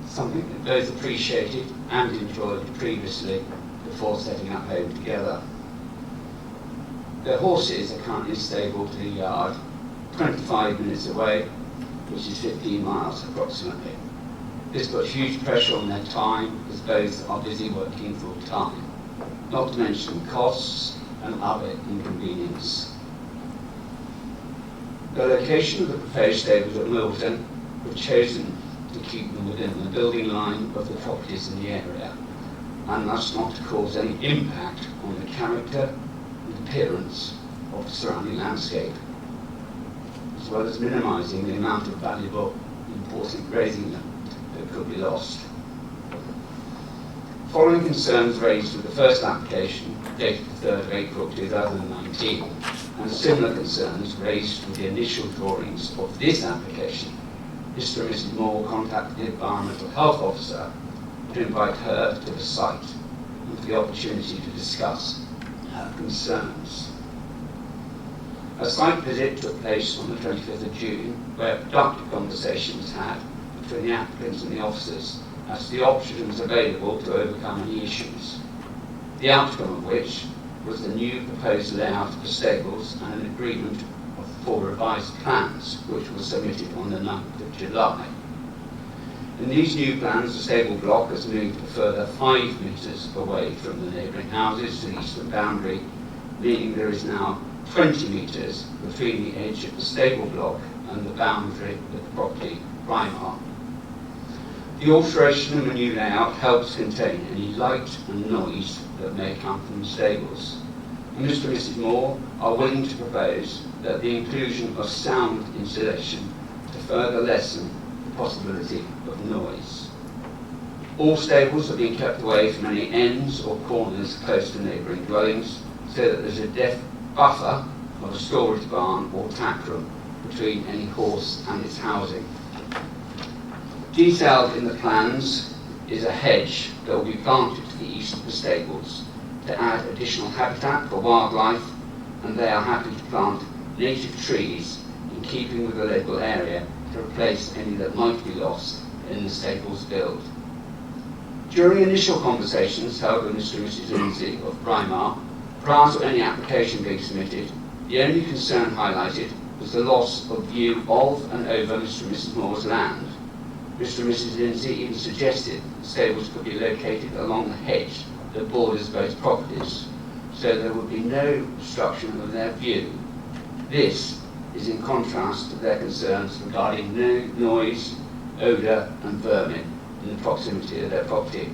something that both appreciated and enjoyed previously before setting up home together. Their horses are currently stabled to the yard 25 minutes away, which is 15 miles approximately. This puts huge pressure on their time, as both are busy working full time, not to mention costs and other inconvenience. The location of the proposed stables at Milverton were chosen to keep them within the building line of the properties in the area, and thus not to cause any impact on the character and appearance of the surrounding landscape, as well as minimising the amount of valuable, important grazing land that could be lost. Following concerns raised with the first application, dated the 3rd of April 2019, and similar concerns raised with the initial drawings of this application, Mr. and Mrs. Moore contacted the Environmental Health Officer to invite her to the site and for the opportunity to discuss her concerns. A site visit took place on the 25th of June, where productive conversation was had between the applicants and the officers as to the options available to overcome any issues, the outcome of which was the new proposed layout of the stables and an agreement of the 4 revised plans, which were submitted on the 9th of July. In these new plans, the stable block has moved a further 5 metres away from the neighbouring houses to the eastern boundary, meaning there is now 20 metres between the edge of the stable block and the boundary of the property Primar. The alteration of the new layout helps contain any light and noise that may come from the stables. And Mr. and Mrs. Moore are willing to propose that the inclusion of sound insulation to further lessen the possibility of noise. All stables are being kept away from any ends or corners close to neighbouring dwellings, so that there's a buffer of a storage barn or tack room between any horse and its housing. Detailed in the plans is a hedge that will be planted to the east of the stables to add additional habitat for wildlife, and they are happy to plant native trees in keeping with the local area to replace any that might be lost in the stables build. During initial conversations held with Mr. and Mrs. Lindsay of Primar, prior to any application being submitted, the only concern highlighted was the loss of view of and over Mr. and Mrs. Moore's land. Mr. and Mrs. Lindsay even suggested the stables could be located along the hedge that borders both properties, so there would be no obstruction of their view. This is in contrast to their concerns regarding noise, odour and vermin in the proximity of their property.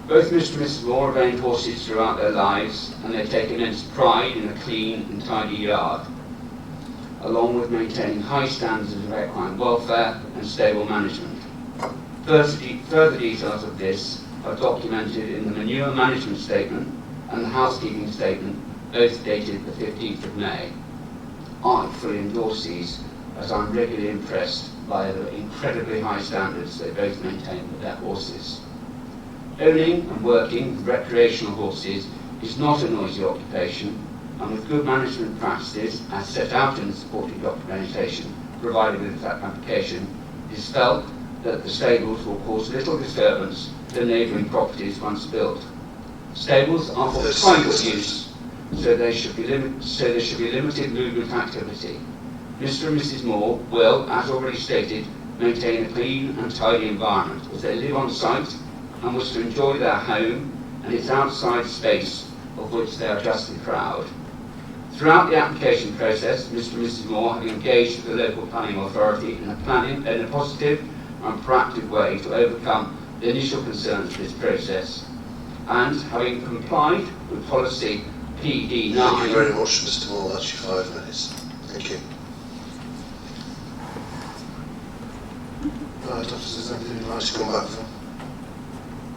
Both Mr. and Mrs. Moore have owned horses throughout their lives, and they take immense pride in a clean and tidy yard, along with maintaining high standards of equine welfare and stable management. Further details of this are documented in the manure management statement and the housekeeping statement, both dated the 15th of May. I fully endorse these, as I'm regularly impressed by the incredibly high standards they both maintain with their horses. Owning and working with recreational horses is not a noisy occupation, and with good management practices, as set out in the supporting documentation provided with that application, it is felt that the stables will cause little disturbance to neighbouring properties once built. Stables are for private use, so there should be limited movement activity. Mr. and Mrs. Moore will, as already stated, maintain a clean and tidy environment as they live on site and wish to enjoy their home and its outside space, of which they are justly proud. Throughout the application process, Mr. and Mrs. Moore have engaged with the local planning authority in a positive and proactive way to overcome the initial concerns of this process, and having complied with policy PD9... Thank you very much, Mr. Moore. That's your 5 minutes. Thank you. Right, officers, is there anything you'd like to come back from?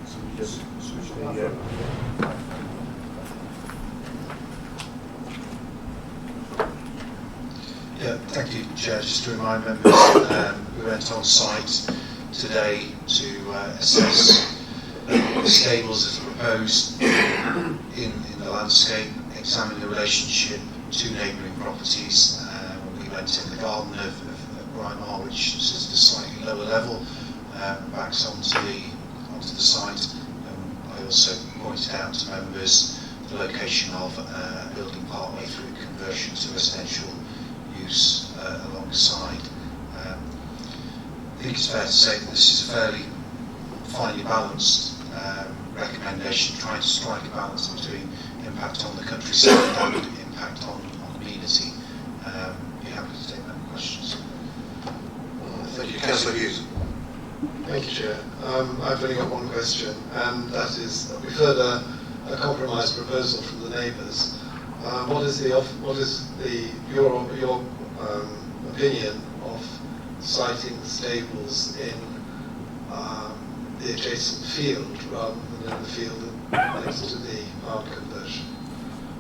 So we just switch the... Yeah, Thank you, Chair. Just to remind members, we went on site today to assess the stables as proposed in the landscape, examine the relationship to neighbouring properties. We went in the garden of Brymar, which sits at a slightly lower level, backs onto the site. I also pointed out to members the location of a building partway through conversion to residential use alongside. I think it's fair to say that this is a fairly finely balanced recommendation, trying to strike a balance between impact on the countryside and impact on amenity. Be happy to take any questions. Thank you. Councillor Hughes. Thank you, Chair. I've only got one question, and that is that we've heard a compromise proposal from the neighbours. What is your opinion of siting the stables in the adjacent field rather than in the field next to the power conversion?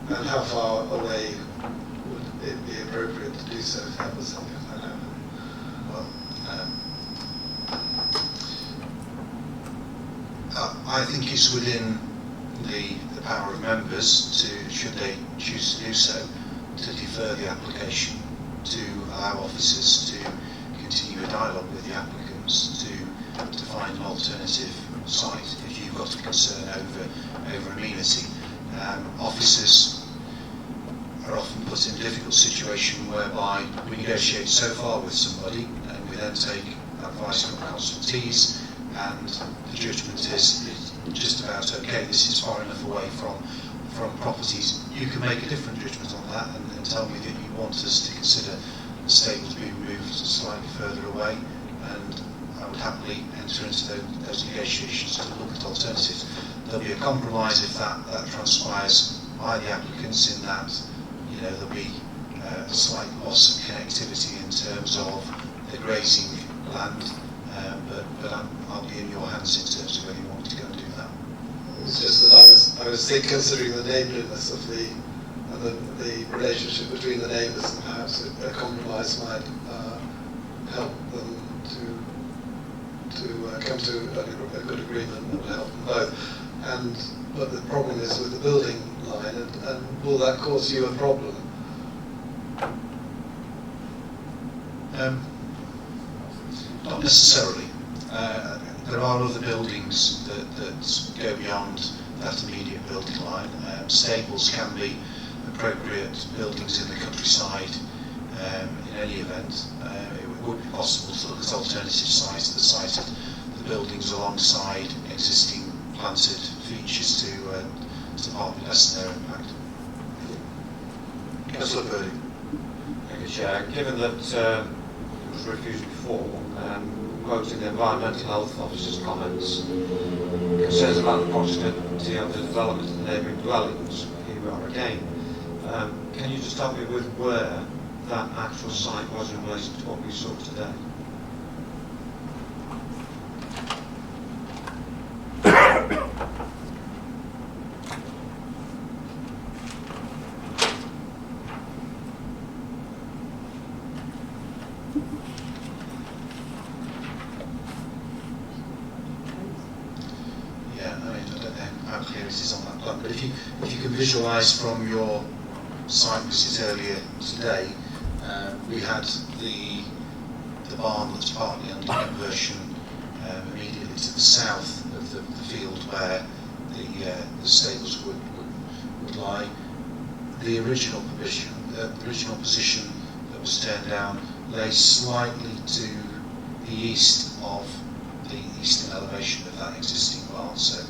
And how far away would it be appropriate to do so if that was something that happened? Well, I think it's within the power of members to, should they choose to do so, to defer the application, to allow officers to continue a dialogue with the applicants to find an alternative site if you've got a concern over amenity. Officers are often put in a difficult situation whereby we negotiate so far with somebody and we then take advice from consultees, and the judgment is just about okay, this is far enough away from properties. You can make a different judgment on that and tell me that you want us to consider the stables being moved slightly further away, and I would happily enter into those negotiations to look at alternatives. There'll be a compromise if that transpires by the applicants, in that there'll be a slight loss of connectivity in terms of the grazing land, but I'll be in your hands in terms of whether you want to go and do that. It's just that I was considering the neighbourliness of the relationship between the neighbours, and perhaps a compromise might help them to come to a good agreement that will help them both. But the problem is with the building line, and will that cause you a problem? Not necessarily. There are other buildings that go beyond that immediate building line. Stables can be appropriate buildings in the countryside in any event. It would be possible to look at alternative sites that sited the buildings alongside existing planted features to partly lessen their impact. Councillor Purdy. Thank you, Chair. Given that it was refused before, quoting the Environmental Health Officer's comments, concerns about the proximity of the development of the neighbouring dwellings, here we are again. Can you just help me with where that actual site was in relation to what we saw today? But if you can visualise from your site visit earlier today, we had the barn that's partly under conversion immediately to the south of the field where the stables would lie. The original position that was turned down lay slightly to the east of the eastern elevation of that existing barn. So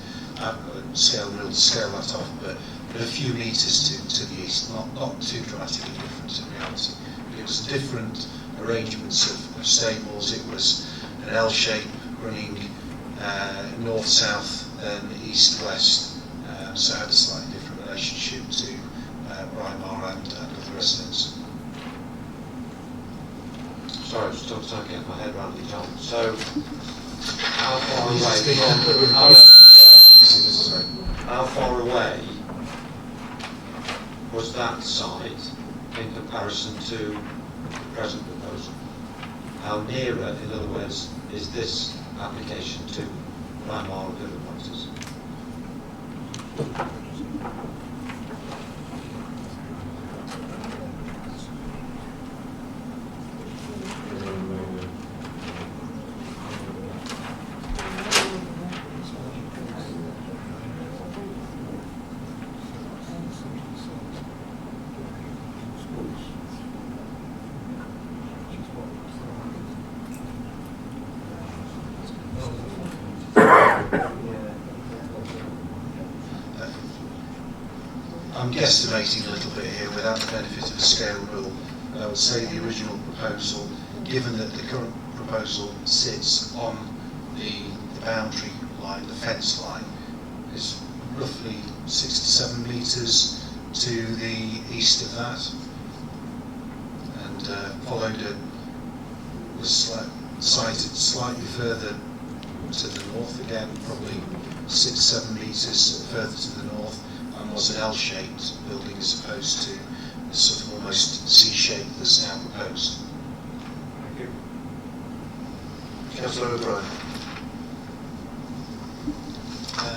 scale that off, but a few metres to the east, not too dramatically different in reality. But it was different arrangements of stables. It was an L shape running north-south, then east-west, so it had a slightly different relationship to Brymar and other residents. Sorry, I'm still trying to get my head around it, John. So, how far away was that site in comparison to the present is this application to Primark Living Properties? I'm guesstimating a little bit here without the benefit of a scale rule. I would say the original proposal, given that the current proposal sits on the boundary line, the fence line, is roughly 6 to 7 metres to the east of that, and followed was sited slightly further to the north, again probably 6 to 7 metres further to the north, and was an L-shaped building as opposed to the sort of almost C-shape that's now proposed. Thank you. Councillor O'Brien.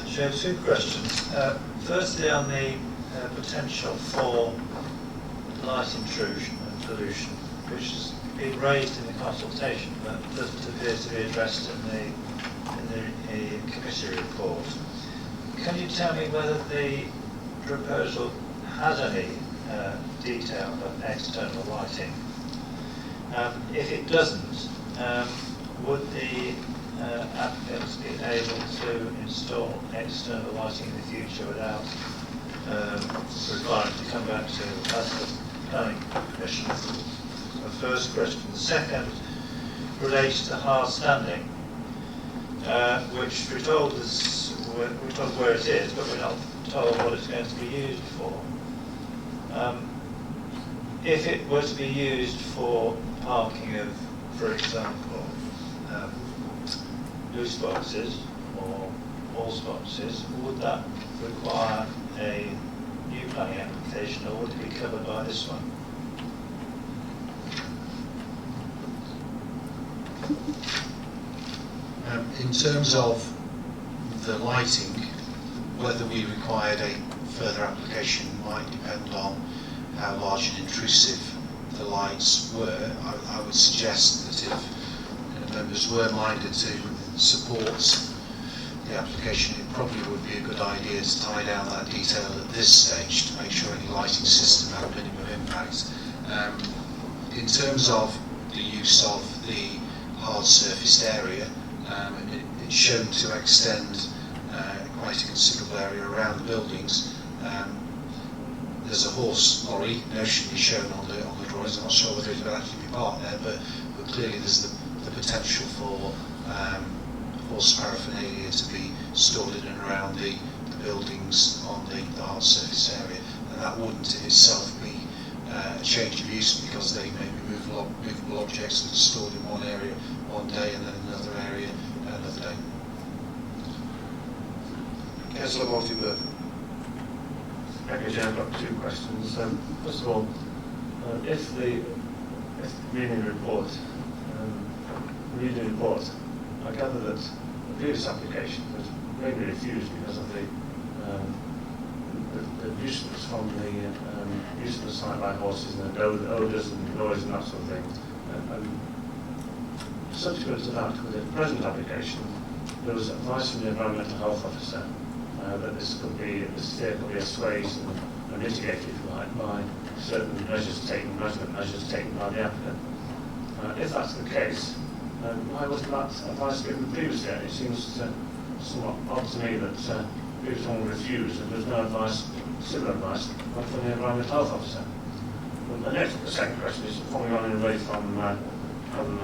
Chair, 2 questions. Firstly, on the potential for light intrusion and pollution, which has been raised in the consultation but doesn't appear to be addressed in the committee report. Can you tell me whether the proposal has any detail of external lighting? If it doesn't, would the applicants be able to install external lighting in the future without requiring to come back to the planning commission? The first question. The second relates to hard standing, which we're told where it is, but we're not told what it's going to be used for. If it were to be used for parking of, for example, loose boxes or horse boxes, would that require a new planning application, or would it be covered by this one? In terms of the lighting, whether we required a further application might depend on how large and intrusive the lights were. I would suggest that if members were minded to support the application, it probably would be a good idea to tie down that detail at this stage to make sure any lighting system had minimum impact. In terms of the use of the hard surfaced area, it's shown to extend quite a considerable area around the buildings. There's a horse lorry notionally shown on the drawings. I'm not sure whether it will actually be parked there, but clearly there's the potential for horse paraphernalia to be stored in and around the buildings on the hard surface area, and that wouldn't in itself be a change of use, because they may be movable objects that are stored in one area one day and then another area another day. Councillor Martin Murphy. Thank you, Chair. I've got 2 questions. First of all, if reading the report, I gather that the previous application was mainly refused because of the nuisance from the use of the site by horses and the odours and noise and that sort of thing. And subsequent to that, with the present application, there was advice from the Environmental Health Officer that this fear could be assuaged and mitigated, if you like, by certain measurement measures taken by the applicant. If that's the case, why wasn't that advice given previously? It seems somewhat odd to me that previous one refused and there was no similar advice from the Environmental Health Officer. The second question is following on in a way from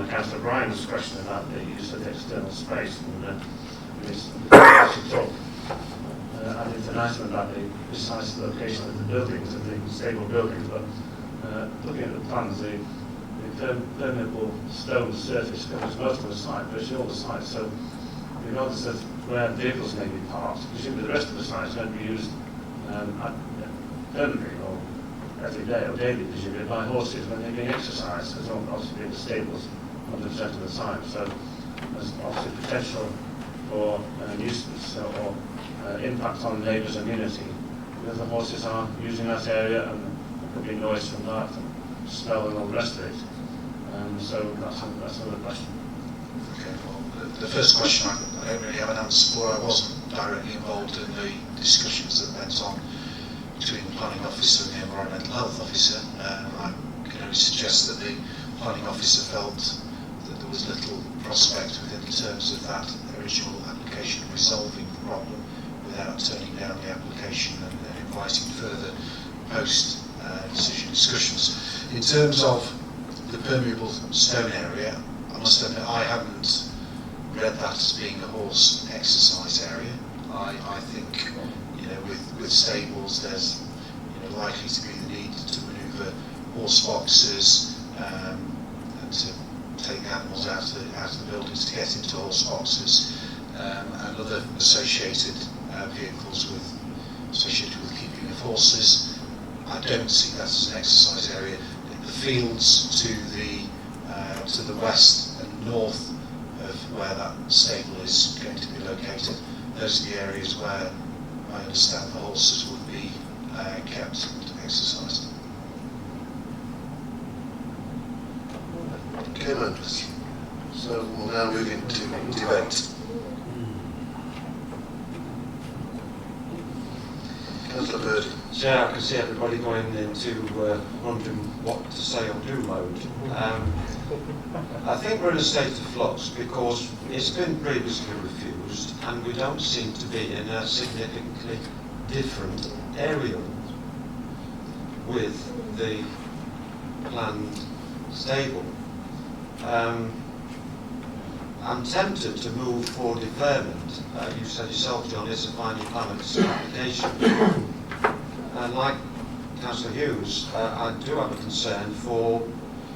Councillor Bryan's question about the use of the external space and and information about the precise location of the buildings, of the stable buildings, but looking at the plans, the permeable stone surface covers most of the site, virtually all the site, so regardless of where vehicles may be parked, presumably the rest of the site is going to be used permanently or every day or daily, presumably by horses when they're being exercised, as well as obviously being the stables 100% of the time. So there's obviously potential for nuisance or impact on neighbours and community, because the horses are using that area and there could be noise from that, and smell and all the rest of it. So that's another question. Okay, well, the first question I don't really have an answer for. I wasn't directly involved in the discussions that went on between the planning officer and the environmental health officer. I can only suggest that the planning officer felt that there was little prospect within the terms of that original application resolving the problem without turning down the application and inviting further post-decision discussions. In terms of the permeable stone area, I must admit I haven't read that as being a horse exercise area. I think, you know, with stables there's, you know, likely to be the need to manoeuvre horse boxes and to take the animals out of the buildings to get into horse boxes and other associated vehicles associated with keeping of horses. I don't see that as an exercise area. The fields to the west and north of where that stable is going to be located, those are the areas where I understand the horses would be kept and exercised. Okay, members. So we'll now move into debate. Councillor Birdie. Yeah, I can see everybody going into wondering what to say or do mode. I think we're in a state of flux because it's been previously refused and we don't seem to be in a significantly different area with the planned stable. I'm tempted to move for deferment. You said yourself, John, it's a final plan application. And like Councillor Hughes, I do have a concern for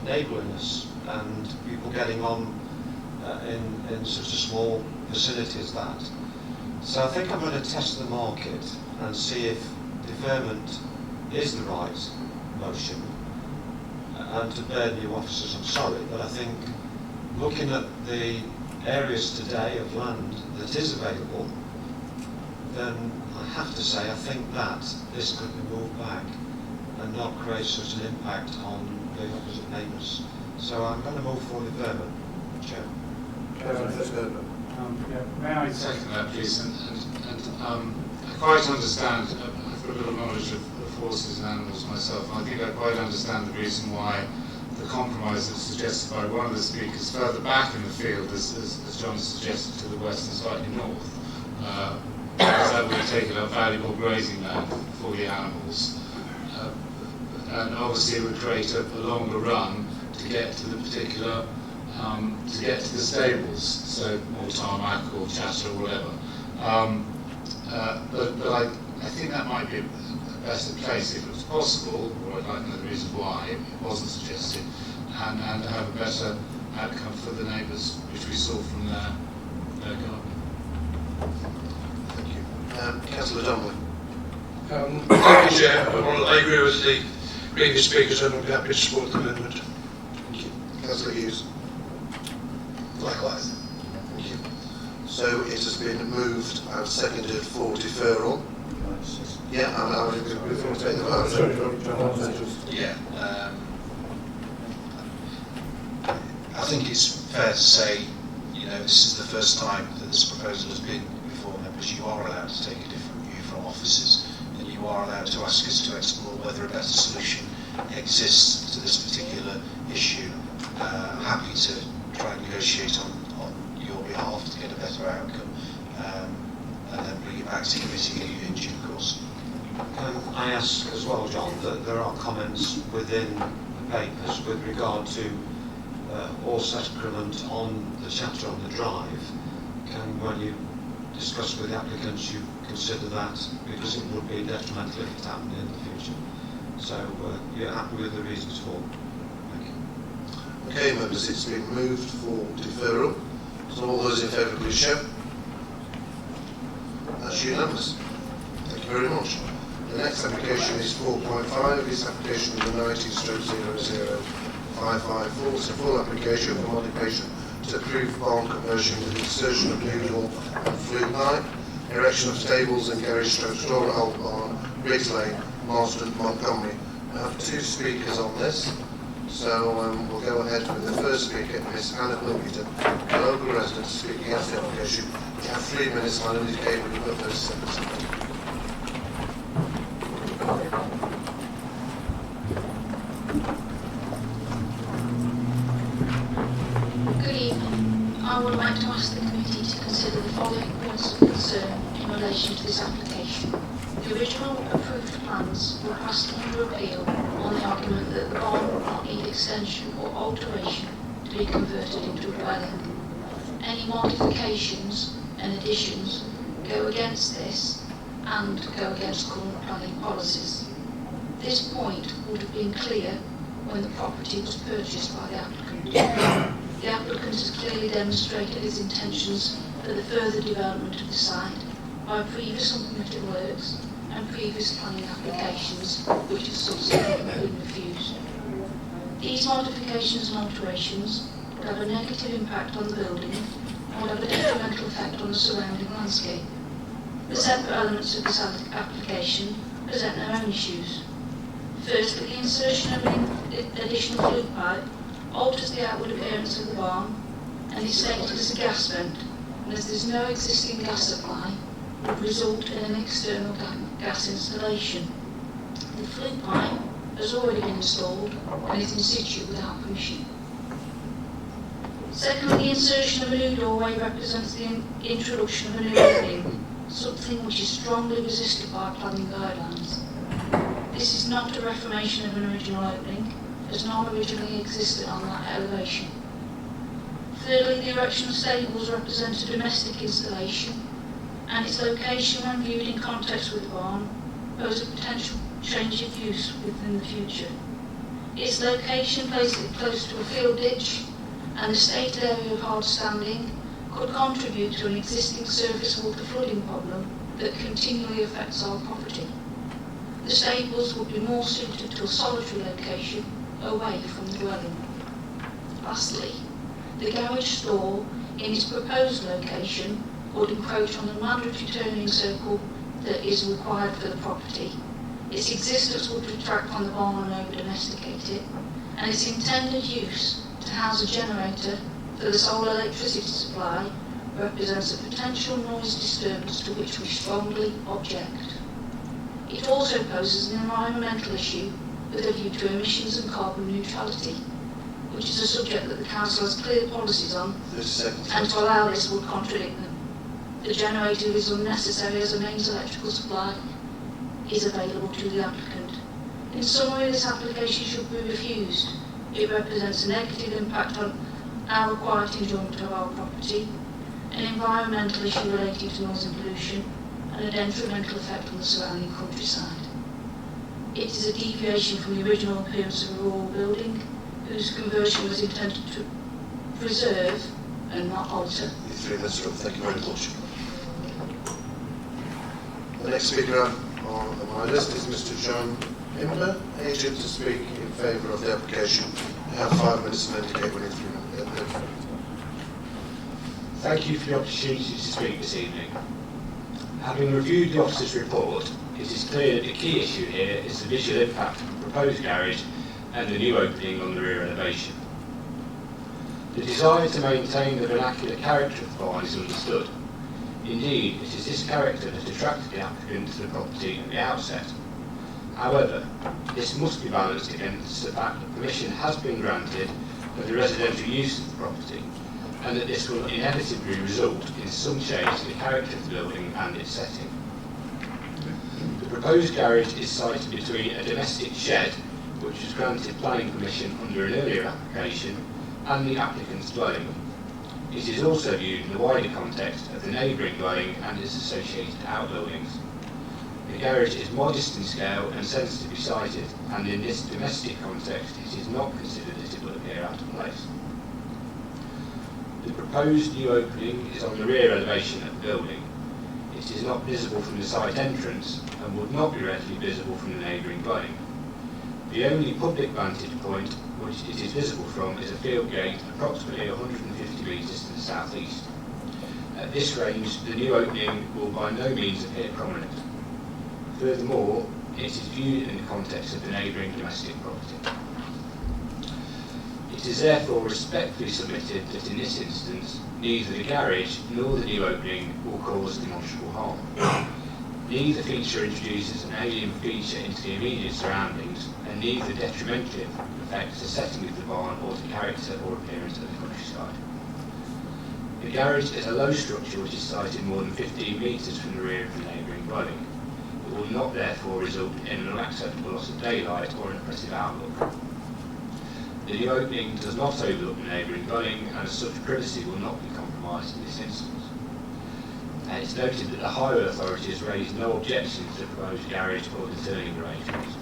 neighbourliness and people getting on in such a small facility as that. So I think I'm going to test the market and see if deferment is the right motion. And to burden you officers, I'm sorry, but I think looking at the areas today of land that is available, then I have to say I think that this could be moved back and not create such an impact on the opposite neighbours. So I'm going to move for deferment, Chair. May I second that, please? I quite understand, I've got a little knowledge of horses and animals myself, and I think I quite understand the reason why the compromise that's suggested by one of the speakers further back in the field, as John suggested, to the west and slightly north, because that would have taken up valuable grazing land for the animals. And obviously it would create a longer run to get to the particular, to get to the stables, so more tarmac or chatter or whatever. But I think that might be a better place if it was possible, or I'd like to know the reason why it wasn't suggested, and have a better outcome for the neighbours, which we saw from their garden. Thank you. Councillor Dunley. Thank you, Chair. I agree with the previous speakers and I'll be happy to support the amendment. Thank you. Councillor Hughes. Likewise. Thank you. So it has been moved and seconded for deferral. Yeah, I'm before we take the vote. Yeah. I think it's fair to say, you know, this is the first time that this proposal has been before members. You are allowed to take a different view from officers, and you are allowed to ask us to explore whether a better solution exists to this particular issue. Happy to try and negotiate on your behalf to get a better outcome, and then bring it back to committee in due course. Can I ask as well, John, that there are comments within the papers with regard to horse excrement on the chatter on the drive? Can, when you discuss with the applicants, you consider that, because it would be detrimental if it happened in the future? So you're happy with the reasons for? Thank you. Okay, members, it's been moved for deferral. So all those in favour, please show. That's unanimous. Thank you very much. The next application is 4.5. It's application number 90/00554. It's a full application for modification to approve barn conversion with insertion of new door and flue pipe, erection of stables and garage stroke store at Old Barn, Briggs Lane, Marsden, Montgomery. I have two speakers on this, so we'll go ahead with the first speaker, Miss Hannah Pilkington, a local resident speaking against the application. You have 3 minutes, and I'll indicate when you've got 30 seconds. Good evening. I would like to ask the committee to consider the following points of concern in relation to this application. The original approved plans were passed under appeal on the argument that the barn would not need extension or alteration to be converted into a dwelling. Any modifications and additions go against this and go against current planning policies. This point would have been clear when the property was purchased by the applicant. The applicant has clearly demonstrated his intentions for the further development of the site by previous unpermitted works and previous planning applications which have subsequently been refused. These modifications and alterations would have a negative impact on the building and would have a detrimental effect on the surrounding landscape. The separate elements of this application present their own issues. Firstly, the insertion of an additional flue pipe alters the outward appearance of the barn and is stated as a gas vent, and as there is no existing gas supply, would result in an external gas installation. The flue pipe has already been installed and is in situ without permission. Secondly, the insertion of a new doorway represents the introduction of a new opening, something which is strongly resisted by planning guidelines. This is not a reformation of an original opening, as none originally existed on that elevation. Thirdly, the erection of stables represents a domestic installation, and its location, when viewed in context with the barn, poses a potential change of use within the future. Its location places it close to a field ditch, and the stated area of hard standing could contribute to an existing surface water flooding problem that continually affects our property. The stables would be more suited to a solitary location away from the dwelling. Lastly, the garage store in its proposed location would encroach on the mandatory turning circle that is required for the property. Its existence would detract from the barn and over-domesticate it, and its intended use to house a generator for the sole electricity supply represents a potential noise disturbance to which we strongly object. It also poses an environmental issue with a view to emissions and carbon neutrality, which is a subject that the Council has clear policies on, and to allow this would contradict them. The generator is unnecessary as a mains electrical supply is available to the applicant. In summary, this application should be refused. It represents a negative impact on our quiet enjoyment of our property, an environmental issue relating to noise and pollution, and a detrimental effect on the surrounding countryside. It is a deviation from the original appearance of a rural building, whose conversion was intended to preserve and not alter. Thank you very much. The next speaker on my list is Mr. John Imber, agent to speak in favour of the application. You have 5 minutes to indicate when it's through. Thank you for the opportunity to speak this evening. Having reviewed the officer's report, it is clear that the key issue here is the visual impact of the proposed garage and the new opening on the rear elevation. The desire to maintain the vernacular character of the barn is understood. Indeed, it is this character that attracted the applicant to the property at the outset. However, this must be balanced against the fact that permission has been granted for the residential use of the property, and that this will inevitably result in some change to the character of the building and its setting. The proposed garage is sited between a domestic shed, which was granted planning permission under an earlier application, and the applicant's dwelling. It is also viewed in the wider context of the neighbouring dwelling and its associated outbuildings. The garage is modest in scale and sensitively sited, and in this domestic context it is not considered that it will appear out of place. The proposed new opening is on the rear elevation of the building. It is not visible from the site entrance and would not be readily visible from the neighbouring dwelling. The only public vantage point which it is visible from is a field gate approximately 150 metres to the south-east. At this range, the new opening will by no means appear prominent. Furthermore, it is viewed in the context of the neighbouring domestic property. It is therefore respectfully submitted that in this instance, neither the garage nor the new opening will cause demonstrable harm. Neither feature introduces an alien feature into the immediate surroundings, and neither detrimentally affects the setting of the barn or the character or appearance of the countryside. The garage is a low structure which is sited more than 15 metres from the rear of the neighbouring dwelling. It will not therefore result in an unacceptable loss of daylight or an oppressive outlook. The new opening does not overlook the neighbouring dwelling, and as such privacy will not be compromised in this instance. And it's noted that the highway authority has raised no objections to the proposed garage or the turning arrangements.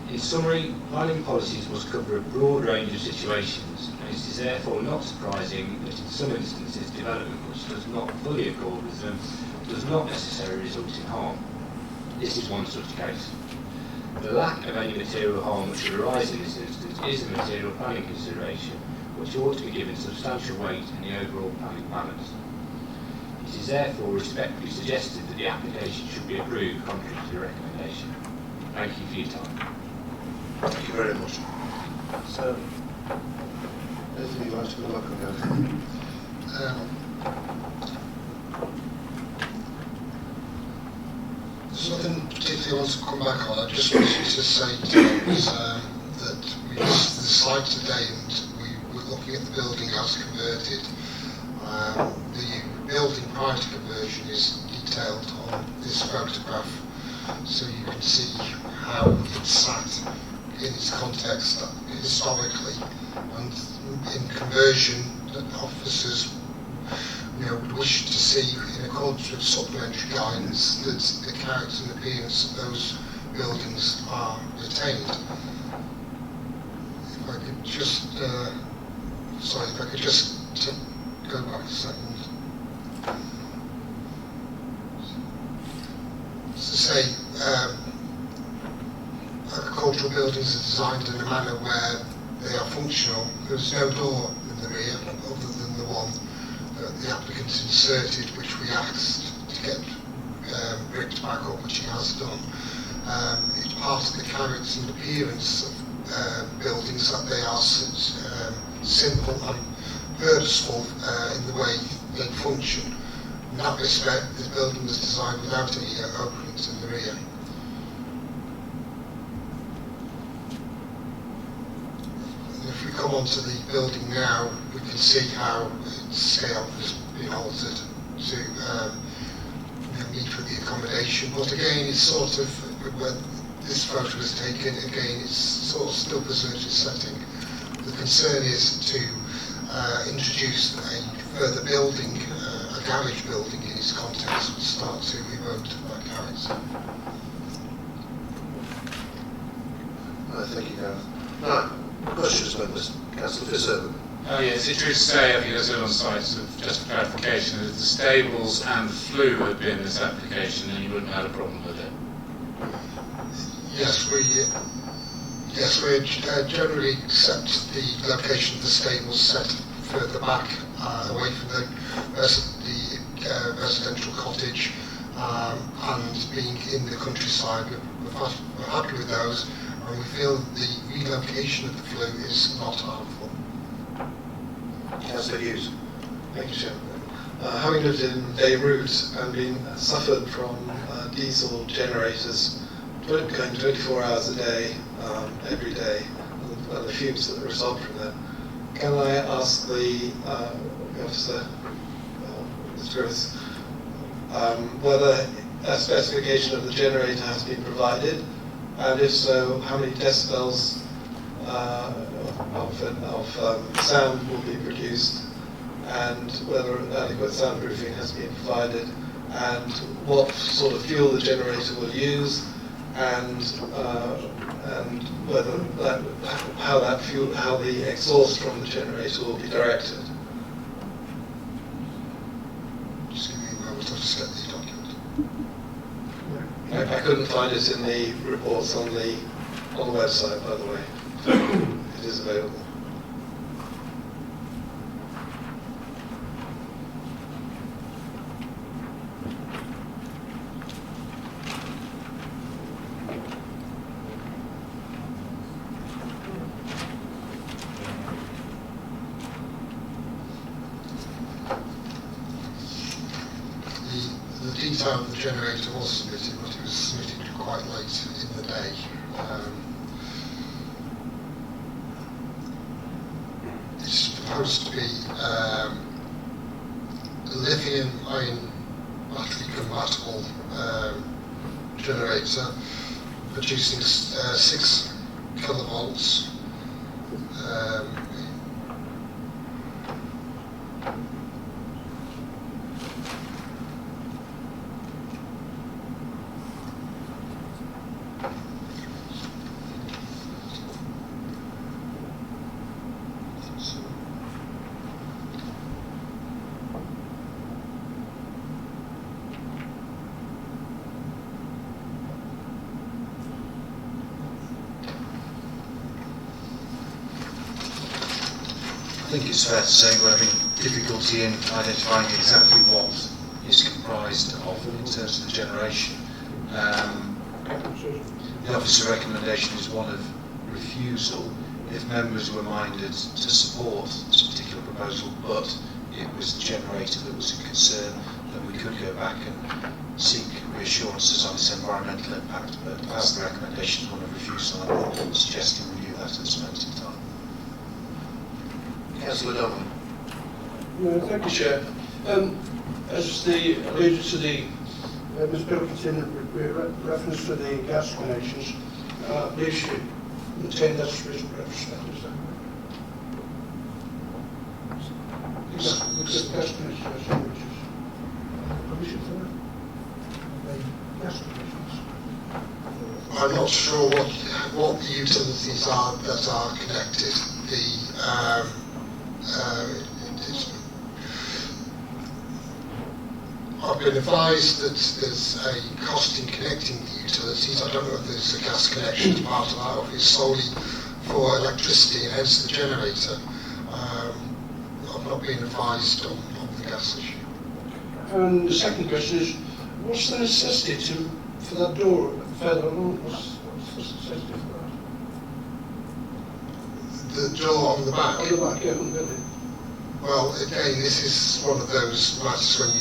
In summary, planning policies must cover a broad range of situations, and it is therefore not surprising that in some instances development which does not fully accord with them does not necessarily result in harm. This is one such case. The lack of any material harm which would arise in this instance is a material planning consideration which ought to be given substantial weight in the overall planning balance. It is therefore respectfully suggested that the application should be approved contrary to the recommendation. Thank you for your time. Thank you very much. So, anything you'd like to go back and go? There's nothing particularly I want to come back on. I just wanted to say to us that the slide today, and we were looking at the building as converted. The building prior to conversion is detailed on this photograph, so you can see how it sat in its context historically, and in conversion that officers would wish to see, in accordance with supplementary guidance, that the character and appearance of those buildings are retained. If I could just, go back a second. As I say, agricultural buildings are designed in a manner where they are functional. There's no door in the rear other than the one that the applicant inserted, which we asked to get bricked back up, which he has done. It's part of the character and appearance of buildings that they are simple and purposeful in the way they function. In that respect, the building was designed without any openings in the rear. And if we come on to the building now, we can see how its scale has been altered to meet with the accommodation. But again, it's sort of, when this photo was taken, again, it's sort of still preserves its setting. The concern is to introduce a further building, a garage building in its context, would start to erode that character. Thank you, Gareth. Right, questions, members? Councillor Fitzgerald. Yes, it's true to say, I think as on site, just for clarification, that if the stables and the flue had been this application, then you wouldn't have had a problem with it. Yes, we generally accept the location of the stables set further back, away from the residential cottage, and being in the countryside. We're happy with those, and we feel the relocation of the flue is not harmful. Councillor Hughes. Thank you, Chairman. Having lived in Beirut and been suffered from diesel generators going 24 hours a day, every day, and the fumes that result from that, can I ask the officer, Mr. Griffiths, whether a specification of the generator has been provided, and if so, how many decibels of sound will be produced, and whether adequate soundproofing has been provided, and what sort of fuel the generator will use, and whether how the exhaust from the generator will be directed. Just give me a moment, I'll just get the document. I couldn't find it in the reports on the on the website, by the way. It is available. The detail of the generator was submitted, but it was submitted quite late in the day. It's supposed to be a lithium-ion battery compatible generator producing 6 kilovolts. I think it's fair to say we're having difficulty in identifying exactly what is comprised of in terms of the generation. The officer recommendation is one of refusal. If members were minded to support this particular proposal, but it was the generator that was a concern, then we could go back and seek reassurances on its environmental impact. But as the recommendation is one of refusal, I'm suggesting we do that at this moment in time. Councillor Donovan. Thank you, Chair. As the alluded to the Ms. Pilkington reference to the gas connections, I believe she maintained that's a reasonable reference, is that correct? Because the gas connections are some which is permission for that? Gas connections. I'm not sure what the utilities are that are connected. I've been advised that there's a cost in connecting the utilities. I don't know if there's a gas connection as part of that, or if it's solely for electricity and hence the generator. I've not been advised on the gas issue. And the second question is, what's the necessity for that door further along? What's the necessity for that? The door on the back? On the back, yeah, on the building. Well, again, this is one of those matters when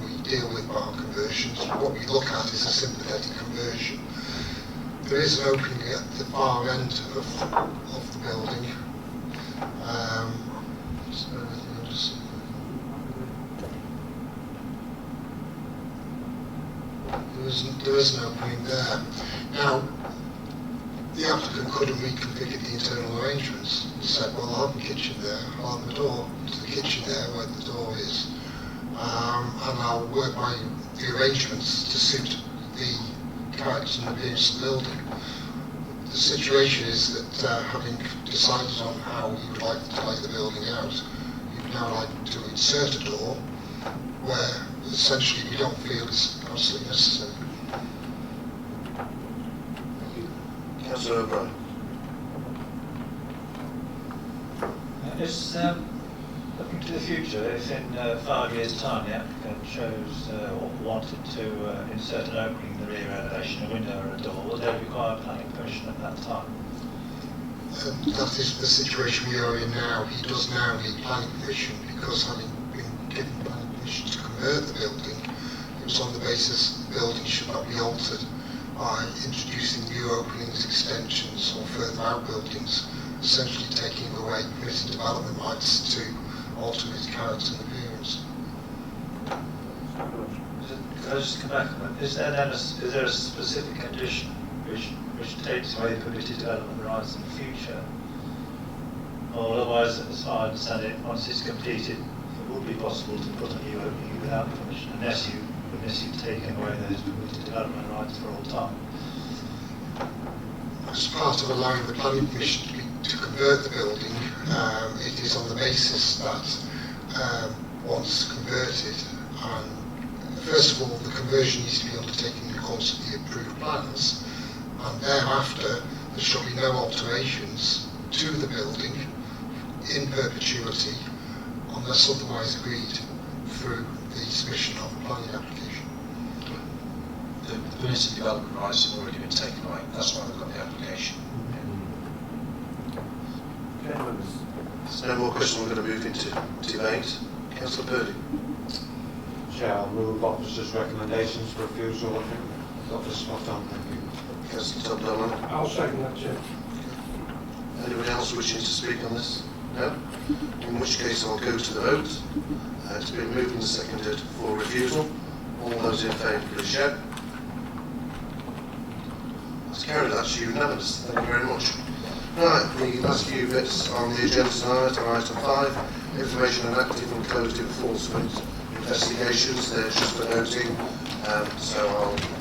we deal with bar conversions. What we look at is a sympathetic conversion. There is an opening at the far end of the building. There is an opening there. Now, the applicant could have reconfigured the internal arrangements and said, well, I'll have the kitchen there, I'll have the door to the kitchen there where the door is, and I'll work the arrangements to suit the character and appearance of the building. The situation is that having decided on how you would like to lay the building out, you'd now like to insert a door where essentially we don't feel is absolutely necessary. Councillor O'Brien. Is looking to the future, if in 5 years' time the applicant chose or wanted to insert an opening in the rear elevation, a window or a door, would they require planning permission at that time? That is the situation we are in now. He does now need planning permission because having been given planning permission to convert the building, it was on the basis the building should not be altered by introducing new openings, extensions or further outbuildings, essentially taking away permitted development rights to alter its character and appearance. Can I just come back on that? Is there a specific condition which takes away the permitted development rights in the future? Or otherwise, as far as I understand it, once it's completed, it would be possible to put a new opening without permission, unless you've taken away those permitted development rights for all time. As part of allowing the planning permission to convert the building, it is on the basis that once converted, first of all, the conversion needs to be undertaken in accordance with the approved plans, and thereafter there shall be no alterations to the building in perpetuity unless otherwise agreed through the submission of a planning application. The permitted development rights have already been taken away. That's why we've got the application. There's no more questions. We're going to move into debate. Councillor Purdy. Chair, I'll move officers' recommendations for refusal. I think got this spot on. Thank you. Councillor Tom Donlan. I'll second that, Chair. Anybody else wishing to speak on this? No? In which case I'll go to the vote. It's been moved and seconded for refusal. All those in favour, please show. That's carried. That's unanimous. Thank you very much. Right, the last few bits on the agenda tonight are item 5, information on active and closed enforcement investigations. They're just for noting, so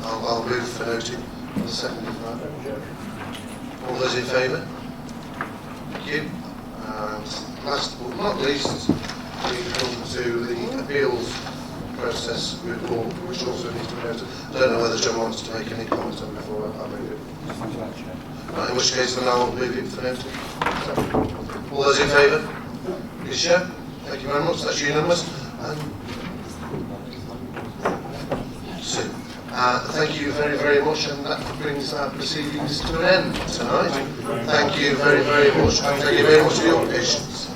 I'll move for noting. The second, all those in favour? Thank you. And last but not least, we come to the appeals process report, which also needs to be noted. I don't know whether John wants to make any comments on before I move it. Right, in which case then I'll move it for noting. All those in favour? Please show. Thank you very much. That's unanimous. Thank you very, very much, and that brings our proceedings to an end tonight. Thank you very, very much, and thank you very much for your patience.